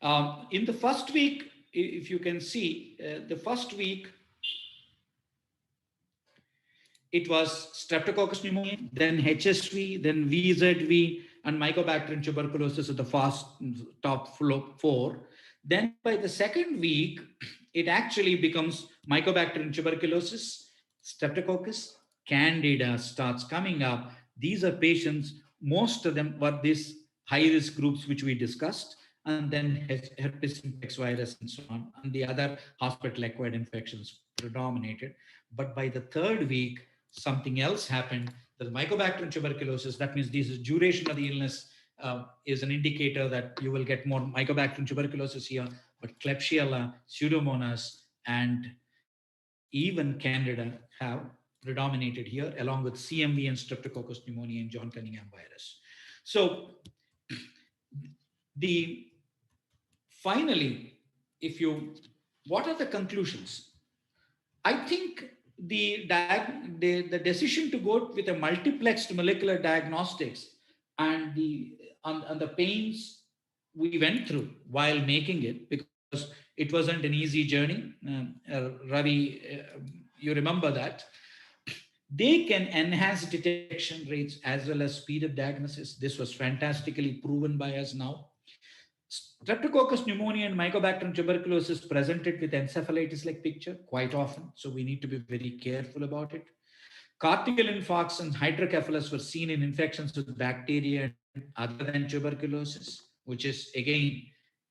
In the first week, if you can see, the first week, it was Streptococcus pneumoniae, then HSV, then VZV, and Mycobacterium tuberculosis at the first top 4. Then by the second week, it actually becomes Mycobacterium tuberculosis, Streptococcus, Candida starts coming up. These are patients, most of them were these high-risk groups which we discussed, and then herpes simplex virus and so on, and the other hospital-acquired infections predominated. But by the third week, something else happened. The Mycobacterium tuberculosis, that means this duration of the illness is an indicator that you will get more Mycobacterium tuberculosis here, but Klebsiella, Pseudomonas, and even Candida have predominated here, along with CMV and Streptococcus pneumoniae and John Cunningham virus. So finally, what are the conclusions? I think the decision to go with a multiplexed molecular diagnostics and the pains we went through while making it, because it wasn't an easy journey. Ravi, you remember that. They can enhance detection rates as well as speed of diagnosis. This was fantastically proven by us now. Streptococcus pneumoniae and Mycobacterium tuberculosis presented with encephalitis-like picture quite often, so we need to be very careful about it. Cortical infarcts and hydrocephalus were seen in infections with bacteria other than tuberculosis, which is again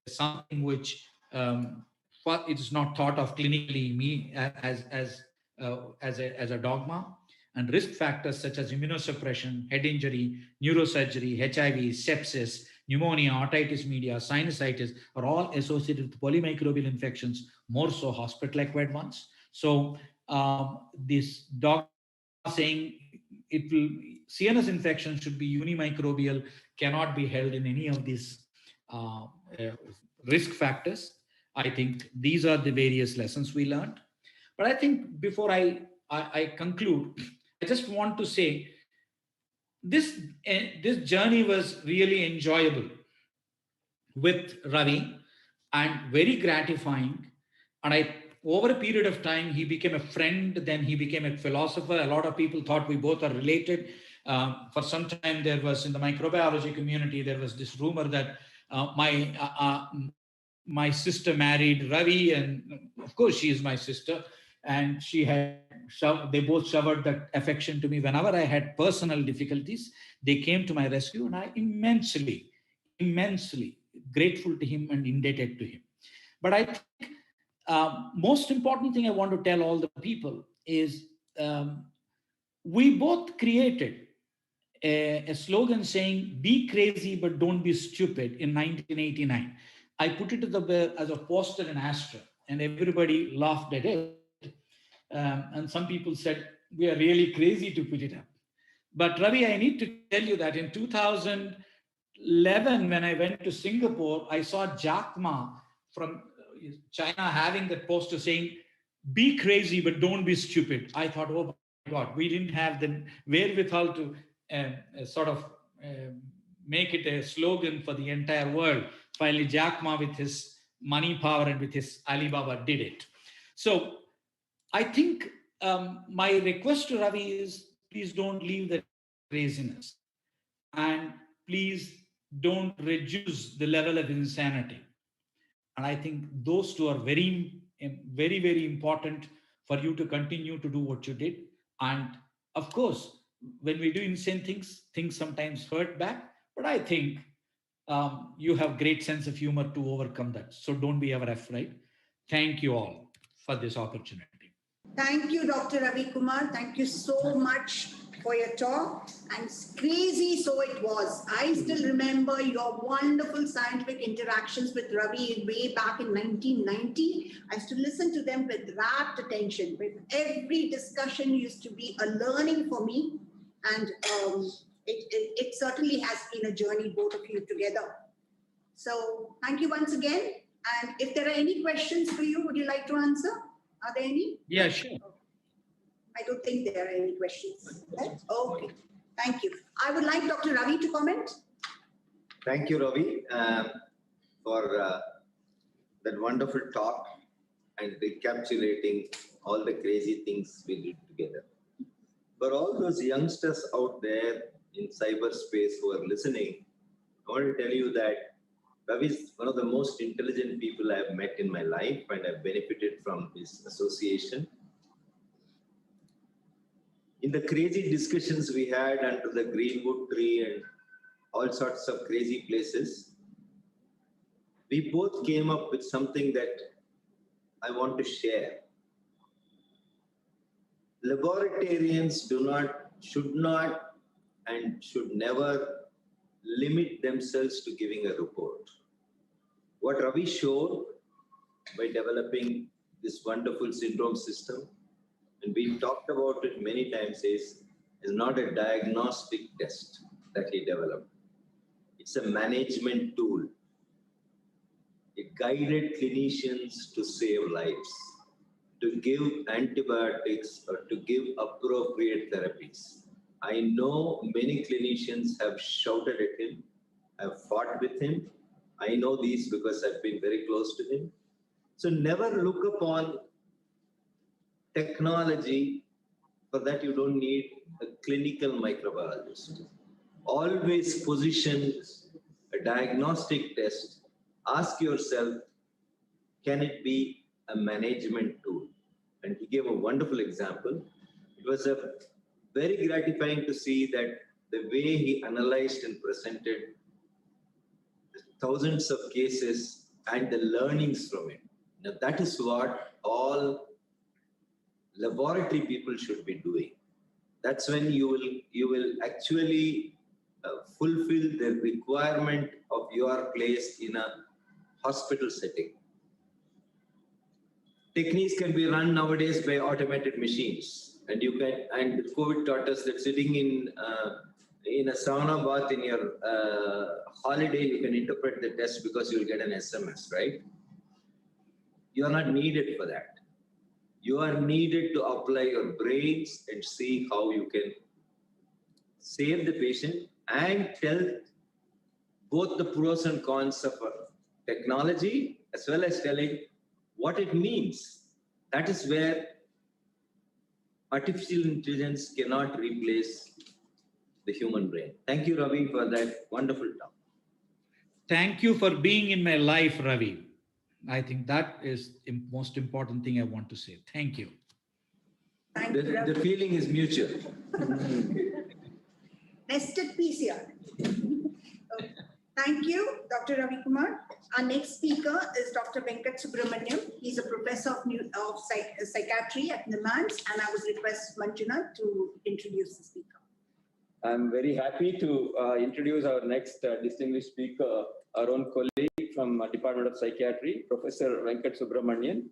something which it is not thought of clinically as a dogma. And risk factors such as immunosuppression, head injury, neurosurgery, HIV, sepsis, pneumonia, otitis media, sinusitis are all associated with polymicrobial infections, more so hospital-acquired ones. So this doc saying CNS infection should be unimicrobial, cannot be held in any of these risk factors. I think these are the various lessons we learned. But I think before I conclude, I just want to say this journey was really enjoyable with Ravi and very gratifying. And over a period of time, he became a friend, then he became a philosopher. A lot of people thought we both are related. For some time, there was in the microbiology community, there was this rumor that my sister married Ravi, and of course she is my sister, and they both showered that affection to me. Whenever I had personal difficulties, they came to my rescue, and I immensely grateful to him and indebted to him. But I think most important thing I want to tell all the people is we both created a slogan saying, "Be crazy, but don't be stupid," in 1989. I put it as a poster in Astra, and everybody laughed at it. And some people said, we are really crazy to put it up. But Ravi, I need to tell you that in 2011, when I went to Singapore, I saw Jack Ma from China having that poster saying, "Be crazy, but don't be stupid." I thought, oh my God, we didn't have the wherewithal to make it a slogan for the entire world. Finally, Jack Ma, with his money power and with his Alibaba, did it. So I think my request to Ravi is, please don't leave the craziness, and please don't reduce the level of insanity. And I think those two are very, very, very important for you to continue to do what you did. And of course, when we do insane things sometimes hurt back, but I think you have great sense of humor to overcome that. So don't be ever afraid. Thank you all for this opportunity. Thank you, Dr. Ravi Kumar. Thank you so much for your talk. And crazy, so it was. I still remember your wonderful scientific interactions with Ravi way back in 1990. I used to listen to them with rapt attention. With every discussion used to be a learning for me. And it certainly has been a journey, both of you together. So thank you once again. And if there are any questions for you, would you like to answer? Are there any? Yeah, sure. I don't think there are any questions. Right? Okay, thank you. I would like Dr. Ravi to comment. Thank you, Ravi, for that wonderful talk and recapitulating all the crazy things we did together. For all those youngsters out there in cyberspace who are listening, I want to tell you that Ravi is one of the most intelligent people I have met in my life, and I've benefited from his association. In the crazy discussions we had under the greenwood tree and all sorts of crazy places, we both came up with something that I want to share. Laboratorians should not and should never limit themselves to giving a report. What Ravi showed by developing this wonderful syndrome system, and we talked about it many times, is not a diagnostic test that he developed. It's a management tool. It guided clinicians to save lives, to give antibiotics or to give appropriate therapies. I know many clinicians have shouted at him, have fought with him. I know these because I've been very close to him. So never look upon technology. For that you don't need a clinical microbiologist. Always position a diagnostic test. Ask yourself, can it be a management tool? And he gave a wonderful example. It was very gratifying to see that the way he analyzed and presented thousands of cases and the learnings from it. Now that is what all laboratory people should be doing. That's when you will actually fulfill the requirement of your place in a hospital setting. Techniques can be run nowadays by automated machines, and you can. And COVID taught us that sitting in a sauna bath in your holiday, you can interpret the test because you'll get an SMS, right? You are not needed for that. You are needed to apply your brains and see how you can save the patient and tell both the pros and cons of technology, as well as telling what it means. That is where artificial intelligence cannot replace the human brain. Thank you, Ravi, for that wonderful talk. Thank you for being in my life, Ravi. I think that is the most important thing I want to say. Thank you. Thank you, Ravi. The feeling is mutual. Nested piece here. Thank you, Dr. Ravi Kumar. Our next speaker is Dr. Venkat Subramanyam. He's a professor of psychiatry at NIMHANS, and I would request Manjuna to introduce the speaker. I'm very happy to introduce our next distinguished speaker, our own colleague from Department of Psychiatry, Professor Venkat Subramanyam.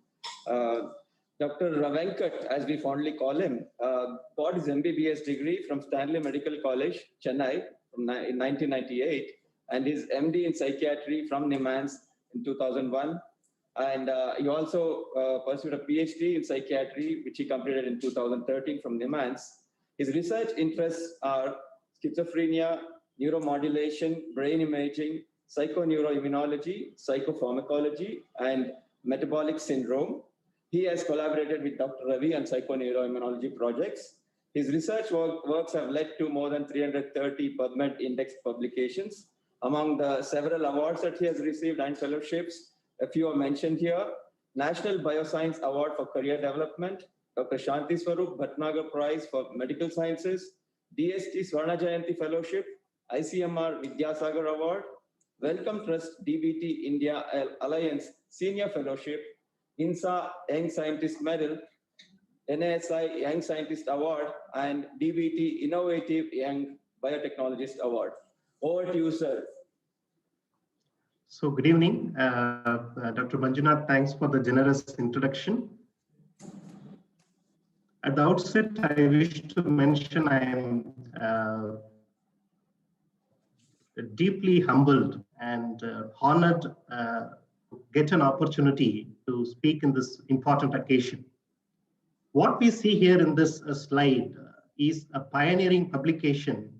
Dr. Venkat, as we fondly call him, got his MBBS degree from Stanley Medical College, Chennai, in 1998, and his MD in Psychiatry from NIMHANS in 2001. And he also pursued a PhD in Psychiatry, which he completed in 2013 from NIMHANS. His research interests are schizophrenia, neuromodulation, brain imaging, psychoneuroimmunology, psychopharmacology, and metabolic syndrome. He has collaborated with Dr. Ravi on psychoneuroimmunology projects. His research works have led to more than 330 PubMed indexed publications. Among the several awards that he has received and fellowships, a few are mentioned here. National Bioscience Award for Career Development, Dr. Shanti Swarup Bhatnagar Prize for Medical Sciences, DST Swarna Jayanti Fellowship, ICMR Vidyasagar Award, Wellcome Trust DBT India Alliance Senior Fellowship, INSA Young Scientist Medal, NASI Young Scientist Award, and DBT Innovative Young Biotechnologist Award. Over to you, sir. So good evening, Dr. Manjunath, thanks for the generous introduction. At the outset, I wish to mention I am deeply humbled and honored to get an opportunity to speak in this important occasion. What we see here in this slide is a pioneering publication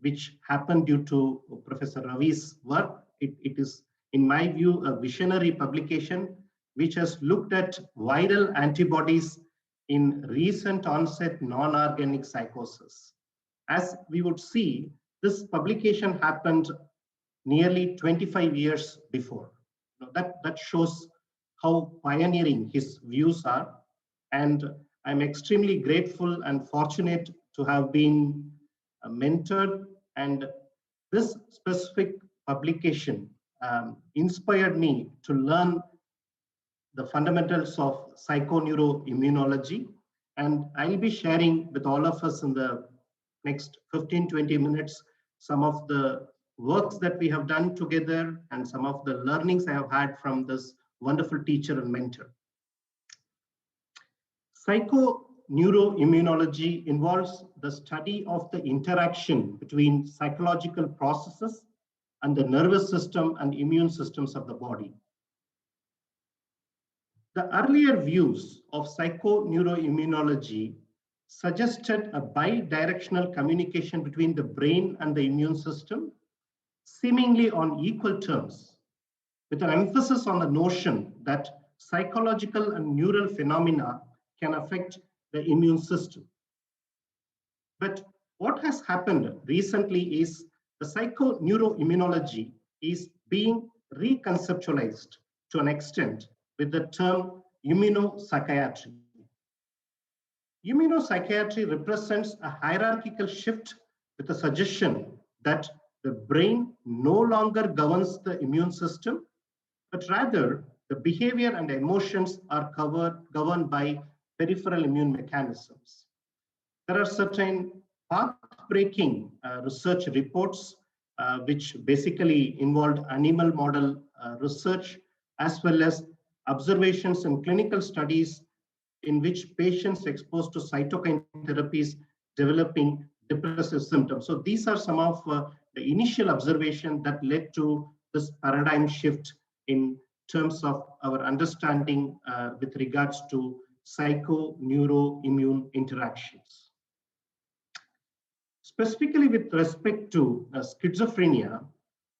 which happened due to Professor Ravi's work. It is in my view, a visionary publication which has looked at viral antibodies in recent onset non-organic psychosis. As we would see, this publication happened nearly 25 years before. That shows how pioneering his views are. And I'm extremely grateful and fortunate to have been mentored. And this specific publication inspired me to learn the fundamentals of psychoneuroimmunology. And I'll be sharing with all of us in the next 15-20 minutes some of the works that we have done together and some of the learnings I have had from this wonderful teacher and mentor. Psychoneuroimmunology involves the study of the interaction between psychological processes and the nervous system and immune systems of the body. The earlier views of psychoneuroimmunology suggested a bidirectional communication between the brain and the immune system, seemingly on equal terms, with an emphasis on the notion that psychological and neural phenomena can affect the immune system. But what has happened recently is the psychoneuroimmunology is being reconceptualized to an extent with the term immunopsychiatry. Immunopsychiatry represents a hierarchical shift with a suggestion that the brain no longer governs the immune system, but rather the behavior and emotions are governed by peripheral immune mechanisms. There are certain path-breaking research reports which basically involved animal model research, as well as observations in clinical studies in which patients exposed to cytokine therapies developing depressive symptoms. So these are some of the initial observations that led to this paradigm shift in terms of our understanding with regards to psychoneuroimmune interactions. Specifically with respect to schizophrenia,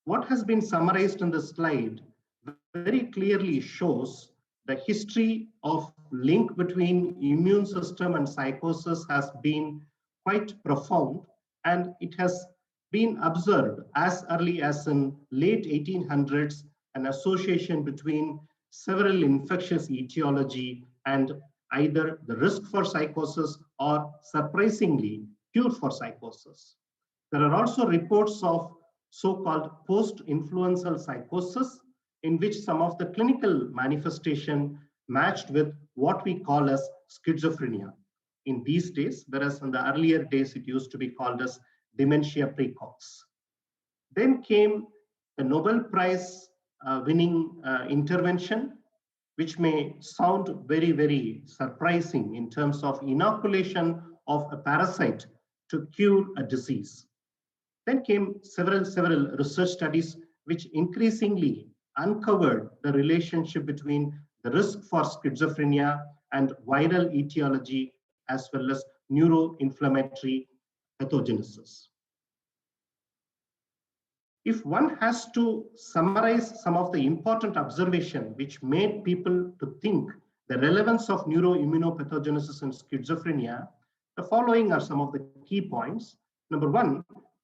what has been summarized in the slide very clearly shows the history of link between immune system and psychosis has been quite profound, and it has been observed as early as in late 1800s, an association between several infectious etiology and either the risk for psychosis or surprisingly cure for psychosis. There are also reports of so-called post-influenzaal psychosis, in which some of the clinical manifestation matched with what we call as schizophrenia in these days, whereas in the earlier days it used to be called as dementia precox. Then came the Nobel Prize winning intervention, which may sound very, very surprising in terms of inoculation of a parasite to cure a disease. Then came several research studies which increasingly uncovered the relationship between the risk for schizophrenia and viral etiology, as well as neuroinflammatory pathogenesis. If one has to summarize some of the important observations which made people to think the relevance of neuroimmunopathogenesis in schizophrenia, the following are some of the key points. Number one,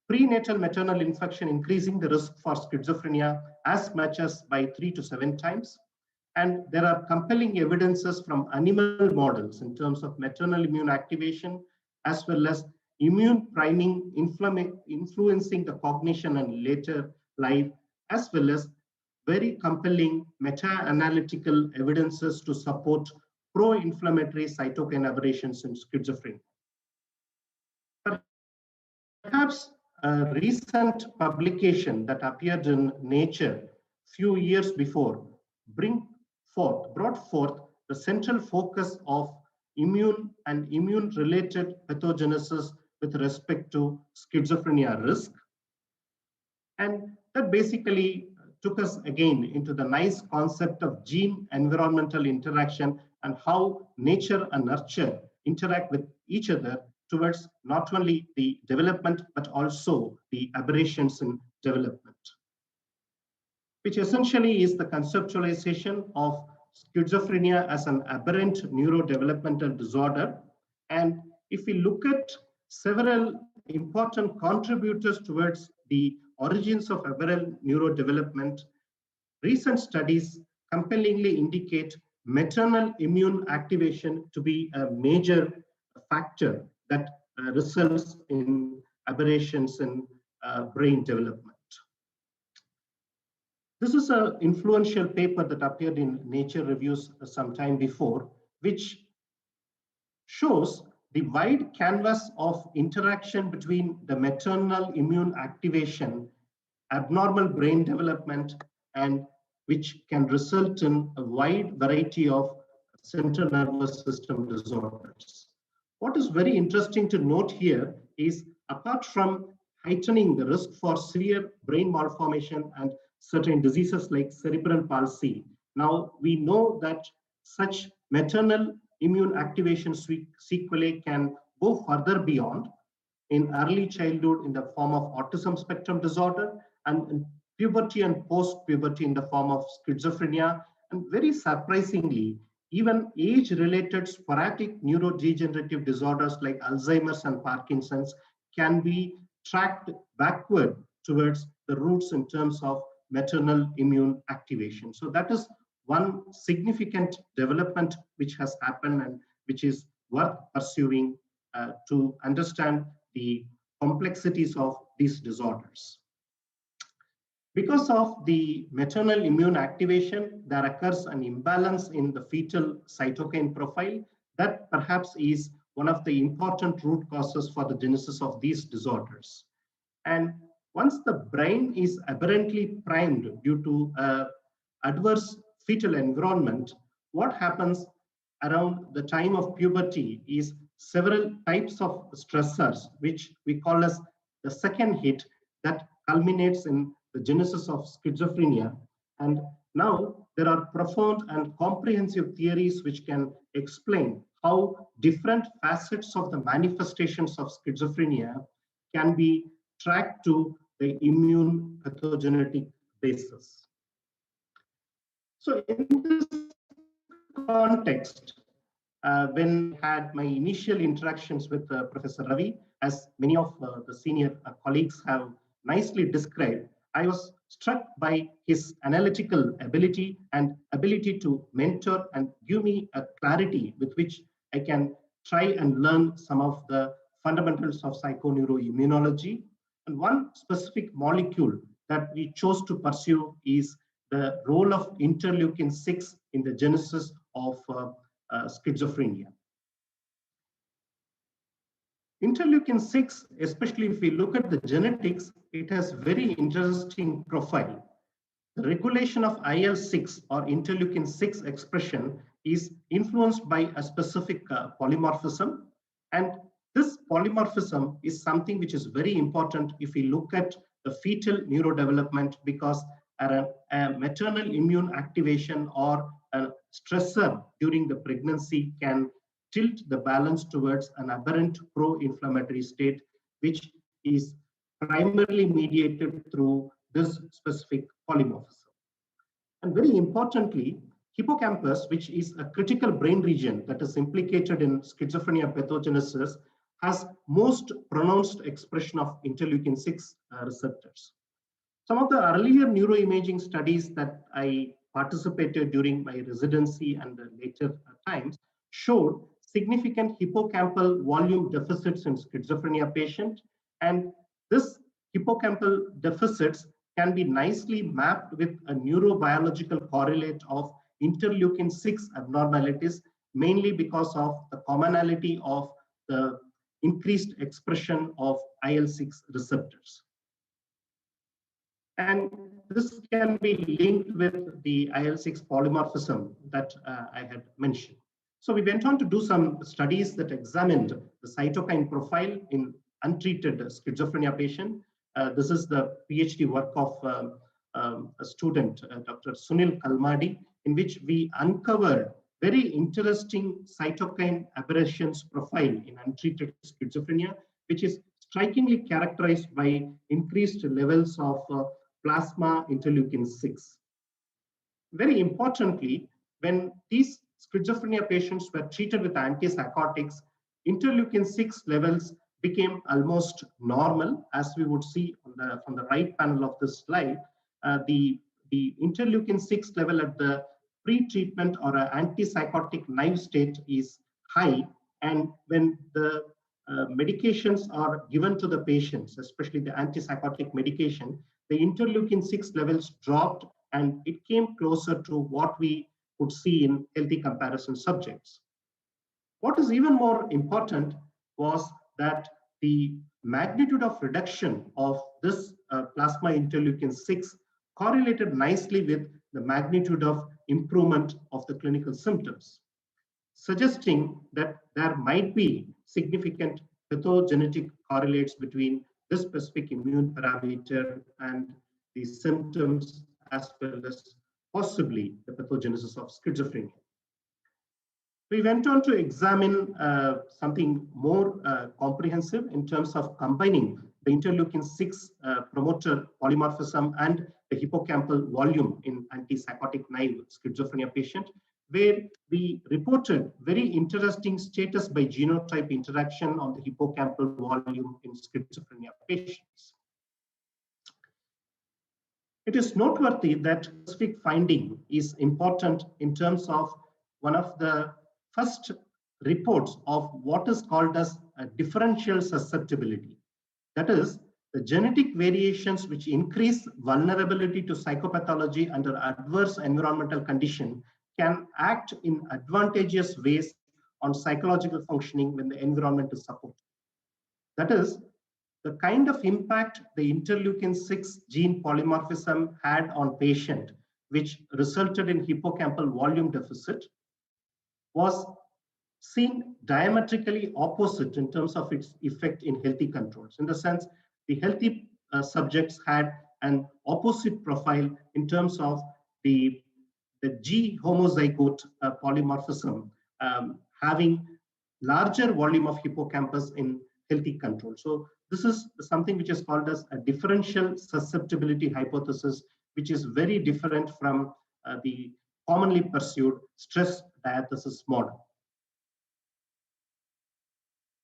prenatal maternal infection increasing the risk for schizophrenia as much as by 3 to 7 times. And there are compelling evidences from animal models in terms of maternal immune activation, as well as immune priming influencing the cognition and later life, as well as very compelling meta-analytical evidences to support pro-inflammatory cytokine aberrations in schizophrenia. Perhaps a recent publication that appeared in Nature few years before brought forth the central focus of immune and immune-related pathogenesis with respect to schizophrenia risk. And that basically took us again into the nice concept of gene-environmental interaction and how nature and nurture interact with each other towards not only the development, but also the aberrations in development. which essentially is the conceptualization of schizophrenia as an aberrant neurodevelopmental disorder. And if we look at several important contributors towards the origins of aberrant neurodevelopment, recent studies compellingly indicate maternal immune activation to be a major factor that results in aberrations in brain development. This is an influential paper that appeared in Nature Reviews some time before, which shows the wide canvas of interaction between the maternal immune activation, abnormal brain development, and which can result in a wide variety of central nervous system disorders. What is very interesting to note here is, apart from heightening the risk for severe brain malformation and certain diseases like cerebral palsy, now we know that such maternal immune activation sequelae can go further beyond in early childhood in the form of autism spectrum disorder, and in puberty and post-puberty in the form of schizophrenia, and very surprisingly, even age-related sporadic neurodegenerative disorders like Alzheimer's and Parkinson's can be tracked backward towards the roots in terms of maternal immune activation. So that is one significant development which has happened and which is worth pursuing to understand the complexities of these disorders. Because of the maternal immune activation, there occurs an imbalance in the fetal cytokine profile that perhaps is one of the important root causes for the genesis of these disorders. And once the brain is aberrantly primed due to adverse fetal environment, what happens around the time of puberty is several types of stressors, which we call as the second hit, that culminates in the genesis of schizophrenia. And now there are profound and comprehensive theories which can explain how different facets of the manifestations of schizophrenia can be tracked to the immune pathogenetic basis. So in this context, when I had my initial interactions with Professor Ravi, as many of the senior colleagues have nicely described, I was struck by his analytical ability and ability to mentor and give me a clarity with which I can try and learn some of the fundamentals of psychoneuroimmunology. And one specific molecule that we chose to pursue is the role of interleukin-6 in the genesis of schizophrenia. Interleukin-6, especially if we look at the genetics, it has very interesting profile. The regulation of IL-6 or interleukin-6 expression is influenced by a specific polymorphism, and this polymorphism is something which is very important if we look at the fetal neurodevelopment, because a maternal immune activation or a stressor during the pregnancy can tilt the balance towards an aberrant pro-inflammatory state, which is primarily mediated through this specific polymorphism. And very importantly, hippocampus, which is a critical brain region that is implicated in schizophrenia pathogenesis, has most pronounced expression of interleukin-6 receptors. Some of the earlier neuroimaging studies that I participated during my residency and later times showed significant hippocampal volume deficits in schizophrenia patients, and this hippocampal deficits can be nicely mapped with a neurobiological correlate of interleukin-6 abnormalities, mainly because of the commonality of the increased expression of IL-6 receptors. And this can be linked with the IL-6 polymorphism that I had mentioned. So we went on to do some studies that examined the cytokine profile in untreated schizophrenia patient. This is the PhD work of a student, Dr. Sunil Kalmadi, in which we uncovered very interesting cytokine aberrations profile in untreated schizophrenia, which is strikingly characterized by increased levels of plasma interleukin-6. Very importantly, when these schizophrenia patients were treated with antipsychotics, interleukin-6 levels became almost normal, as we would see on from the right panel of this slide. The interleukin-6 level at the pre-treatment or antipsychotic naive state is high, and when the medications are given to the patients, especially the antipsychotic medication, the interleukin-6 levels dropped and it came closer to what we could see in healthy comparison subjects. What is even more important was that the magnitude of reduction of this plasma interleukin-6 correlated nicely with the magnitude of improvement of the clinical symptoms, suggesting that there might be significant pathogenetic correlates between this specific immune parameter and the symptoms, as well as possibly the pathogenesis of schizophrenia. We went on to examine something more comprehensive in terms of combining the interleukin-6 promoter polymorphism and the hippocampal volume in antipsychotic naive schizophrenia patient, where we reported very interesting status by genotype interaction on the hippocampal volume in schizophrenia patients. It is noteworthy that specific finding is important in terms of one of the first reports of what is called as a differential susceptibility. That is, the genetic variations which increase vulnerability to psychopathology under adverse environmental condition can act in advantageous ways on psychological functioning when the environment is supportive. That is, the kind of impact the interleukin-6 gene polymorphism had on patient, which resulted in hippocampal volume deficit, was seen diametrically opposite in terms of its effect in healthy controls. In the sense, the healthy subjects had an opposite profile in terms of the G homozygote polymorphism having larger volume of hippocampus in healthy control. So this is something which is called as a differential susceptibility hypothesis, which is very different from the commonly pursued stress diathesis model.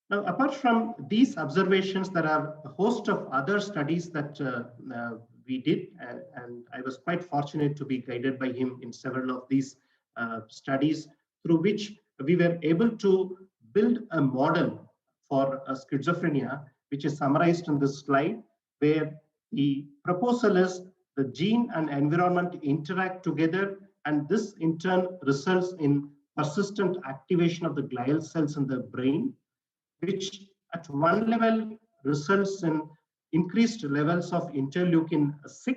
Now, apart from these observations, there are a host of other studies that we did, and I was quite fortunate to be guided by him in several of these studies, through which we were able to build a model for schizophrenia, which is summarized in this slide, where the proposal is the gene and environment interact together, and this in turn results in persistent activation of the glial cells in the brain, which at one level results in increased levels of interleukin-6,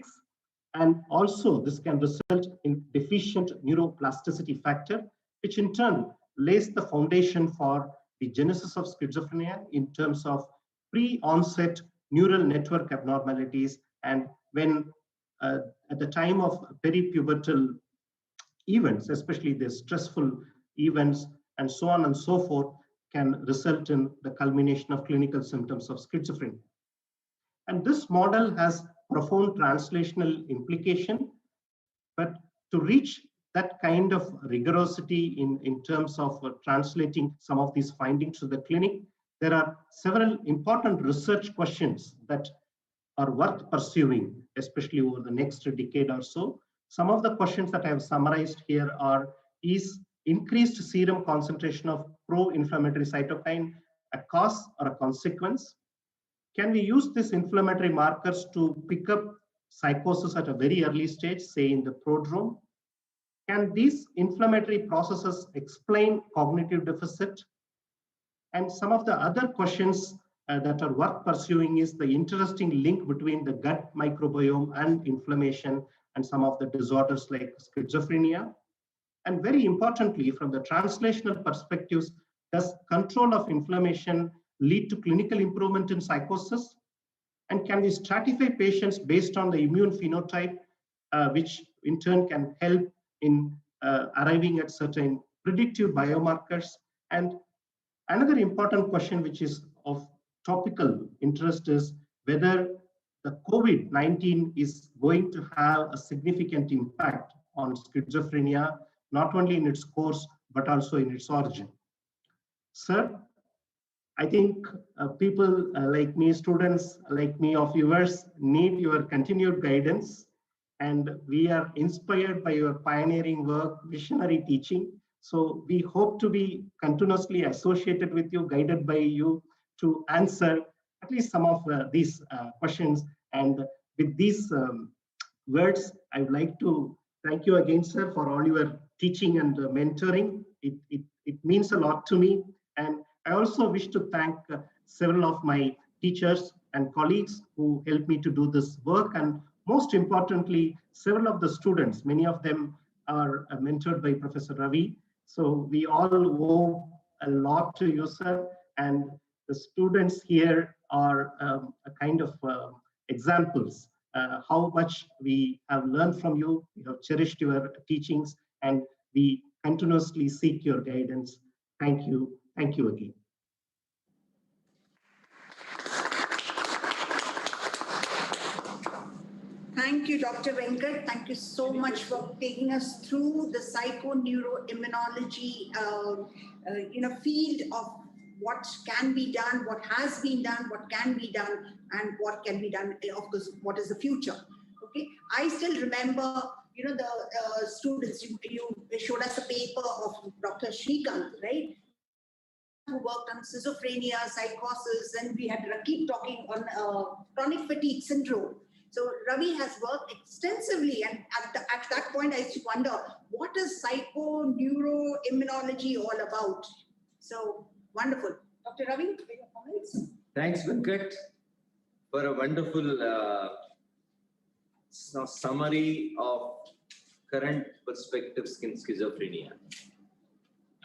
and also this can result in deficient neuroplasticity factor, which in turn lays the foundation for the genesis of schizophrenia in terms of pre-onset neural network abnormalities, and when at the time of peripubertal events, especially the stressful events and so on and so forth, can result in the culmination of clinical symptoms of schizophrenia. And this model has profound translational implication, but to reach that kind of rigorosity in terms of translating some of these findings to the clinic, there are several important research questions that are worth pursuing, especially over the next decade or so. Some of the questions that I have summarized here are, is increased serum concentration of pro-inflammatory cytokine a cause or a consequence? Can we use these inflammatory markers to pick up psychosis at a very early stage, say in the prodrome? Can these inflammatory processes explain cognitive deficit? And some of the other questions that are worth pursuing is the interesting link between the gut microbiome and inflammation and some of the disorders like schizophrenia. And very importantly, from the translational perspectives, does control of inflammation lead to clinical improvement in psychosis? And can we stratify patients based on the immune phenotype, which in turn can help in arriving at certain predictive biomarkers? And another important question, which is of topical interest, is whether the COVID-19 is going to have a significant impact on schizophrenia, not only in its course, but also in its origin. Sir, I think people like me, students like me, of yours, need your continued guidance. And we are inspired by your pioneering work, visionary teaching. So we hope to be continuously associated with you, guided by you to answer at least some of these questions. And with these words, I would like to thank you again, sir, for all your teaching and mentoring. It means a lot to me. And I also wish to thank several of my teachers and colleagues who helped me to do this work. And most importantly, several of the students, many of them are mentored by Professor Ravi. So we all owe a lot to you, sir. And the students here are a kind of examples, how much we have learned from you, we have cherished your teachings, and we continuously seek your guidance. Thank you. Thank you again. Thank you, Dr. Venkat. Thank you so much for taking us through the psychoneuroimmunology field of what can be done, what has been done, what can be done, and what can be done, of course, what is the future. Okay, I still remember, the students, you showed us a paper of Dr. Shrikant, right? Who worked on schizophrenia, psychosis, and we had Rakeep talking on chronic fatigue syndrome. So Ravi has worked extensively, and at that point I used to wonder, what is psychoneuroimmunology all about? So wonderful. Dr. Ravi, your comments? Thanks, Venkat, for a wonderful summary of current perspectives in schizophrenia.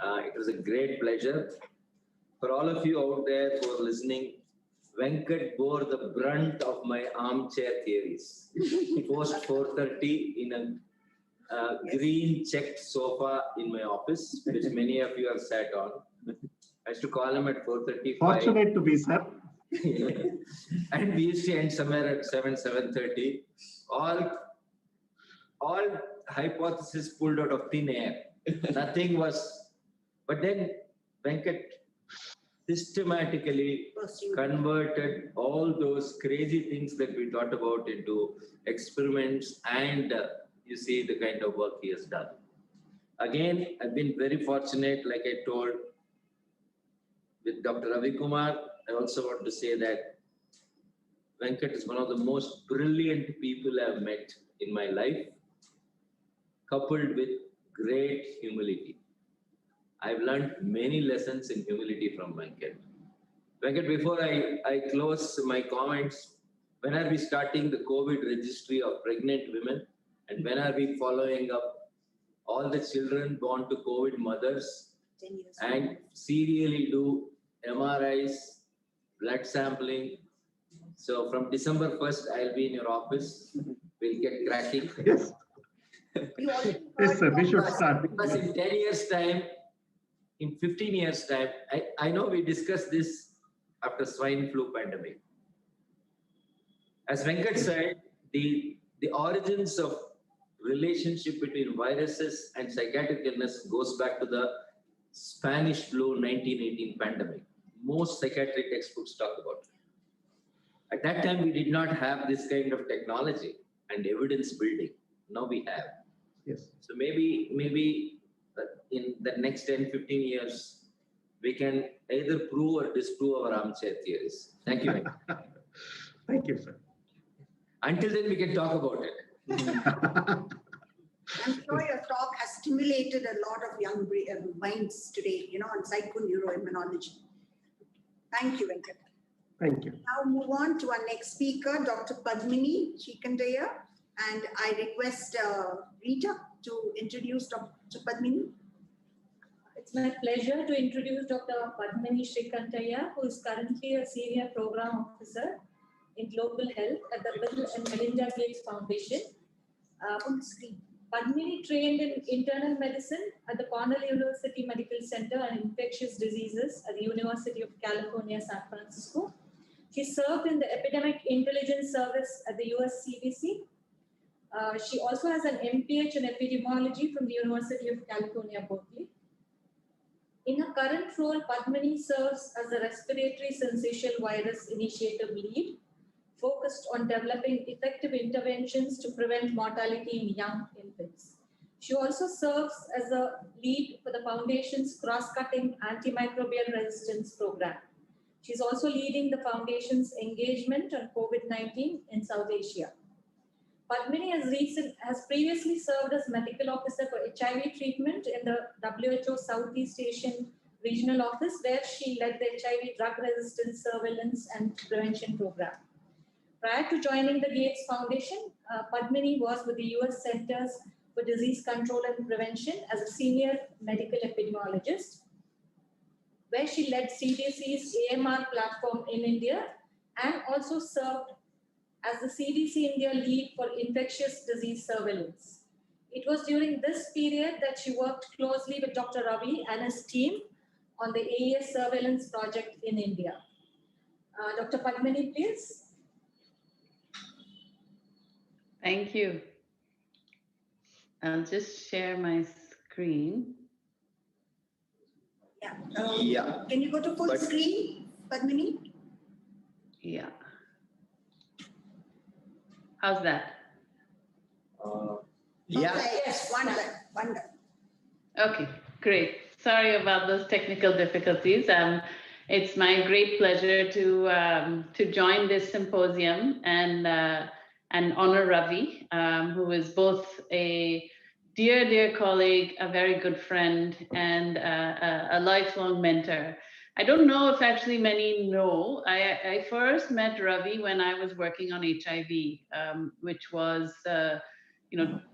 It was a great pleasure. For all of you out there who are listening, Venkat bore the brunt of my armchair theories. Post 4:30 in a green checked sofa in my office, which many of you have sat on. I used to call him at 4:35. Fortunate to be, sir. And we used to end somewhere at 7:30. All hypotheses pulled out of thin air. Nothing was. But then Venkat systematically converted all those crazy things that we thought about into experiments, and you see the kind of work he has done. Again, I've been very fortunate, like I told, with Dr. Ravi Kumar. I also want to say that Venkat is one of the most brilliant people I've met in my life, coupled with great humility. I've learned many lessons in humility from Venkat. Venkat, before I close my comments, when are we starting the COVID registry of pregnant women? And when are we following up all the children born to COVID mothers and serially do MRIs, blood sampling? So from December 1st, I'll be in your office. We'll get cracking. Yes. Yes, sir. We should start. Because in 10 years' time, in 15 years' time, I know we discussed this after swine flu pandemic. As Venkat said, the origins of relationship between viruses and psychiatric illness goes back to the Spanish flu 1918 pandemic. Most psychiatric textbooks talk about it. At that time, we did not have this kind of technology and evidence building. Now we have. Yes. So maybe in the next 10, 15 years, we can either prove or disprove our armchair theories. Thank you. Thank you, sir. Until then, we can talk about it. I'm sure your talk has stimulated a lot of young minds today, on psychoneuroimmunology. Thank you, Venkat. Thank you. Now move on to our next speaker, Dr. Padmini Chikungunya, and I request Rita to introduce Dr. Padmini. It's my pleasure to introduce Dr. Padmini Chikungunya, who is currently a Senior Program Officer in Global Health at the Bill and Melinda Gates Foundation. Padmini trained in internal medicine at the Cornell University Medical Center and Infectious Diseases at the University of California, San Francisco. She served in the Epidemic Intelligence Service at the US CDC. She also has an MPH in Epidemiology from the University of California, Berkeley. In her current role, Padmini serves as the Respiratory Syncytial Virus Initiative Lead, focused on developing effective interventions to prevent mortality in young infants. She also serves as a lead for the Foundation's cross-cutting antimicrobial resistance program. She's also leading the Foundation's engagement on COVID-19 in South Asia. Padmini has previously served as medical officer for HIV treatment in the WHO Southeast Asian Regional Office, where she led the HIV drug resistance surveillance and prevention program. Prior to joining the Gates Foundation, Padmini was with the US Centers for Disease Control and Prevention as a senior medical epidemiologist, where she led CDC's AMR platform in India and also served as the CDC India lead for infectious disease surveillance. It was during this period that she worked closely with Dr. Ravi and his team on the AES surveillance project in India. Dr. Padmini, please. Thank you. I'll just share my screen. Yeah. Can you go to full screen, Padmini? Yeah. How's that? Yeah. Yes, wonder. Okay, great. Sorry about those technical difficulties. It's my great pleasure to join this symposium and honor Ravi, who is both a dear colleague, a very good friend, and a lifelong mentor. I don't know if actually many know, I first met Ravi when I was working on HIV, which was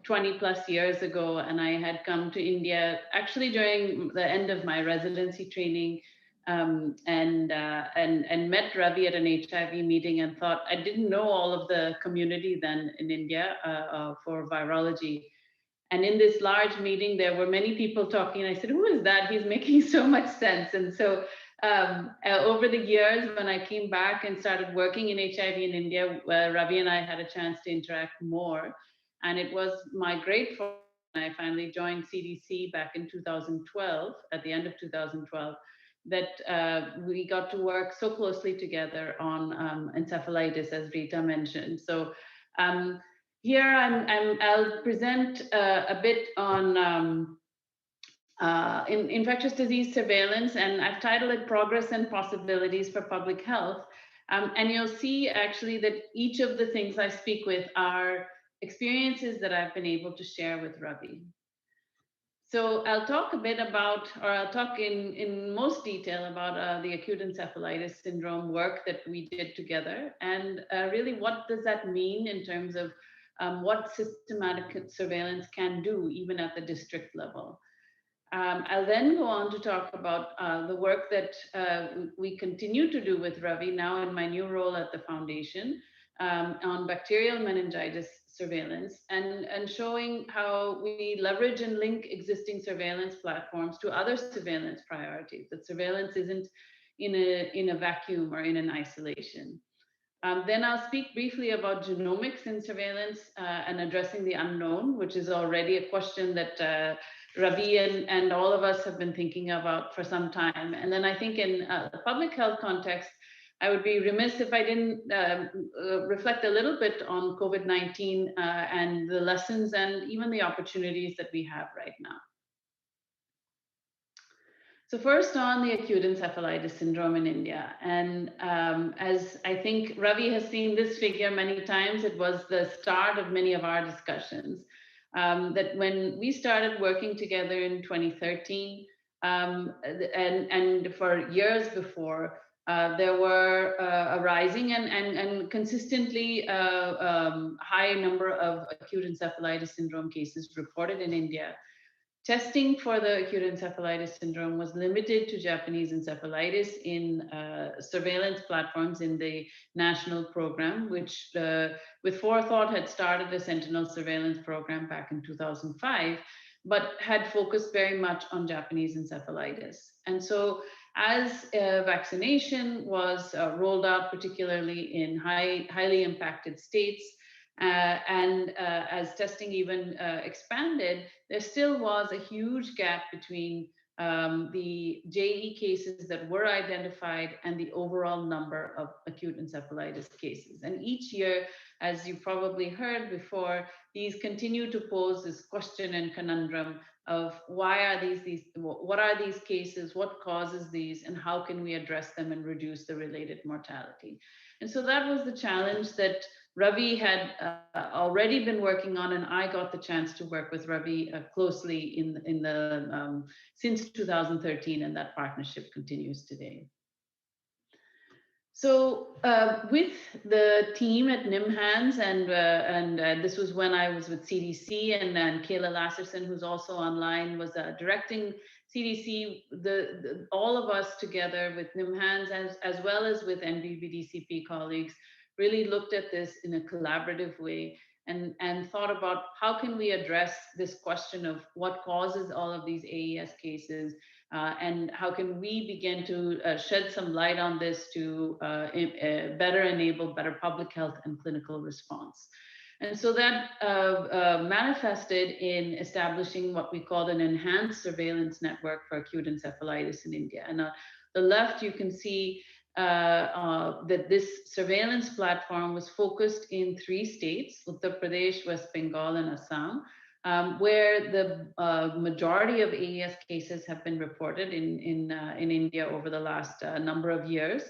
20 plus years ago, and I had come to India actually during the end of my residency training, and met Ravi at an HIV meeting and thought I didn't know all of the community then in India for virology. And in this large meeting, there were many people talking. And I said, who is that? He's making so much sense. And so over the years, when I came back and started working in HIV in India, Ravi and I had a chance to interact more. And it was my great fortune when I finally joined CDC back in 2012, at the end of 2012, that we got to work so closely together on encephalitis, as Rita mentioned. So here I'll present a bit on in infectious disease surveillance, and I've titled it Progress and Possibilities for Public Health. And you'll see actually that each of the things I speak with are experiences that I've been able to share with Ravi. So I'll talk a bit about, or I'll talk in most detail about the acute encephalitis syndrome work that we did together, and really what does that mean in terms of what systematic surveillance can do even at the district level. I'll then go on to talk about the work that we continue to do with Ravi now in my new role at the Foundation on bacterial meningitis surveillance, and showing how we leverage and link existing surveillance platforms to other surveillance priorities, that surveillance isn't in a vacuum or in an isolation. Then I'll speak briefly about genomics in surveillance and addressing the unknown, which is already a question that Ravi and all of us have been thinking about for some time. And then I think in the public health context, I would be remiss if I didn't reflect a little bit on COVID-19 and the lessons and even the opportunities that we have right now. So first on the acute encephalitis syndrome in India. And as I think Ravi has seen this figure many times, it was the start of many of our discussions. That when we started working together in 2013, and for years before, there were a rising and consistently high number of acute encephalitis syndrome cases reported in India. Testing for the acute encephalitis syndrome was limited to Japanese encephalitis in surveillance platforms in the national program, which with forethought had started the Sentinel surveillance program back in 2005. but had focused very much on Japanese encephalitis. And so as vaccination was rolled out, particularly in highly impacted states, and as testing even expanded, there still was a huge gap between the JE cases that were identified and the overall number of acute encephalitis cases. And each year, as you probably heard before, these continue to pose this question and conundrum of why are what are these cases, what causes these, and how can we address them and reduce the related mortality. And so that was the challenge that Ravi had already been working on, and I got the chance to work with Ravi closely since 2013, and that partnership continues today. So with the team at NIMHANS, and this was when I was with CDC, and then Kayla Lasserson, who's also online, was directing CDC. All of us together with NIMHANS as well as with NBVDCP colleagues really looked at this in a collaborative way and thought about how can we address this question of what causes all of these AES cases, and how can we begin to shed some light on this to better enable better public health and clinical response. And so that manifested in establishing what we called an enhanced surveillance network for acute encephalitis in India. And on the left, you can see that this surveillance platform was focused in 3 states, Uttar Pradesh, West Bengal, and Assam, where the majority of AES cases have been reported in India over the last number of years.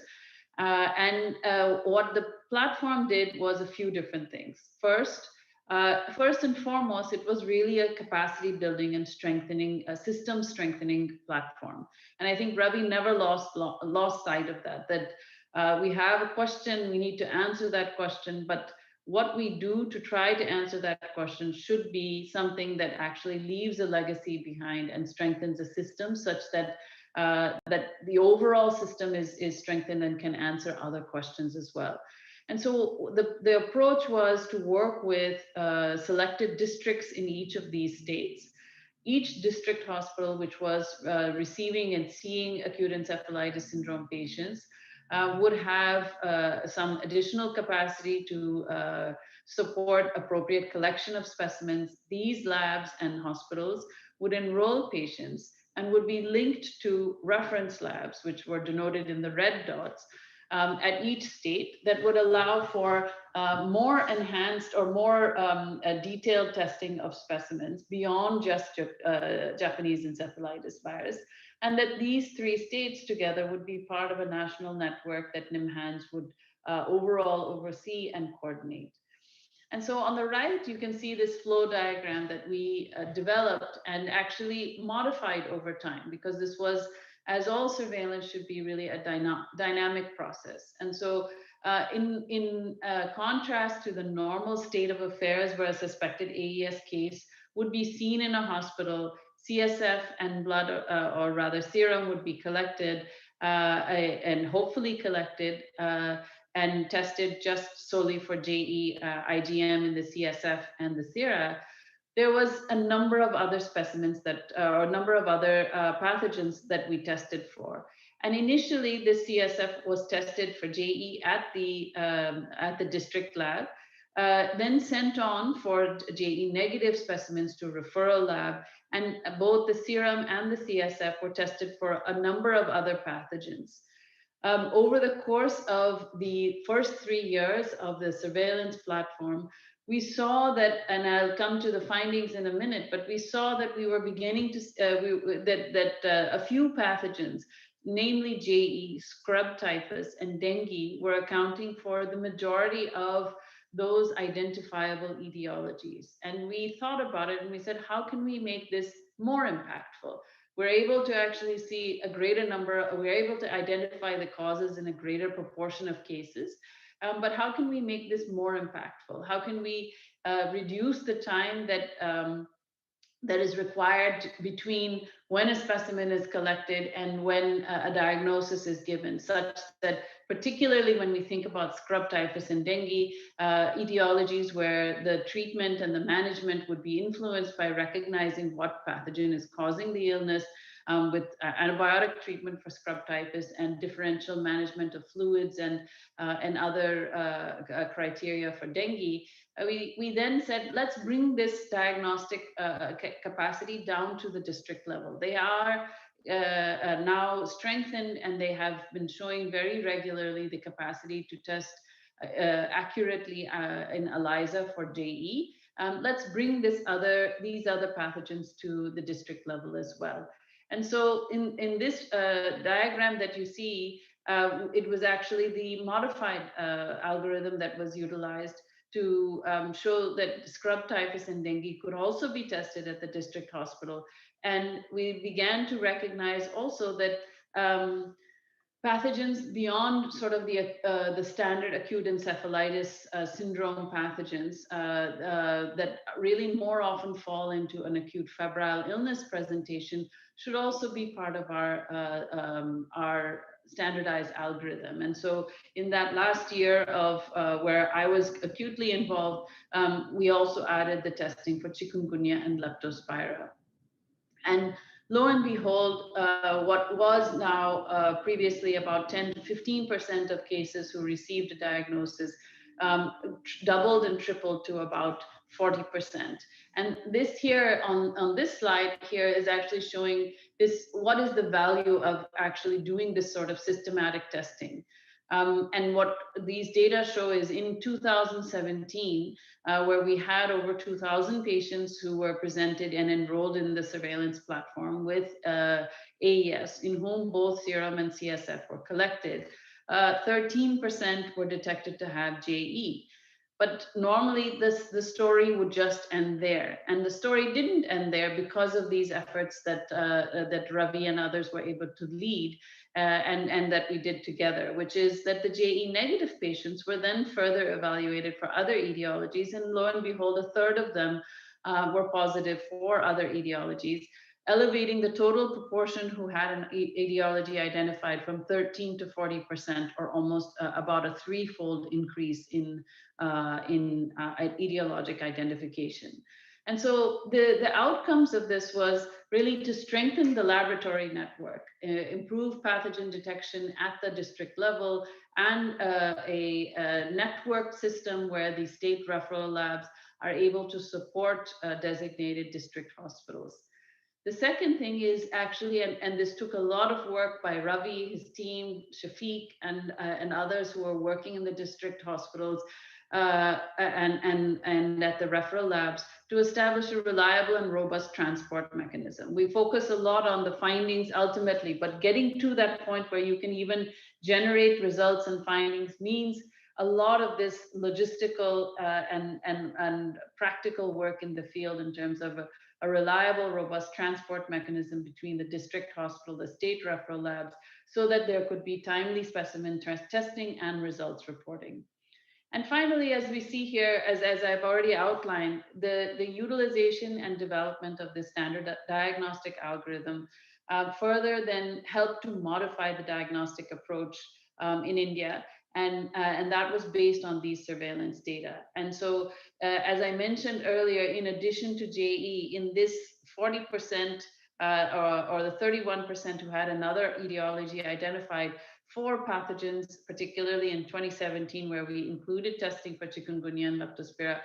What the platform did was a few different things. First and foremost, it was really a capacity building and strengthening, a system strengthening platform. And I think Ravi never lost sight of that we have a question, we need to answer that question, but what we do to try to answer that question should be something that actually leaves a legacy behind and strengthens a system such that that the overall system is strengthened and can answer other questions as well. And so the approach was to work with selected districts in each of these states. Each district hospital which was receiving and seeing acute encephalitis syndrome patients would have some additional capacity to support appropriate collection of specimens. These labs and hospitals would enroll patients and would be linked to reference labs, which were denoted in the red dots, at each state, that would allow for more enhanced or more detailed testing of specimens beyond just Japanese encephalitis virus. And that these 3 states together would be part of a national network that NIMHANS would overall oversee and coordinate. And so on the right, you can see this flow diagram that we developed and actually modified over time, because this was, as all surveillance should be, really a dynamic process. And so in contrast to the normal state of affairs where a suspected AES case would be seen in a hospital, CSF and blood, or rather serum, would be collected and hopefully collected and tested just solely for JE, IgM in the CSF and the sera. There was a number of other specimens that, or a number of other pathogens that we tested for. And initially, the CSF was tested for JE at the district lab, then sent on for JE negative specimens to referral lab, and both the serum and the CSF were tested for a number of other pathogens. Over the course of the first 3 years of the surveillance platform, we saw that, and I'll come to the findings in a minute, but we saw that we were beginning to, a few pathogens, namely JE, scrub typhus, and dengue, were accounting for the majority of those identifiable etiologies. And we thought about it and we said, how can we make this more impactful? We're able to actually see a greater number, we're able to identify the causes in a greater proportion of cases. But how can we make this more impactful? How can we reduce the time that that is required between when a specimen is collected and when a diagnosis is given, such that particularly when we think about scrub typhus and dengue, etiologies where the treatment and the management would be influenced by recognizing what pathogen is causing the illness, with antibiotic treatment for scrub typhus and differential management of fluids and other criteria for dengue. We then said, let's bring this diagnostic capacity down to the district level. They are now strengthened, and they have been showing very regularly the capacity to test accurately in ELISA for JE. Let's bring these other pathogens to the district level as well. And so in this diagram that you see, it was actually the modified algorithm that was utilized to show that scrub typhus and dengue could also be tested at the district hospital. And we began to recognize also that pathogens beyond sort of the standard acute encephalitis syndrome pathogens that really more often fall into an acute febrile illness presentation should also be part of our standardized algorithm. And so in that last year of where I was acutely involved, we also added the testing for chikungunya and leptospira. And lo and behold, what was now previously about 10 to 15% of cases who received a diagnosis doubled and tripled to about 40%. And this here on this slide here is actually showing this, what is the value of actually doing this sort of systematic testing. And what these data show is in 2017, where we had over 2,000 patients who were presented and enrolled in the surveillance platform with AES, in whom both serum and CSF were collected, 13% were detected to have JE. But normally the story would just end there. And the story didn't end there because of these efforts that, that Ravi and others were able to lead and that we did together, which is that the JE negative patients were then further evaluated for other etiologies. And lo and behold, a third of them were positive for other etiologies, elevating the total proportion who had an etiology identified from 13 to 40%, or almost about a threefold increase in etiologic identification. And so the outcomes of this was really to strengthen the laboratory network, improve pathogen detection at the district level, and a network system where the state referral labs are able to support designated district hospitals. The second thing is actually, and this took a lot of work by Ravi, his team, Shafiq, and others who are working in the district hospitals and at the referral labs, to establish a reliable and robust transport mechanism. We focus a lot on the findings ultimately, but getting to that point where you can even generate results and findings means a lot of this logistical and practical work in the field in terms of a reliable, robust transport mechanism between the district hospital, the state referral labs, so that there could be timely specimen testing and results reporting. And finally, as we see here, as I've already outlined, the utilization and development of this standard diagnostic algorithm further then helped to modify the diagnostic approach in India. And that was based on these surveillance data. And so, as I mentioned earlier, in addition to JE, in this 40% or the 31% who had another etiology identified, 4 pathogens, particularly in 2017, where we included testing for chikungunya and leptospira,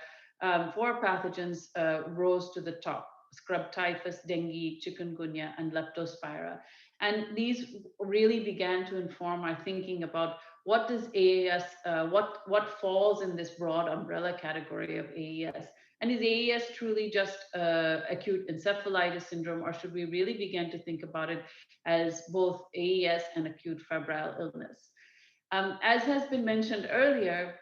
4 pathogens rose to the top: scrub typhus, dengue, chikungunya, and leptospira. And these really began to inform our thinking about what does AES, what falls in this broad umbrella category of AES? And is AES truly just acute encephalitis syndrome, or should we really begin to think about it as both AES and acute febrile illness? As has been mentioned earlier,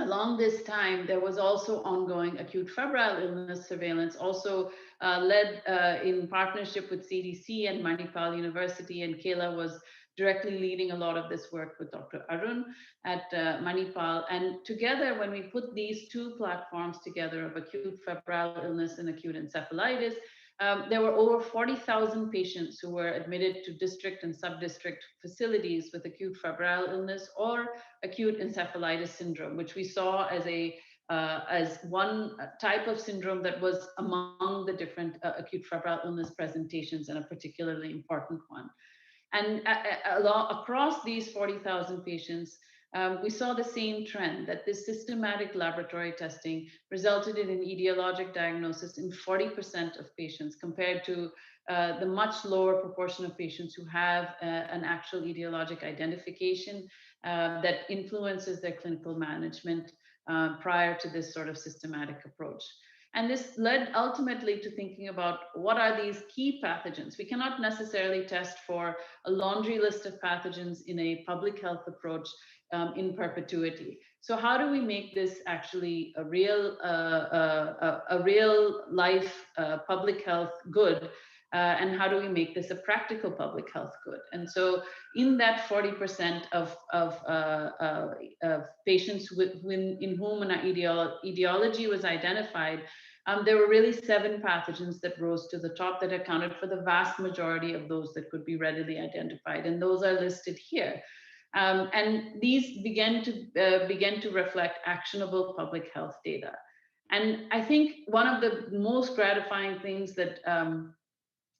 along this time, there was also ongoing acute febrile illness surveillance, also led in partnership with CDC and Manipal University, and Kayla was directly leading a lot of this work with Dr. Arun at Manipal. And together, when we put these two platforms together of acute febrile illness and acute encephalitis, there were over 40,000 patients who were admitted to district and sub-district facilities with acute febrile illness or acute encephalitis syndrome, which we saw as one type of syndrome that was among the different acute febrile illness presentations, and a particularly important one. And across these 40,000 patients, we saw the same trend, that this systematic laboratory testing resulted in an etiologic diagnosis in 40% of patients, compared to the much lower proportion of patients who have an actual etiologic identification that influences their clinical management prior to this sort of systematic approach. And this led ultimately to thinking about what are these key pathogens. We cannot necessarily test for a laundry list of pathogens in a public health approach in perpetuity. So how do we make this actually a real life public health good? And how do we make this a practical public health good? And so in that 40% of patients in whom an etiology was identified, there were really 7 pathogens that rose to the top that accounted for the vast majority of those that could be readily identified. And those are listed here. And these began to reflect actionable public health data. And I think one of the most gratifying things that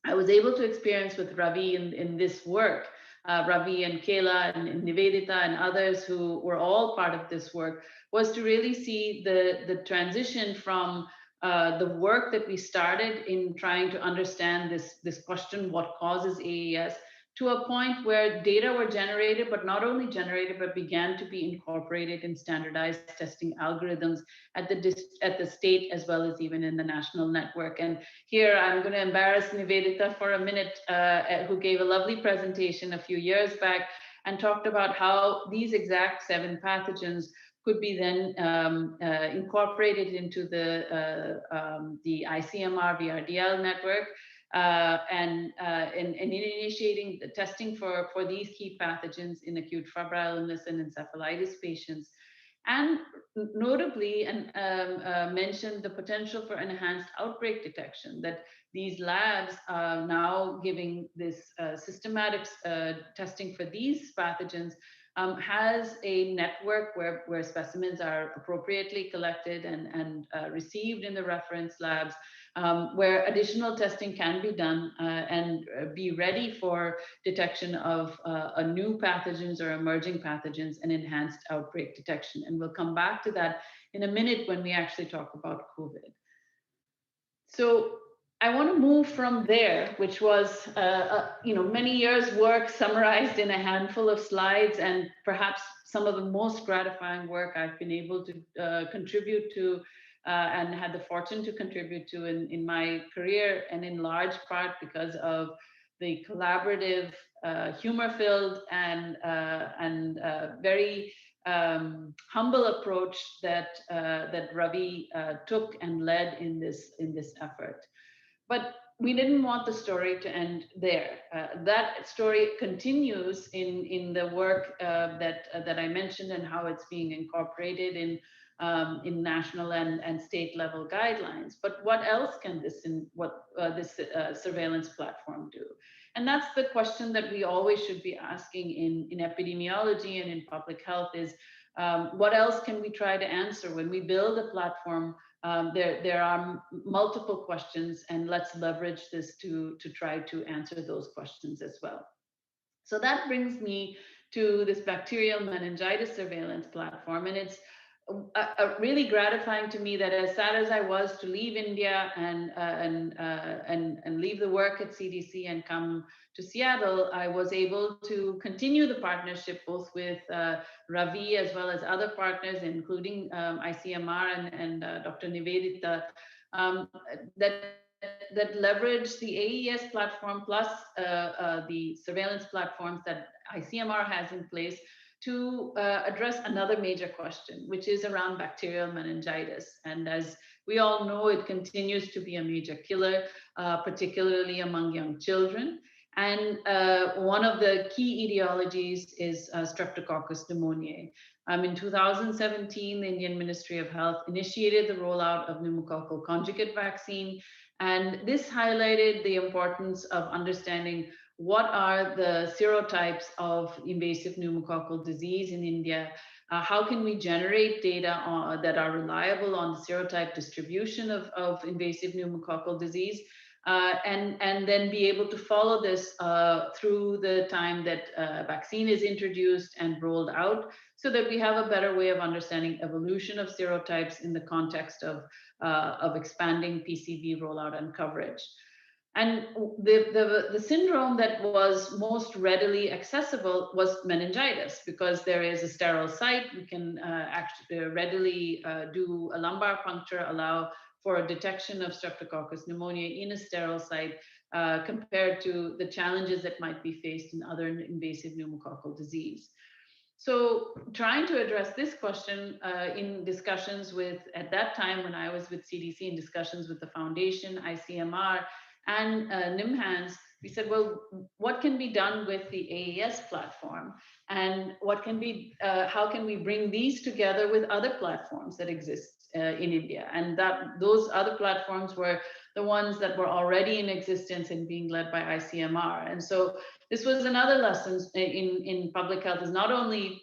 I was able to experience with Ravi in this work, Ravi and Kayla and Nivedita and others who were all part of this work, was to really see the transition from the work that we started in trying to understand this question, what causes AES, to a point where data were generated, but not only generated, but began to be incorporated in standardized testing algorithms at the state as well as even in the national network. And here I'm going to embarrass Nivedita for a minute, who gave a lovely presentation a few years back and talked about how these exact 7 pathogens could be then incorporated into the ICMR Vrdl network. And initiating the testing for these key pathogens in acute febrile illness and encephalitis patients, and notably mentioned the potential for enhanced outbreak detection, that these labs are now giving this systematic testing for these pathogens has a network where specimens are appropriately collected and received in the reference labs, where additional testing can be done and be ready for detection of new pathogens or emerging pathogens and enhanced outbreak detection. And we'll come back to that in a minute when we actually talk about COVID. So I want to move from there, which was many years' work summarized in a handful of slides, and perhaps some of the most gratifying work I've been able to contribute to and had the fortune to contribute to in my career, and in large part because of the collaborative, humor-filled, and very humble approach that Ravi took and led in this effort. But we didn't want the story to end there. That story continues in the work that I mentioned, and how it's being incorporated in national and state level guidelines. But what else can this surveillance platform do? And that's the question that we always should be asking in epidemiology and in public health is, what else can we try to answer when we build a platform? There are multiple questions, and let's leverage this to try to answer those questions as well. So that brings me to this bacterial meningitis surveillance platform, and it's really gratifying to me that, as sad as I was to leave India and leave the work at CDC and come to Seattle, I was able to continue the partnership both with Ravi as well as other partners, including ICMR and Dr. Nivedita, that leverage the AES platform plus the surveillance platforms that ICMR has in place to address another major question, which is around bacterial meningitis. And as we all know, it continues to be a major killer, particularly among young children. And one of the key etiologies is Streptococcus pneumoniae. In 2017, the Indian Ministry of Health initiated the rollout of pneumococcal conjugate vaccine. And this highlighted the importance of understanding what are the serotypes of invasive pneumococcal disease in India. How can we generate data that are reliable on the serotype distribution of invasive pneumococcal disease? And then be able to follow this through the time that vaccine is introduced and rolled out, so that we have a better way of understanding evolution of serotypes in the context of expanding PCV rollout and coverage. And the syndrome that was most readily accessible was meningitis, because there is a sterile site. We can actually readily do a lumbar puncture, allow for a detection of Streptococcus pneumoniae in a sterile site, compared to the challenges that might be faced in other invasive pneumococcal disease. So trying to address this question in discussions with, at that time when I was with CDC, in discussions with the Foundation, ICMR, and NIMHANS, we said, well, what can be done with the AES platform? And what can be, how can we bring these together with other platforms that exist in India? And that those other platforms were the ones that were already in existence and being led by ICMR. And so this was another lesson in public health, is not only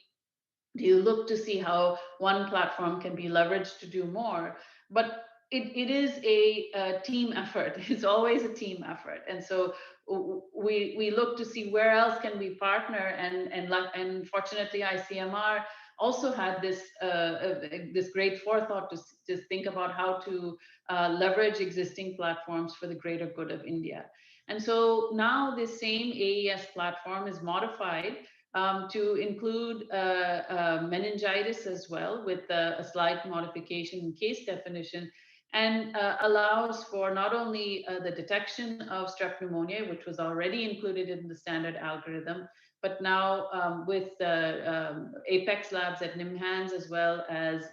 do you look to see how one platform can be leveraged to do more, but it is a team effort. It's always a team effort. And so we look to see where else can we partner, and fortunately ICMR also had this this great forethought to think about how to leverage existing platforms for the greater good of India. And so now this same AES platform is modified to include meningitis as well, with a slight modification in case definition, and allows for not only the detection of strep pneumoniae, which was already included in the standard algorithm, but now with Apex labs at NIMHANS, as well as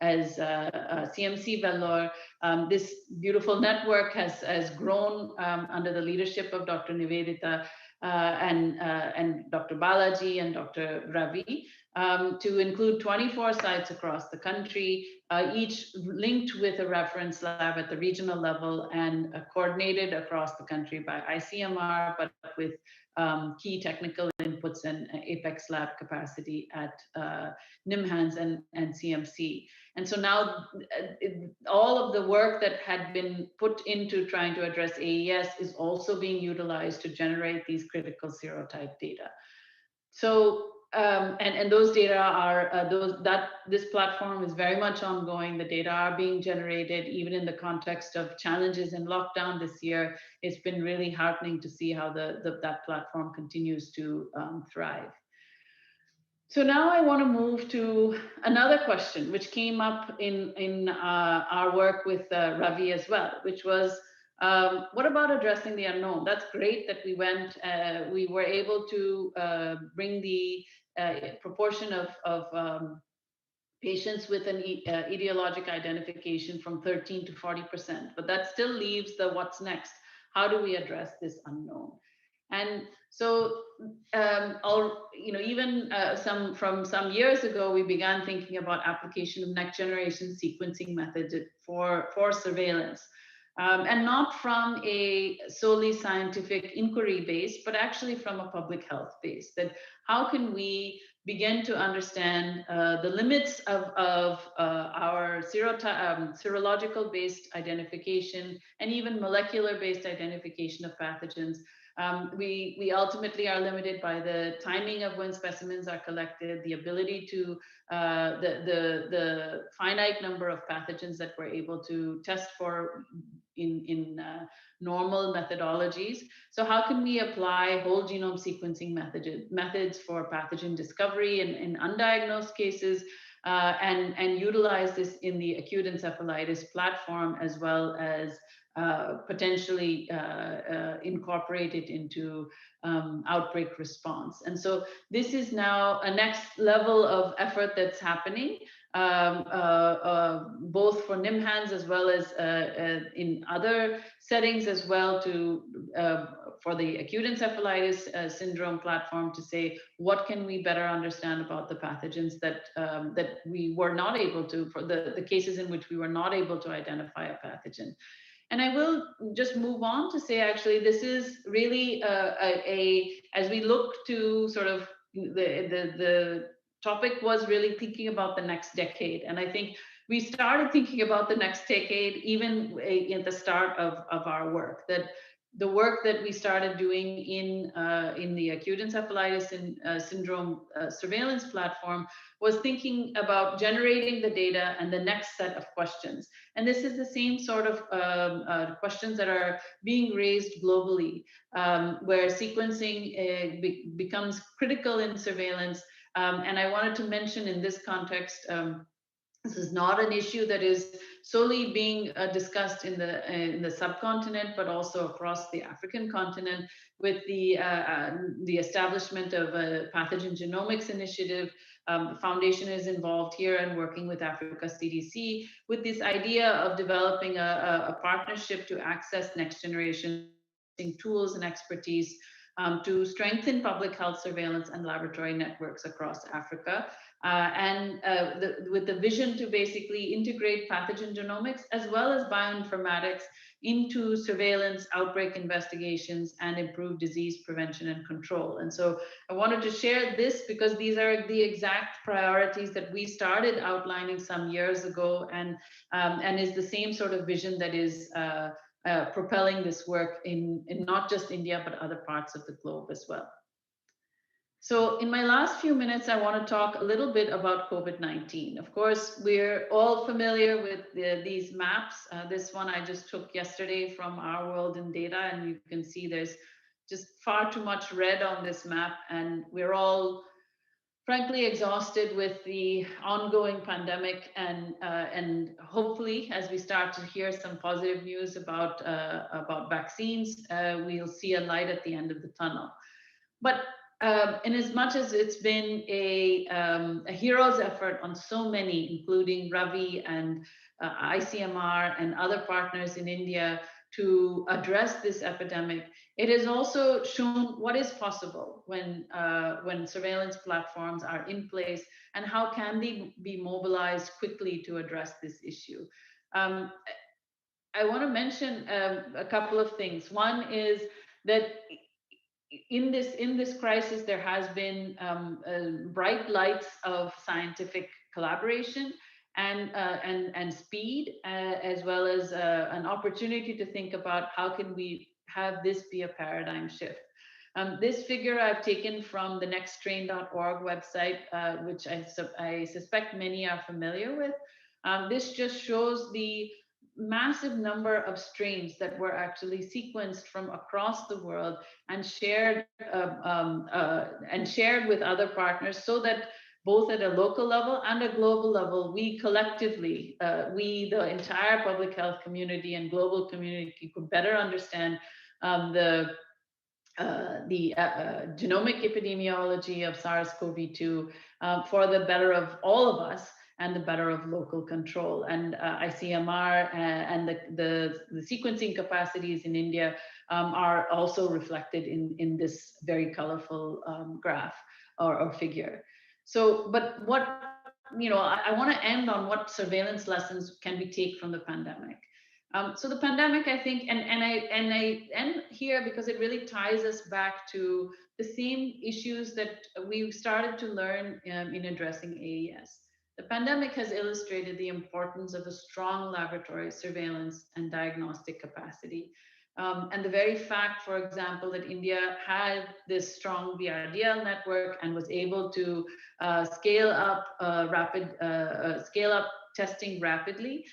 CMC Vellore, this beautiful network has grown under the leadership of Dr. Nivedita and Dr. Balaji and Dr. Ravi, to include 24 sites across the country, each linked with a reference lab at the regional level, and coordinated across the country by ICMR, but with key technical inputs and Apex lab capacity at NIMHANS and CMC. And so now all of the work that had been put into trying to address AES is also being utilized to generate these critical serotype data. So and those data are this platform is very much ongoing. The data are being generated even in the context of challenges in lockdown this year. It's been really heartening to see how that platform continues to thrive. So now I want to move to another question which came up in our work with Ravi as well, which was, what about addressing the unknown? That's great that we were able to bring the proportion of patients with an etiologic identification from 13 to 40%, but that still leaves the what's next. How do we address this unknown? And so, even from some years ago, we began thinking about application of next generation sequencing methods for surveillance. And not from a solely scientific inquiry base, but actually from a public health base. That how can we begin to understand the limits of our serological based identification and even molecular based identification of pathogens. We ultimately are limited by the timing of when specimens are collected, the ability to, the finite number of pathogens that we're able to test for in normal methodologies. So how can we apply whole genome sequencing methods for pathogen discovery in undiagnosed cases, and utilize this in the acute encephalitis platform, as well as potentially incorporate it into outbreak response. And so this is now a next level of effort that's happening, both for NIMHANS as well as in other settings as well, to for the acute encephalitis syndrome platform, to say what can we better understand about the pathogens that that we were not able to, for the cases in which we were not able to identify a pathogen. And I will just move on to say, actually, this is really as we look to sort of the topic was really thinking about the next decade. And I think we started thinking about the next decade even at the start of our work, that the work that we started doing in the acute encephalitis syndrome surveillance platform was thinking about generating the data and the next set of questions. And this is the same sort of questions that are being raised globally, where sequencing becomes critical in surveillance. And I wanted to mention in this context, this is not an issue that is solely being discussed in the subcontinent, but also across the African continent, with the establishment of a pathogen genomics initiative. The foundation is involved here and working with Africa CDC with this idea of developing a partnership to access next generation tools and expertise to strengthen public health surveillance and laboratory networks across Africa. With the vision to basically integrate pathogen genomics as well as bioinformatics into surveillance, outbreak investigations, and improve disease prevention and control. And so I wanted to share this because these are the exact priorities that we started outlining some years ago, and is the same sort of vision that is propelling this work in not just India, but other parts of the globe as well. So in my last few minutes, I want to talk a little bit about COVID-19. Of course, we're all familiar with these maps. This one I just took yesterday from Our World in Data, and you can see there's just far too much red on this map, and we're all frankly exhausted with the ongoing pandemic, and hopefully, as we start to hear some positive news about vaccines, we'll see a light at the end of the tunnel. But in as much as it's been a hero's effort on so many, including Ravi and ICMR and other partners in India to address this epidemic, it has also shown what is possible when surveillance platforms are in place, and how can they be mobilized quickly to address this issue. I want to mention a couple of things. One is that in this crisis, there has been bright lights of scientific collaboration and speed, as well as an opportunity to think about how can we have this be a paradigm shift. This figure I've taken from the nextstrain.org website, which I suspect many are familiar with. This just shows the massive number of strains that were actually sequenced from across the world and shared with other partners, so that both at a local level and a global level, we collectively, the entire public health community and global community, could better understand the genomic epidemiology of SARS-CoV-2 for the better of all of us and the better of local control. And ICMR and the sequencing capacities in India are also reflected in this very colorful graph or figure. So, but what, I want to end on what surveillance lessons can we take from the pandemic. So the pandemic, I think, and I end here because it really ties us back to the same issues that we started to learn in addressing AES. The pandemic has illustrated the importance of a strong laboratory surveillance and diagnostic capacity. And the very fact, for example, that India had this strong Vrdl network and was able to scale up testing rapidly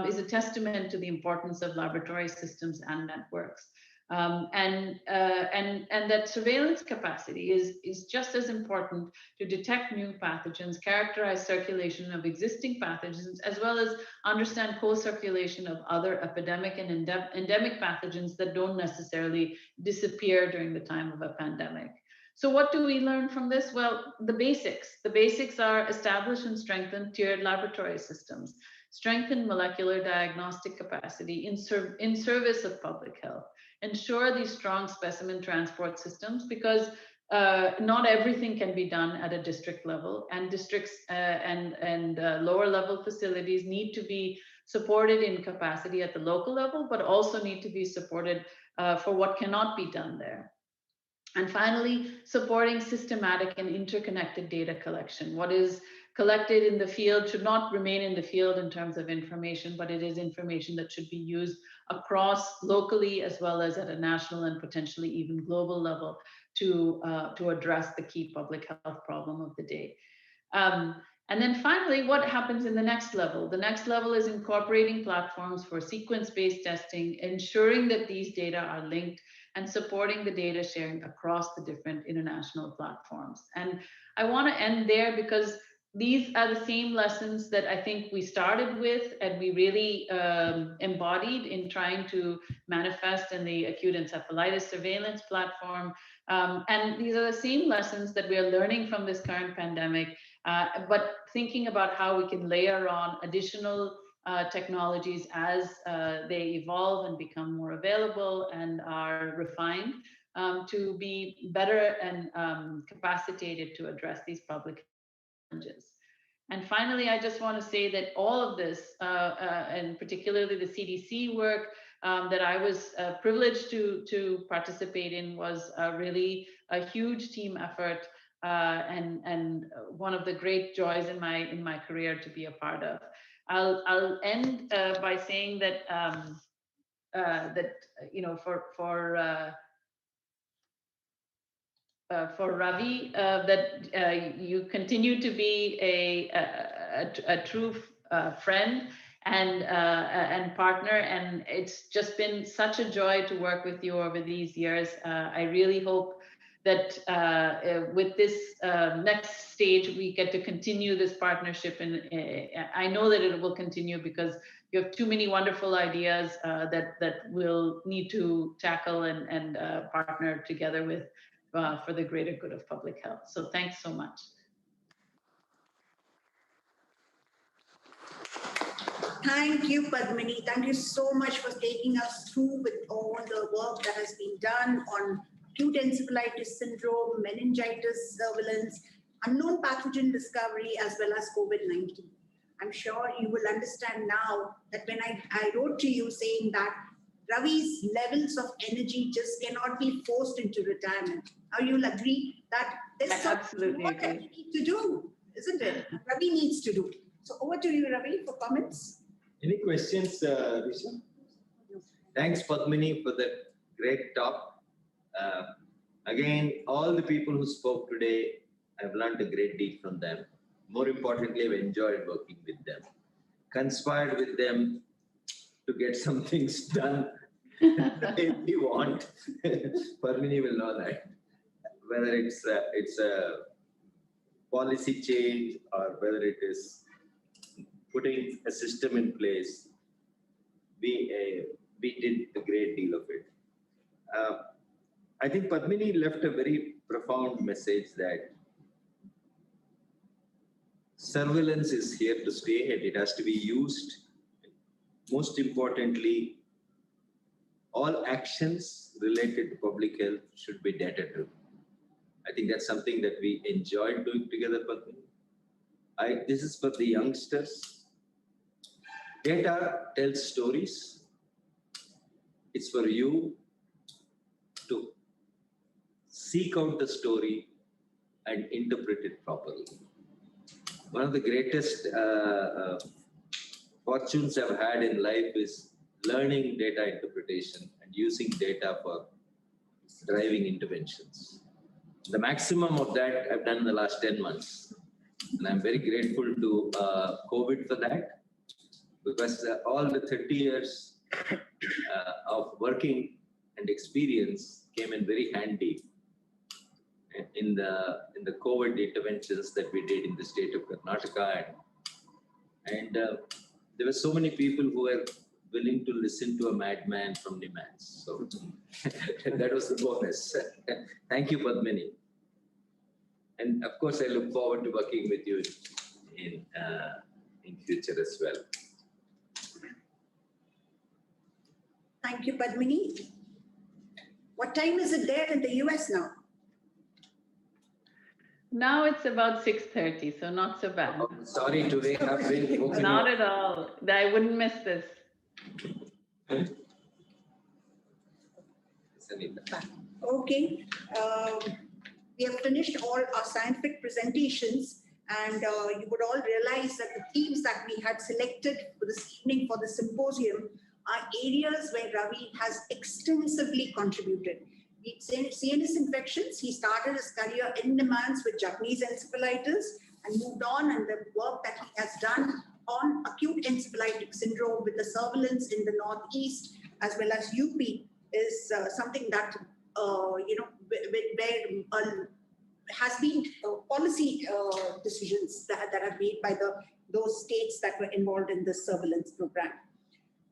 is a testament to the importance of laboratory systems and networks. And that surveillance capacity is just as important to detect new pathogens, characterize circulation of existing pathogens, as well as understand co-circulation of other epidemic and endemic pathogens that don't necessarily disappear during the time of a pandemic. So what do we learn from this? Well, the basics. The basics are establish and strengthen tiered laboratory systems, strengthen molecular diagnostic capacity in service of public health, ensure these strong specimen transport systems, because not everything can be done at a district level, and districts and lower level facilities need to be supported in capacity at the local level, but also need to be supported for what cannot be done there. And finally, supporting systematic and interconnected data collection. What is collected in the field should not remain in the field in terms of information, but it is information that should be used across locally as well as at a national and potentially even global level to address the key public health problem of the day. And then finally, what happens in the next level? The next level is incorporating platforms for sequence-based testing, ensuring that these data are linked, and supporting the data sharing across the different international platforms. And I want to end there because these are the same lessons that I think we started with and we really embodied in trying to manifest in the acute encephalitis surveillance platform. And these are the same lessons that we are learning from this current pandemic, but thinking about how we can layer on additional technologies as they evolve and become more available and are refined to be better and capacitated to address these public challenges. And finally, I just want to say that all of this, and particularly the CDC work that I was privileged to participate in, was really a huge team effort and one of the great joys in my career to be a part of. I'll end by saying that for Ravi, that you continue to be a true friend and partner, and it's just been such a joy to work with you over these years. I really hope that with this next stage, we get to continue this partnership. And I know that it will continue because you have too many wonderful ideas that we'll need to tackle and partner together with for the greater good of public health. So thanks so much. Thank you, Padmini. Thank you so much for taking us through with all the work that has been done on acute encephalitis syndrome, meningitis surveillance, unknown pathogen discovery, as well as COVID-19. I'm sure you will understand now that when I wrote to you saying that Ravi's levels of energy just cannot be forced into retirement. Now you'll agree that there's something more that we need to do, isn't it? Ravi needs to do. So over to you, Ravi, for comments. Any questions, Risha? Thanks, Padmini, for that great talk. Again, all the people who spoke today, I've learned a great deal from them. More importantly, I've enjoyed working with them, conspired with them to get some things done if we want. Padmini will know that. Whether it's a policy change or whether it is putting a system in place, we did a great deal of it. I think Padmini left a very profound message that surveillance is here to stay and it has to be used. Most importantly, all actions related to public health should be data-driven. I think that's something that we enjoyed doing together, Padmini. This is for the youngsters. Data tells stories. It's for you to seek out the story and interpret it properly. One of the greatest fortunes I've had in life is learning data interpretation and using data for driving interventions. The maximum of that I've done in the last 10 months. And I'm very grateful to COVID for that, because all the 30 years of working and experience came in very handy in the COVID interventions that we did in the state of Karnataka, and there were so many people who were willing to listen to a madman from NIMHANS. So that was the bonus. Thank you, Padmini. And of course, I look forward to working with you in future as well. Thank you, Padmini. What time is it there in the US now? Now it's about 6:30, so not so bad. Oh, sorry to wake up. Not at all. I wouldn't miss this. Okay. We have finished all our scientific presentations, and you would all realize that the themes that we had selected for this evening for the symposium are areas where Ravi has extensively contributed. CNS infections, he started his career in NIMHANS with Japanese encephalitis and moved on, and the work that he has done on acute encephalitic syndrome with the surveillance in the Northeast as well as UP is something that, where has been policy decisions that are made by those states that were involved in this surveillance program.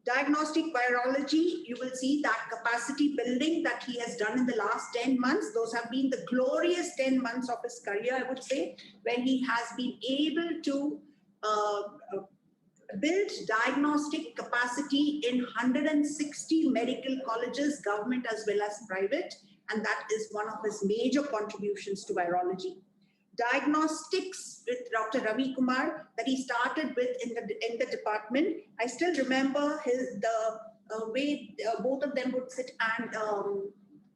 Diagnostic virology, you will see that capacity building that he has done in the last 10 months. Those have been the glorious 10 months of his career, I would say, where he has been able to build diagnostic capacity in 160 medical colleges, government as well as private. And that is one of his major contributions to virology. Diagnostics with Dr. Ravi Kumar that he started with in the department. I still remember the way both of them would sit and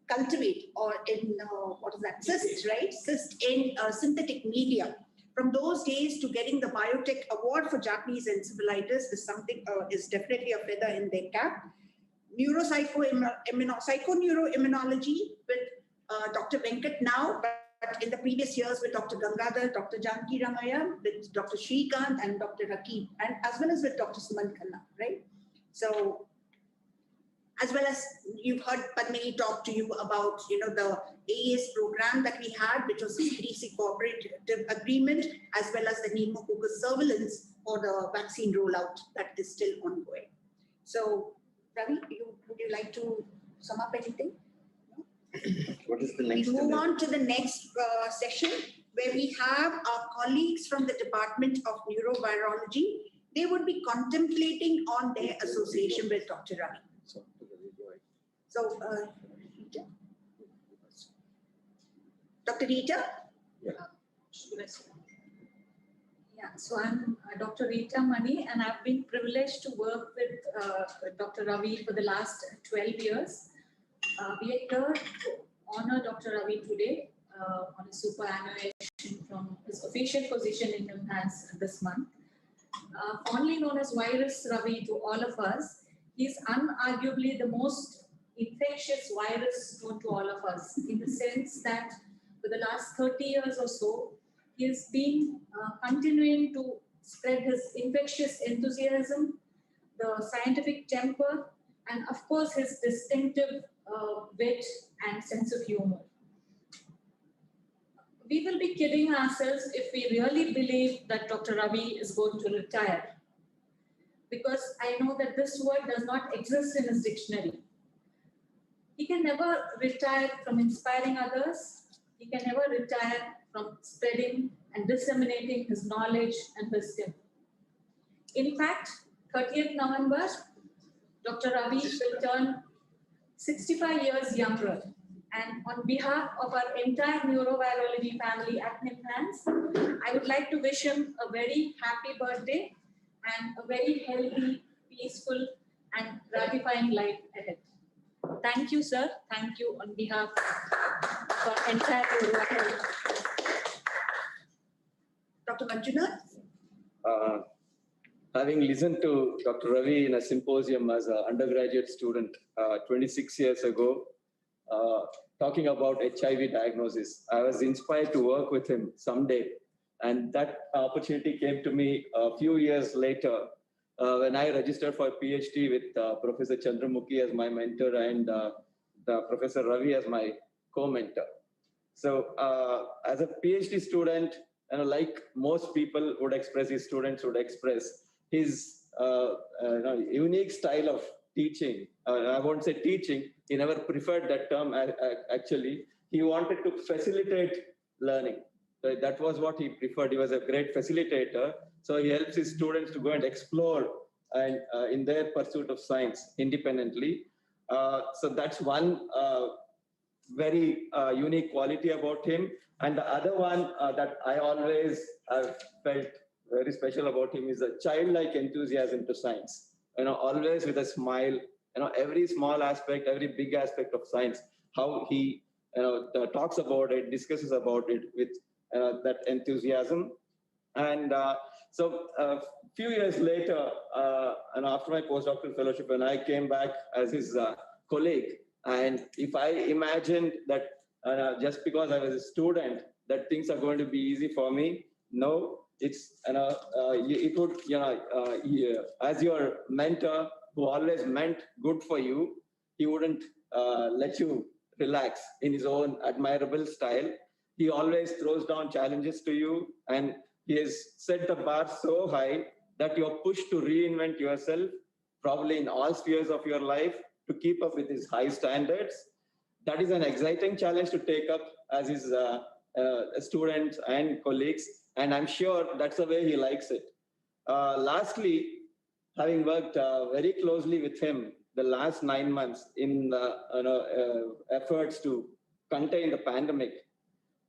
cultivate, or in what is that, cyst, right? Cyst in synthetic media. From those days to getting the biotech award for Japanese encephalitis is something is definitely a feather in their cap. Psychoneuroimmunology with Dr. Venkat now, but in the previous years with Dr. Gangadhar, Dr. Janki Ramaya, with Dr. Shrikant and Dr. Rakib, and as well as with Dr. Suman Khanna, right? So, as well as you've heard Padmini talk to you about, the AES program that we had, which was the CDC cooperative agreement, as well as the Pneumococcal surveillance for the vaccine rollout that is still ongoing. So, Ravi, would you like to sum up anything? What is the next? We move on to the next session, where we have our colleagues from the Department of Neurovirology. They would be contemplating on their association with Dr. Ravi. So, Dr. Rita? Yeah, so I'm Dr. Rita Mani, and I've been privileged to work with Dr. Ravi for the last 12 years. We are here to honor Dr. Ravi today on a superannuation from his official position in NIMHANS this month. Fondly known as Virus Ravi to all of us, he is unarguably the most infectious virus known to all of us, in the sense that for the last 30 years or so, he has been continuing to spread his infectious enthusiasm, the scientific temper, and of course his distinctive wit and sense of humor. We will be kidding ourselves if we really believe that Dr. Ravi is going to retire, because I know that this word does not exist in his dictionary. He can never retire from inspiring others. He can never retire from spreading and disseminating his knowledge and wisdom. In fact, 30th November, Dr. Ravi will turn 65 years younger. And on behalf of our entire neurovirology family at NIMHANS, I would like to wish him a very happy birthday and a very healthy, peaceful, and gratifying life ahead. Thank you, sir. Thank you on behalf of our entire neurovirology. Dr. Manjunath? Having listened to Dr. Ravi in a symposium as an undergraduate student 26 years ago, talking about HIV diagnosis, I was inspired to work with him someday. And that opportunity came to me a few years later when I registered for a PhD with Professor Chandramukhi as my mentor and Professor Ravi as my co-mentor. So as a PhD student, like most people would express, his students would express his unique style of teaching. I won't say teaching, he never preferred that term actually. He wanted to facilitate learning. So that was what he preferred. He was a great facilitator. So he helps his students to go and explore and in their pursuit of science independently. So that's one very unique quality about him. And the other one that I always have felt very special about him is a childlike enthusiasm to science. Always with a smile. Every small aspect, every big aspect of science, how he talks about it, discusses about it with that enthusiasm. And so a few years later, and after my postdoctoral fellowship, when I came back as his colleague, and if I imagined that just because I was a student, that things are going to be easy for me, no, it's, it would, as your mentor who always meant good for you, he wouldn't let you relax in his own admirable style. He always throws down challenges to you, and he has set the bar so high that you're pushed to reinvent yourself, probably in all spheres of your life, to keep up with his high standards. That is an exciting challenge to take up as his students and colleagues, and I'm sure that's the way he likes it. Lastly, having worked very closely with him the last 9 months in efforts to contain the pandemic,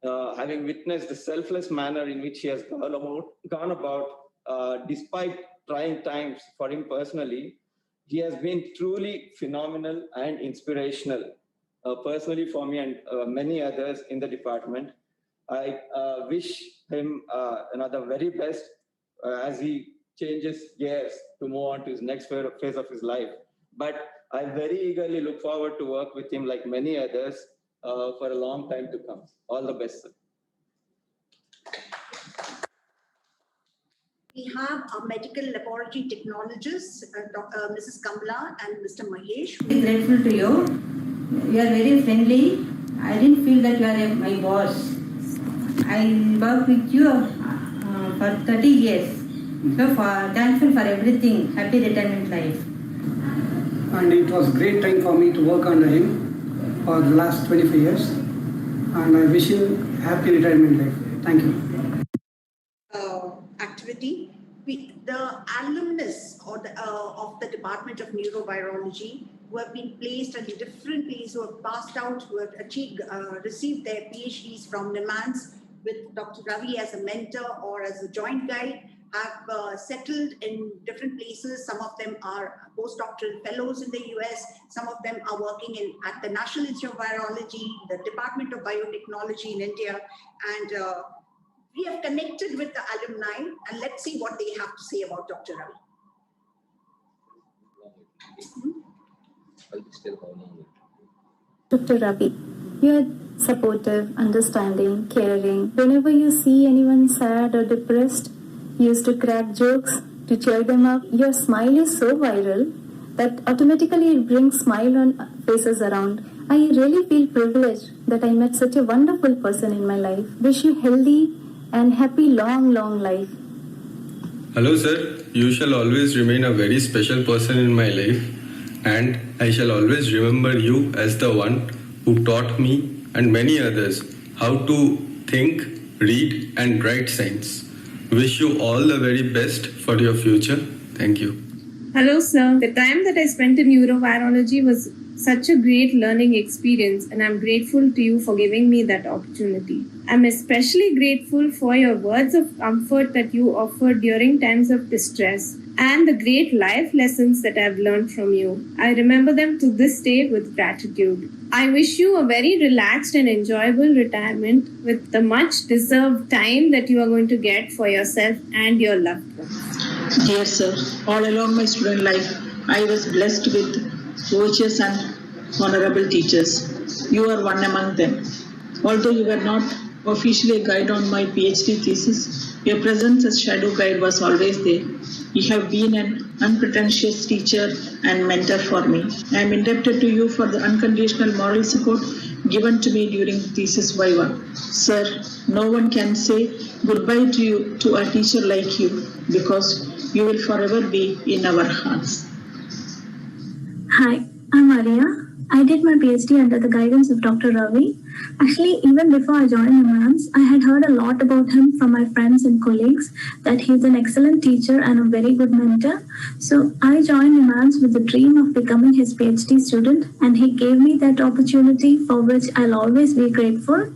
having witnessed the selfless manner in which he has gone about, despite trying times for him personally, he has been truly phenomenal and inspirational, personally for me and many others in the department. I wish him the very best as he changes gears to move on to his next phase of his life. But I very eagerly look forward to work with him like many others for a long time to come. All the best, sir. We have our medical laboratory technologists, Mrs. Kamla and Mr. Mahesh. I'm grateful to you. You are very friendly. I didn't feel that you are my boss. I worked with you for 30 years. So thankful for everything. Happy retirement life. And it was a great time for me to work under him for the last 25 years. And I wish him happy retirement life. Thank you. Activity. The alumnus of the Department of Neurovirology who have been placed at different places, who have passed out, who have received their PhDs from NIMHANS with Dr. Ravi as a mentor or as a joint guide, have settled in different places. Some of them are postdoctoral fellows in the US. Some of them are working at the National Institute of Virology, the Department of Biotechnology in India, and we have connected with the alumni, and let's see what they have to say about Dr. Ravi. Dr. Ravi, you are supportive, understanding, caring. Whenever you see anyone sad or depressed, you used to crack jokes to cheer them up. Your smile is so viral that automatically it brings smile on faces around. I really feel privileged that I met such a wonderful person in my life. Wish you healthy and happy long life. Hello sir, you shall always remain a very special person in my life, and I shall always remember you as the one who taught me and many others how to think, read and write science. Wish you all the very best for your future. Thank you. Hello sir, the time that I spent in neurovirology was such a great learning experience, and I'm grateful to you for giving me that opportunity. I'm especially grateful for your words of comfort that you offered during times of distress and the great life lessons that I've learned from you. I remember them to this day with gratitude. I wish you a very relaxed and enjoyable retirement with the much deserved time that you are going to get for yourself and your loved ones. Dear sir, all along my student life, I was blessed with virtuous and honorable teachers. You are one among them. Although you were not officially a guide on my PhD thesis, your presence as shadow guide was always there. You have been an unpretentious teacher and mentor for me. I am indebted to you for the unconditional moral support given to me during thesis viva. Sir, no one can say goodbye to you, to a teacher like you, because you will forever be in our hearts. Hi, I'm Maria. I did my PhD under the guidance of Dr. Ravi. Actually, even before I joined NIMHANS, I had heard a lot about him from my friends and colleagues, that he's an excellent teacher and a very good mentor. So I joined NIMHANS with the dream of becoming his PhD student, and he gave me that opportunity, for which I'll always be grateful.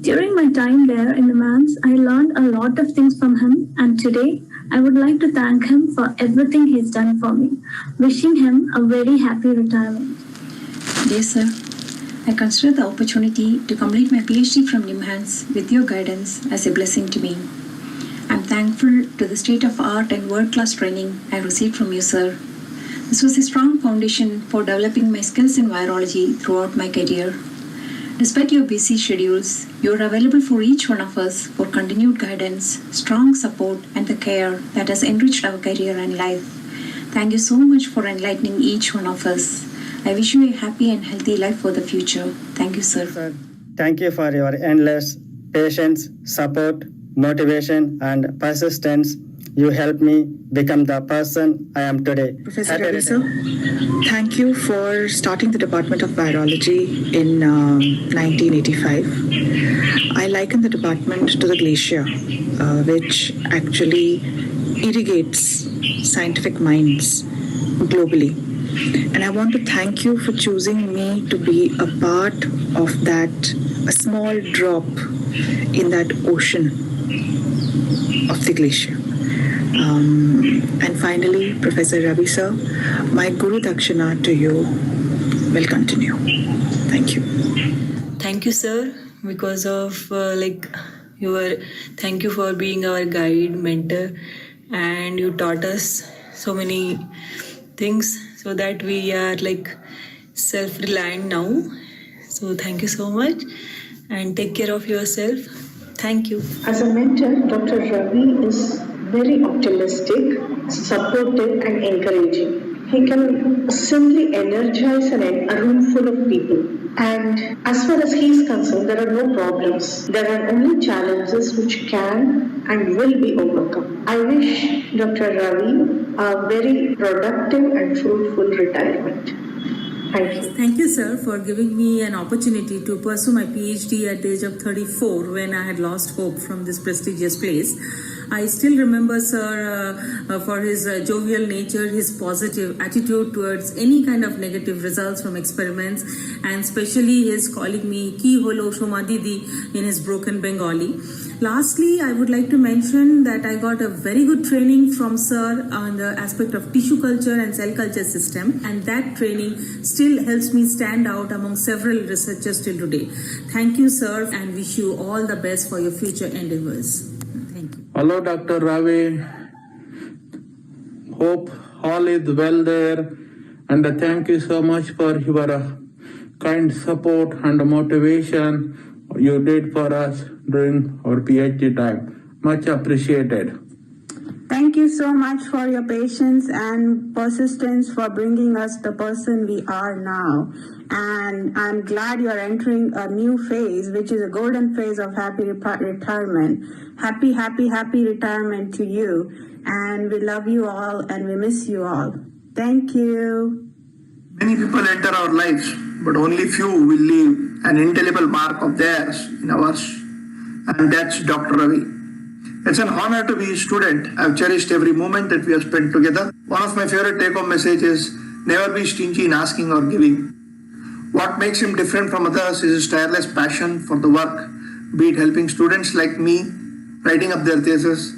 During my time there in NIMHANS, I learned a lot of things from him, and today I would like to thank him for everything he's done for me. Wishing him a very happy retirement. Dear sir, I consider the opportunity to complete my PhD from NIMHANS with your guidance as a blessing to me. I'm thankful to the state-of-art and world-class training I received from you, sir. This was a strong foundation for developing my skills in virology throughout my career. Despite your busy schedules, you're available for each one of us for continued guidance, strong support, and the care that has enriched our career and life. Thank you so much for enlightening each one of us. I wish you a happy and healthy life for the future. Thank you, sir. Thank you for your endless patience, support, motivation, and persistence. You helped me become the person I am today. Professor Ravi, sir, thank you for starting the Department of Virology in 1985. I liken the department to the glacier, which actually irrigates scientific minds globally. And I want to thank you for choosing me to be a part of that, a small drop in that ocean of the glacier. And finally, Professor Ravi sir, my Guru Dakshina to you will continue. Thank you. Thank you, sir, because of thank you for being our guide, mentor, and you taught us so many things so that we are self-reliant now. So thank you so much and take care of yourself. Thank you. As a mentor, Dr. Ravi is very optimistic, supportive, and encouraging. He can simply energize a room full of people. And as far as he is concerned, there are no problems. There are only challenges which can and will be overcome. I wish Dr. Ravi a very productive and fruitful retirement. Thank you. Thank you, sir, for giving me an opportunity to pursue my PhD at the age of 34 when I had lost hope from this prestigious place. I still remember, sir, for his jovial nature, his positive attitude towards any kind of negative results from experiments, and especially his calling me Ki Holo Shoma Didi in his broken Bengali. Lastly, I would like to mention that I got a very good training from sir on the aspect of tissue culture and cell culture system, and that training still helps me stand out among several researchers till today. Thank you, sir, and wish you all the best for your future endeavors. Hello, Dr. Ravi. Hope all is well there. And thank you so much for your kind support and motivation you did for us during our PhD time. Much appreciated. Thank you so much for your patience and persistence for bringing us the person we are now. And I'm glad you're entering a new phase, which is a golden phase of happy retirement. Happy, happy, happy retirement to you. And we love you all and we miss you all. Thank you. Many people enter our lives, but only few will leave an indelible mark of theirs in ours. And that's Dr. Ravi. It's an honor to be his student. I've cherished every moment that we have spent together. One of my favorite take-home messages, never be stingy in asking or giving. What makes him different from others is his tireless passion for the work, be it helping students like me, writing up their thesis,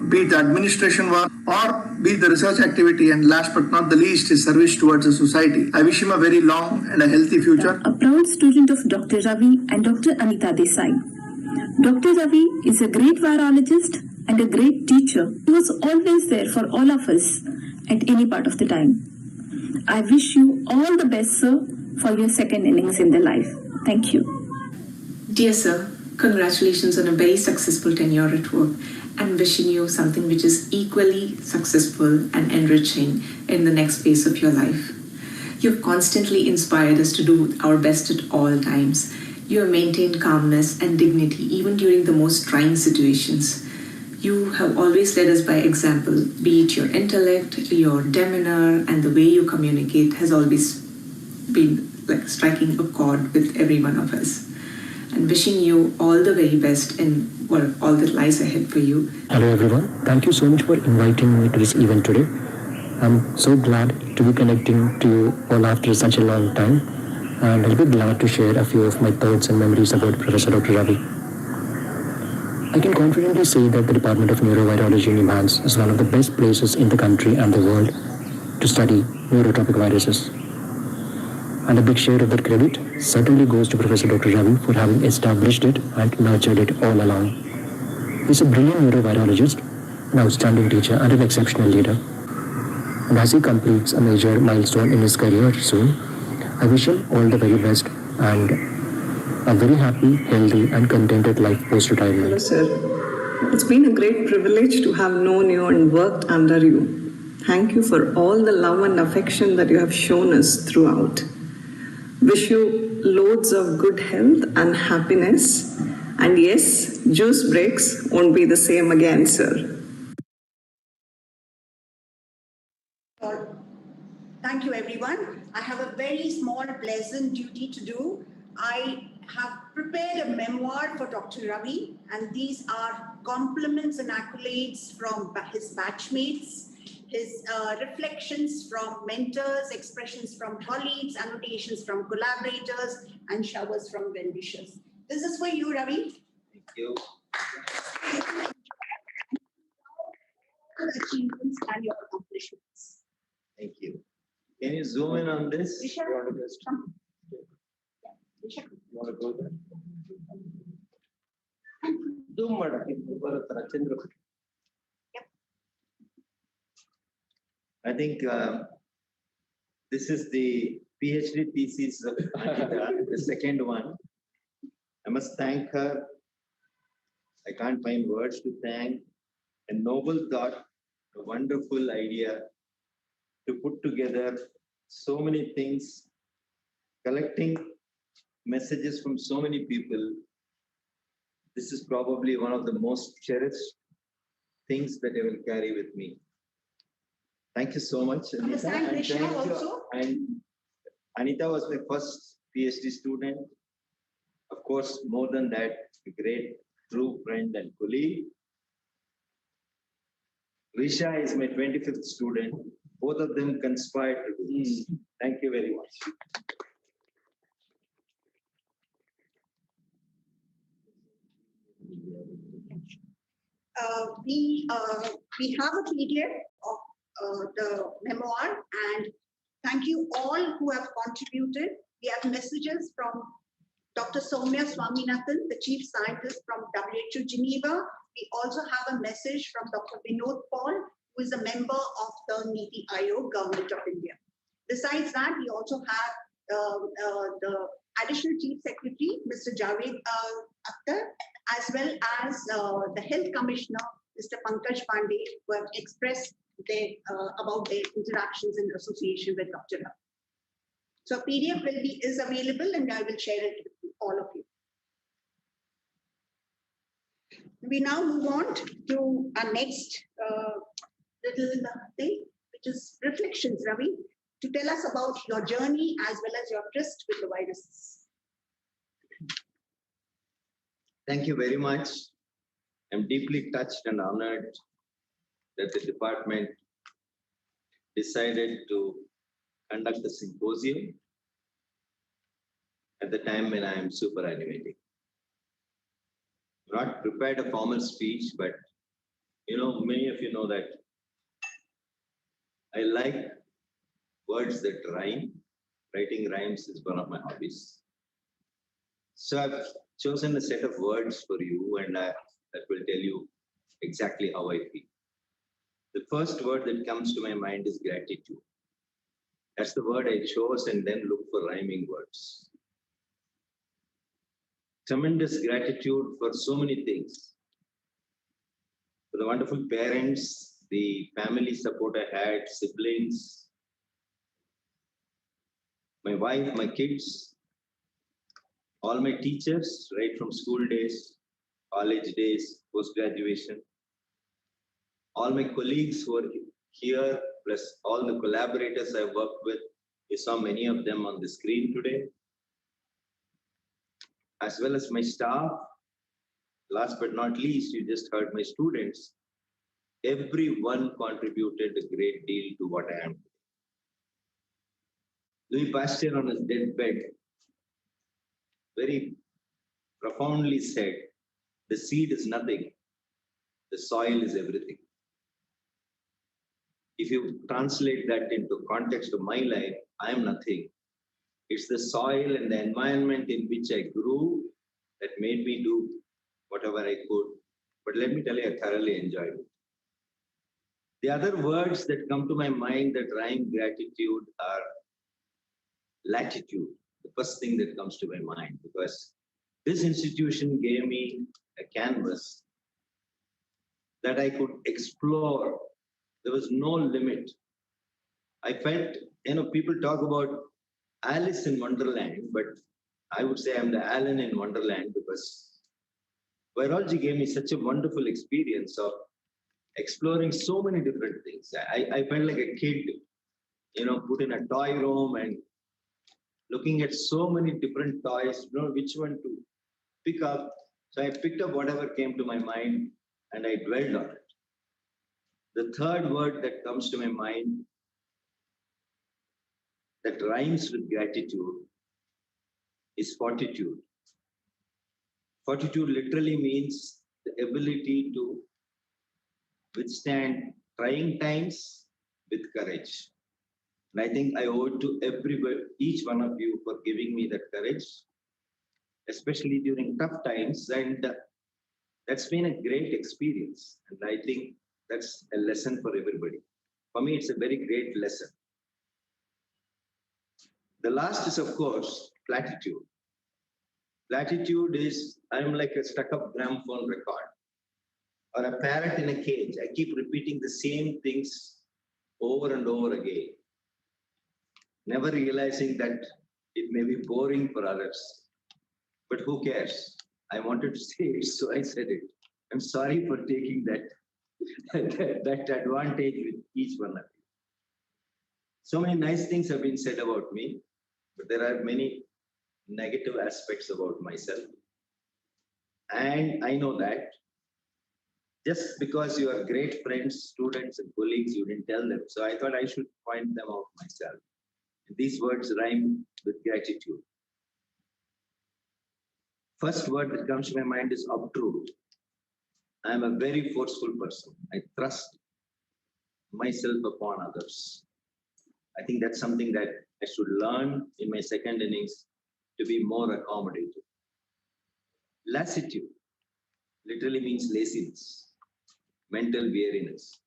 be it the administration work, or be it the research activity, and last but not the least, his service towards the society. I wish him a very long and a healthy future. A proud student of Dr. Ravi and Dr. Anita Desai. Dr. Ravi is a great virologist and a great teacher. He was always there for all of us at any part of the time. I wish you all the best, sir, for your second innings in the life. Thank you. Dear sir, Congratulations on a very successful tenure at work, and wishing you something which is equally successful and enriching in the next phase of your life. You've constantly inspired us to do our best at all times. You have maintained calmness and dignity even during the most trying situations. You have always led us by example, be it your intellect, your demeanor, and the way you communicate has always been like striking a chord with every one of us. And wishing you all the very best in all that lies ahead for you. Hello everyone, thank you so much for inviting me to this event today. I'm so glad to be connecting to you all after such a long time, and I'll be glad to share a few of my thoughts and memories about Professor Dr. Ravi. I can confidently say that the Department of Neurovirology in NIMHANS is one of the best places in the country and the world to study neurotropic viruses. And a big share of that credit certainly goes to Professor Dr. Ravi for having established it and nurtured it all along. He's a brilliant neurovirologist, an outstanding teacher, and an exceptional leader. And as he completes a major milestone in his career soon, I wish him all the very best and a very happy, healthy, and contented life post-retirement. Hello, sir. It's been a great privilege to have known you and worked under you. Thank you for all the love and affection that you have shown us throughout. Wish you loads of good health and happiness. And yes, juice breaks won't be the same again, sir. Thank you, everyone. I have a very small, pleasant duty to do. I have prepared a memoir for Dr. Ravi, and these are compliments and accolades from his batchmates, his reflections from mentors, expressions from colleagues, annotations from collaborators, and showers from well-wishers. This is for you, Ravi. Thank you. Your achievements and your accomplishments. Thank you. Can you zoom in on this? Vishal, come. Vishal. You want to go there? Zoom madam. I think this is the PhD thesis of Anita, the second one. I must thank her. I can't find words to thank. A noble thought, a wonderful idea to put together so many things, collecting messages from so many people. This is probably one of the most cherished things that I will carry with me. Thank you so much, Anita. And Anita was my first PhD student. Of course, more than that, a great true friend and colleague. Risha is my 25th student. Both of them conspired to do this. Thank you very much. We have a PDF of the memoir, and thank you all who have contributed. We have messages from Dr. Soumya Swaminathan, the Chief Scientist from WHO Geneva. We also have a message from Dr. Vinod Paul, who is a member of the Niti Aayog, Government of India. Besides that, we also have the Additional Chief Secretary, Mr. Javed Akhtar, as well as the Health Commissioner, Mr. Pankaj Pandey, who have expressed about their interactions in association with Dr. Ravi. So PDF is available, and I will share it with all of you. We now move on to our next little thing, which is reflections, Ravi, to tell us about your journey as well as your tryst with the viruses. Thank you very much. I'm deeply touched and honored that the department decided to conduct a symposium at the time when I am superannuating. Not prepared a formal speech, but many of you know that I like words that rhyme. Writing rhymes is one of my hobbies. So I've chosen a set of words for you, and that will tell you exactly how I feel. The first word that comes to my mind is gratitude. That's the word I chose, and then look for rhyming words. tremendous gratitude for so many things. For the wonderful parents, the family support I had, siblings, my wife, my kids, all my teachers, right from school days, college days, post-graduation, all my colleagues who are here, plus all the collaborators I worked with. You saw many of them on the screen today, as well as my staff. Last but not least, you just heard my students. Everyone contributed a great deal to what I am. Louis Pasteur on his deathbed very profoundly said, the seed is nothing, the soil is everything. If you translate that into context of my life, I am nothing. It's the soil and the environment in which I grew that made me do whatever I could. But let me tell you, I thoroughly enjoyed it. The other words that come to my mind that rhyme gratitude are latitude, the first thing that comes to my mind, because this institution gave me a canvas that I could explore. There was no limit. I felt, people talk about Alice in Wonderland, but I would say I'm the Alan in Wonderland, because virology gave me such a wonderful experience of exploring so many different things. I felt like a kid, put in a toy room and looking at so many different toys, which one to pick up. So I picked up whatever came to my mind and I dwelled on it. The third word that comes to my mind that rhymes with gratitude is fortitude. Fortitude literally means the ability to withstand trying times with courage. And I think I owe it to everybody, each one of you, for giving me that courage, especially during tough times. And that's been a great experience. And I think that's a lesson for everybody. For me, it's a very great lesson. The last is, of course, platitude. Platitude is, I'm like a stuck-up gramophone record or a parrot in a cage. I keep repeating the same things over and over again, never realizing that it may be boring for others. But who cares? I wanted to say it, so I said it. I'm sorry for taking that advantage with each one of you. So many nice things have been said about me, but there are many negative aspects about myself. And I know that. Just because you are great friends, students, and colleagues, you didn't tell them. So I thought I should point them out myself. And these words rhyme with gratitude. First word that comes to my mind is obtrude. I am a very forceful person. I thrust myself upon others. I think that's something that I should learn in my second innings, to be more accommodative. Lassitude literally means laziness, mental weariness.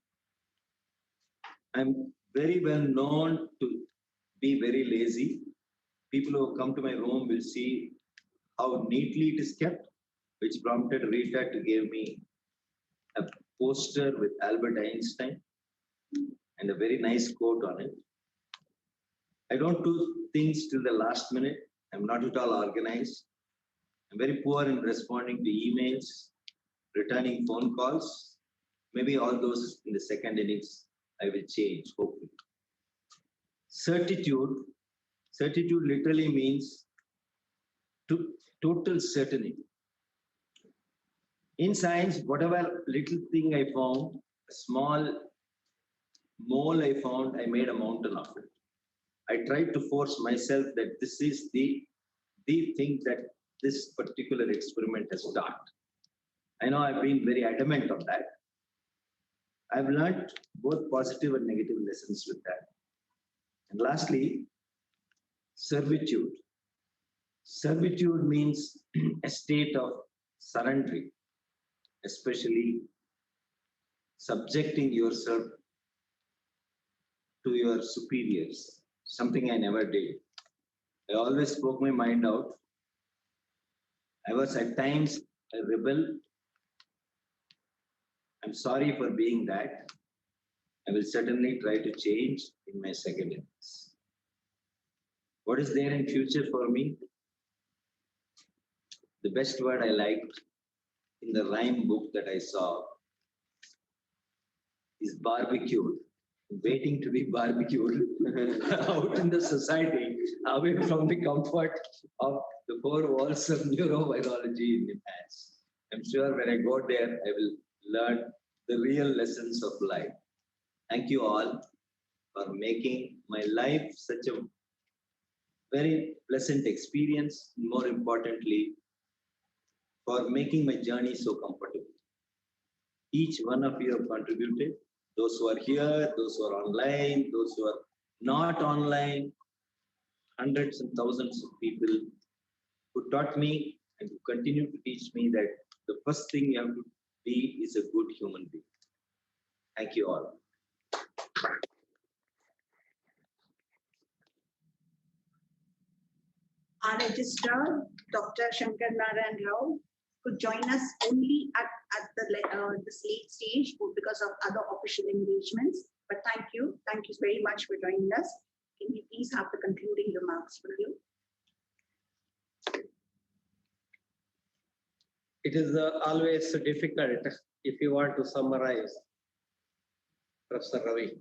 I'm very well known to be very lazy. People who come to my room will see how neatly it is kept, which prompted Rita to give me a poster with Albert Einstein and a very nice quote on it. I don't do things till the last minute. I'm not at all organized. I'm very poor in responding to emails, returning phone calls. Maybe all those in the second innings I will change, hopefully. Certitude literally means total certainty. In science, whatever little thing I found, a small mole I found, I made a mountain of it. I tried to force myself that this is the thing that this particular experiment has taught. I know I've been very adamant on that. I've learned both positive and negative lessons with that. And lastly, servitude. Servitude means a state of surrendering, especially subjecting yourself to your superiors, something I never did. I always spoke my mind out. I was at times a rebel. I'm sorry for being that. I will certainly try to change in my second innings. What is there in future for me? The best word I liked in the rhyme book that I saw is barbecued, waiting to be barbecued out in the society, away from the comfort of the four walls of neurovirology in NIMHANS. I'm sure when I go there, I will learn the real lessons of life. Thank you all for making my life such a very pleasant experience, more importantly, for making my journey so comfortable. Each one of you have contributed, those who are here, those who are online, those who are not online, hundreds and thousands of people who taught me and who continue to teach me that the first thing you have to be is a good human being. Thank you all. Our registrar, Dr. Shankar Narayan Rao, could join us only at this late stage because of other official engagements. But thank you very much for joining us. Can you please have the concluding remarks from you? It is always difficult if you want to summarize Professor Ravi.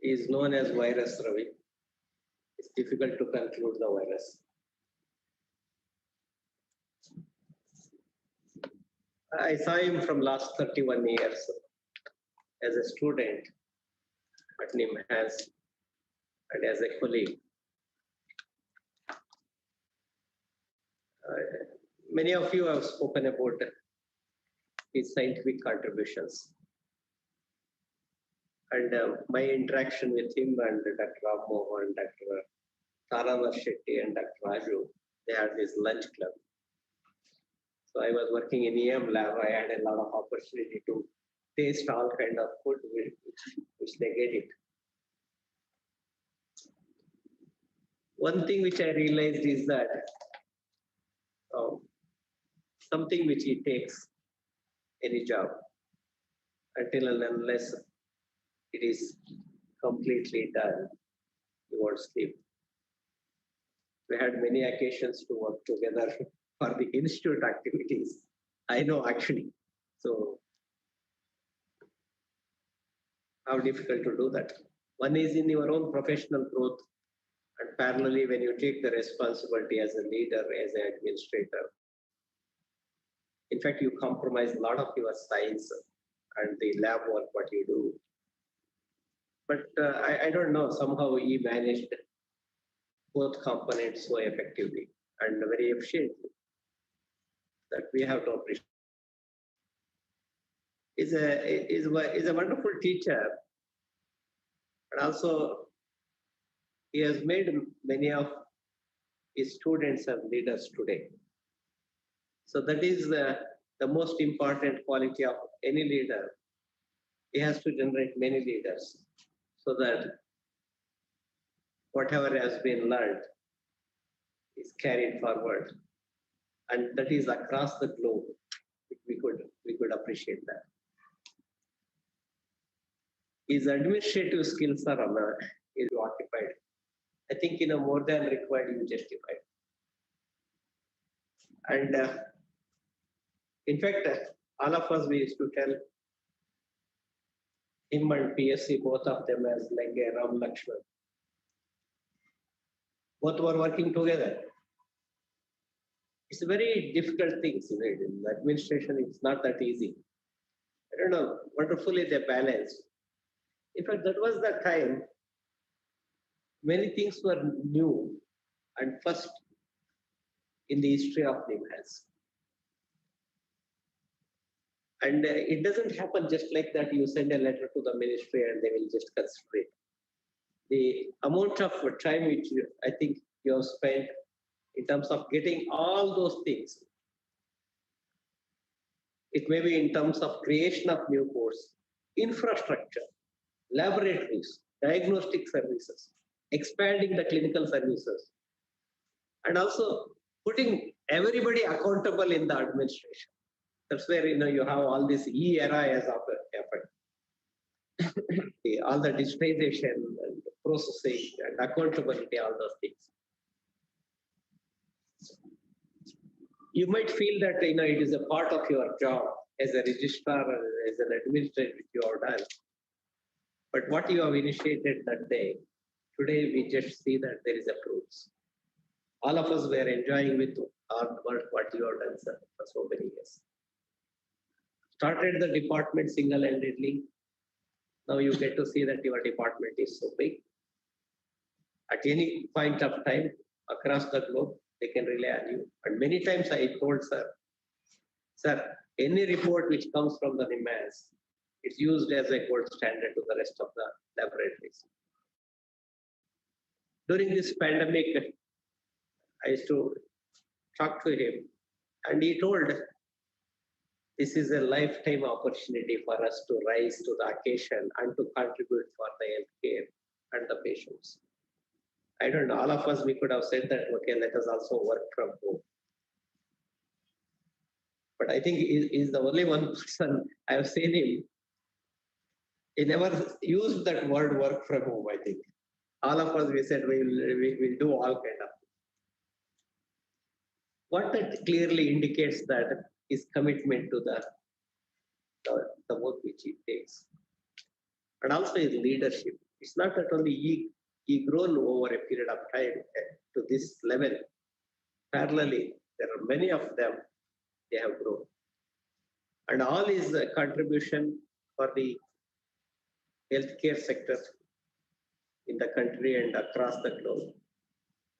He is known as Virus Ravi. It's difficult to conclude the virus. I saw him from last 31 years as a student at NIMHANS and as a colleague. Many of you have spoken about his scientific contributions. And my interaction with him and Dr. Ram Mohan, Dr. Tarana Shetty and Dr. Raju, they had this lunch club. So I was working in EM lab. I had a lot of opportunity to taste all kind of food which they get it. One thing which I realized is that something which he takes any job until and unless it is completely done, he won't sleep. We had many occasions to work together for the institute activities. I know actually. So how difficult to do that. One is in your own professional growth, and parallelly when you take the responsibility as a leader, as an administrator. In fact, you compromise a lot of your science and the lab work, what you do. But I don't know, somehow he managed both components so effectively and very efficiently that we have to appreciate. He's a wonderful teacher, and also he has made many of his students as leaders today. So that is the most important quality of any leader. He has to generate many leaders so that whatever has been learned is carried forward. And that is across the globe. We could appreciate that. His administrative skills are occupied. I think more than required, you justified. And in fact, all of us, we used to tell him and PSC, both of them as like a Ram Lakshman. Both were working together. It's a very difficult thing, isn't it? In administration, it's not that easy. I don't know, wonderfully they balanced. In fact, that was the time many things were new and first in the history of NIMHANS. And it doesn't happen just like that. You send a letter to the ministry and they will just consider it. The amount of time which I think you have spent in terms of getting all those things. It may be in terms of creation of new course, infrastructure, laboratories, diagnostic services, expanding the clinical services, and also putting everybody accountable in the administration. That's where you have all this E-era has happened. All the digitization and processing and accountability, all those things. You might feel that it is a part of your job as a registrar or as an administrator you have done. But what you have initiated that day, today we just see that there is a fruits. All of us were enjoying with our work what you have done, sir, for so many years. Started the department single-handedly. Now you get to see that your department is so big. At any point of time across the globe, they can rely on you. And many times I told sir, any report which comes from the NIMHANS, it's used as a gold standard to the rest of the laboratories. During this pandemic, I used to talk to him, and he told, this is a lifetime opportunity for us to rise to the occasion and to contribute for the healthcare and the patients. I don't know, all of us, we could have said that, okay, let us also work from home. But I think he's the only one person I have seen him. He never used that word work from home, I think. All of us, we said we'll do all kind of. What that clearly indicates that is commitment to the work which he takes. And also his leadership. It's not that only he grown over a period of time to this level. Parallelly, there are many of them, they have grown. And all his contribution for the healthcare sector in the country and across the globe,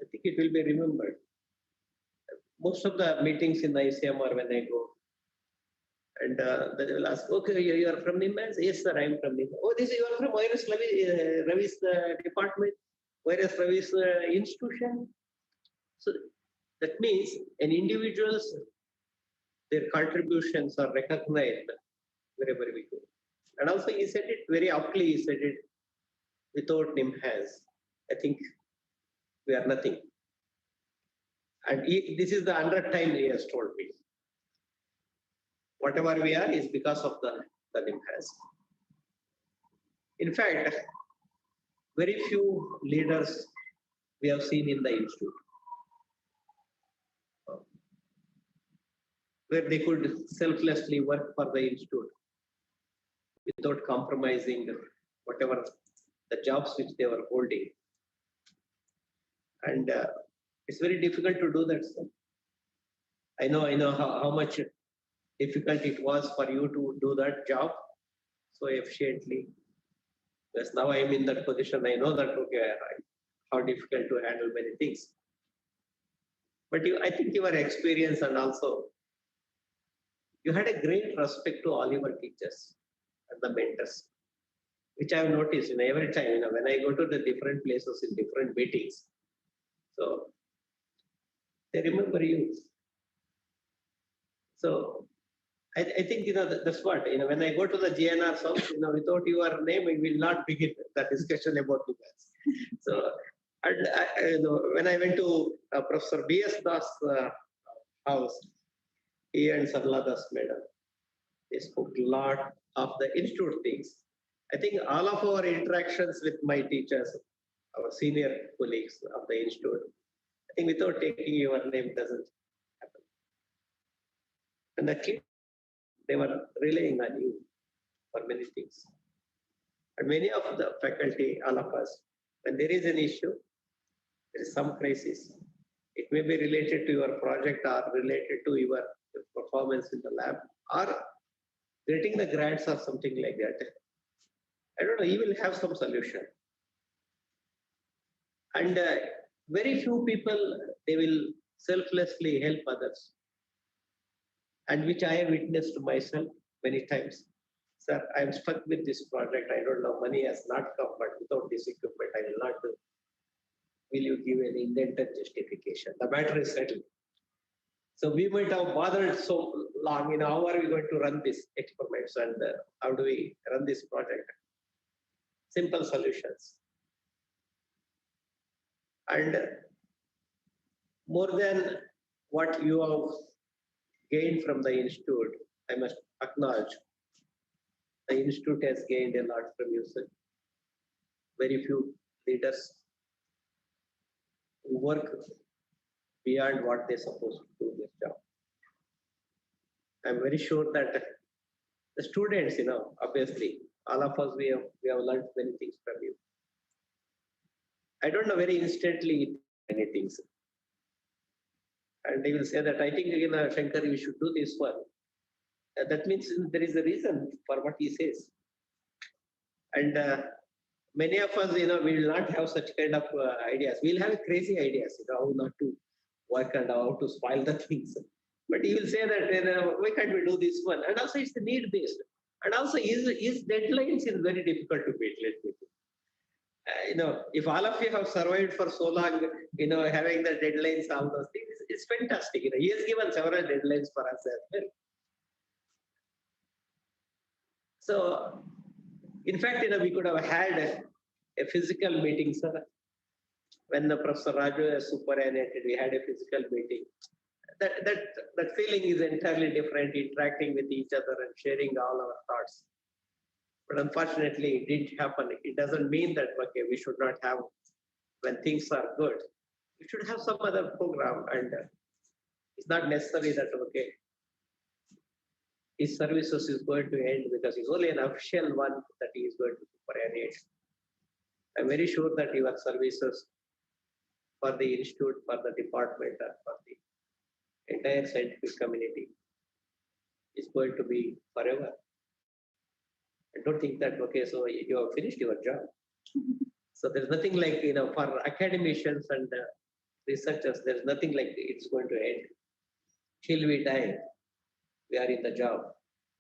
I think it will be remembered. Most of the meetings in the ICMR when I go, and they will ask, okay, you are from NIMHANS? Yes, sir, I am from NIMHANS. Oh, you are from Ravi's department, whereas Ravi's institution. So that means an individual's, their contributions are recognized wherever we go. And also he said it very aptly, he said it, without NIMHANS, I think we are nothing. And this is the 100th time he has told me. Whatever we are is because of the NIMHANS. In fact, very few leaders we have seen in the institute where they could selflessly work for the institute without compromising whatever the jobs which they were holding. And it's very difficult to do that, sir. I know how much difficult it was for you to do that job so efficiently. Because now I am in that position, I know that, okay, how difficult to handle many things. But I think your experience and also you had a great respect to all your teachers and the mentors, which I have noticed every time, when I go to the different places in different meetings. So they remember you. So I think, that's what, when I go to the GNR's house, without your name, we will not begin the discussion about the maths. So, and when I went to Professor B.S. Das' house, he and Sarla Das madam, they spoke a lot of the institute things. I think all of our interactions with my teachers, our senior colleagues of the institute, I think without taking your name doesn't happen. And the kids, they were relying on you for many things. And many of the faculty, all of us, when there is an issue, there is some crisis. It may be related to your project or related to your performance in the lab or getting the grants or something like that. I don't know, you will have some solution. And very few people, they will selflessly help others. And which I have witnessed myself many times. Sir, I am stuck with this project. I don't know, money has not come, but without this equipment, I will not do. Will you give an indented justification? The matter is settled. So we might have bothered so long, how are we going to run these experiments and how do we run this project? Simple solutions. And more than what you have gained from the institute, I must acknowledge. The institute has gained a lot from you, sir. Very few leaders who work beyond what they're supposed to do this job. I'm very sure that the students, obviously, all of us, we have learned many things from you. I don't know very instantly many things. And they will say that, I think, Shankar, you should do this one. That means there is a reason for what he says. And many of us, we will not have such kind of ideas. We'll have crazy ideas, how not to work and how to spoil the things. But he will say that, why can't we do this one? And also it's need-based. And also his deadlines is very difficult to meet, let me think. If all of you have survived for so long, having the deadlines, all those things, it's fantastic. He has given several deadlines for us as well. So, in fact, we could have had a physical meeting, sir. When Professor Raju was superannuated, we had a physical meeting. That feeling is entirely different, interacting with each other and sharing all our thoughts. But unfortunately, it didn't happen. It doesn't mean that, okay, we should not have, when things are good, we should have some other program. And it's not necessary that, okay, his services is going to end because it's only an official one that he is going to superannuate. I'm very sure that your services for the institute, for the department, and for the entire scientific community is going to be forever. I don't think that, okay, so you have finished your job. So there's nothing like, for academicians and researchers, there's nothing like it's going to end. Till we die, we are in the job,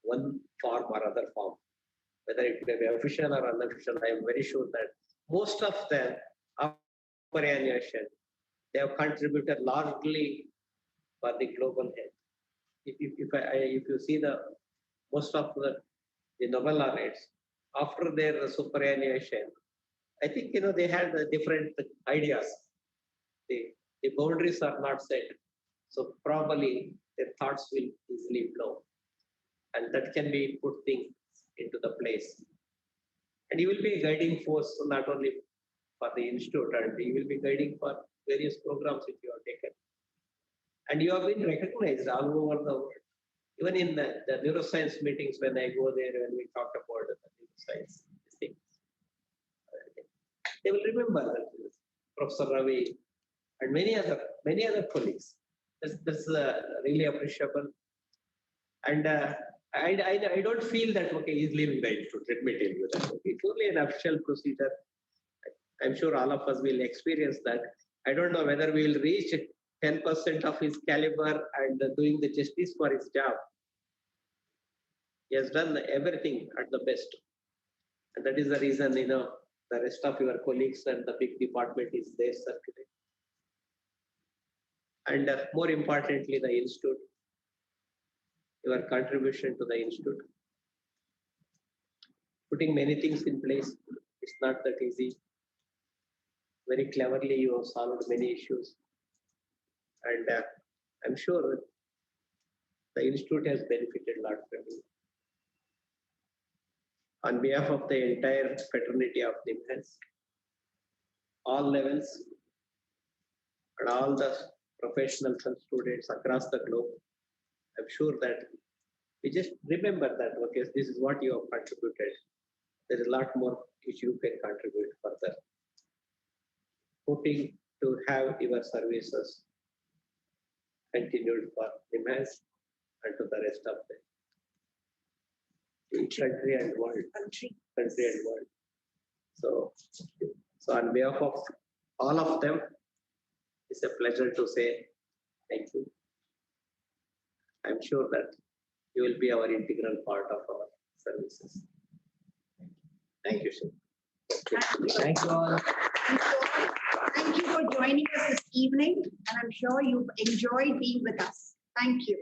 one form or other form. Whether it may be official or unofficial, I am very sure that most of them are superannuation. They have contributed largely for the global health. If you see most of the Nobel laureates, after their superannuation, I think they had different ideas. The boundaries are not set, so probably their thoughts will easily flow, and that can be put things into the place. And you will be a guiding force not only for the institute, and you will be guiding for various programs that you have taken. And you have been recognized all over the world. Even in the neuroscience meetings, when I go there, when we talk about the neuroscience things, they will remember that Professor Ravi and many other colleagues. That's really appreciable. And I don't feel that, okay, he's leaving the institute. Let me tell you that. Okay, it's only an official procedure. I'm sure all of us will experience that. I don't know whether we will reach 10% of his caliber and doing the justice for his job. He has done everything at the best. And that is the reason, the rest of your colleagues and the big department is there circulating. And more importantly, the institute, your contribution to the institute. Putting many things in place, it's not that easy. Very cleverly, you have solved many issues. And I'm sure the institute has benefited a lot from you. On behalf of the entire fraternity of NIMHANS, all levels, and all the professionals and students across the globe, I'm sure that we just remember that, okay, this is what you have contributed. There is a lot more which you can contribute further. Hoping to have your services continued for NIMHANS and to the rest of the country and world. So on behalf of all of them, it's a pleasure to say thank you. I'm sure that you will be our integral part of our services. Thank you, sir. Thank you all. Thank you for joining us this evening, and I'm sure you've enjoyed being with us. Thank you.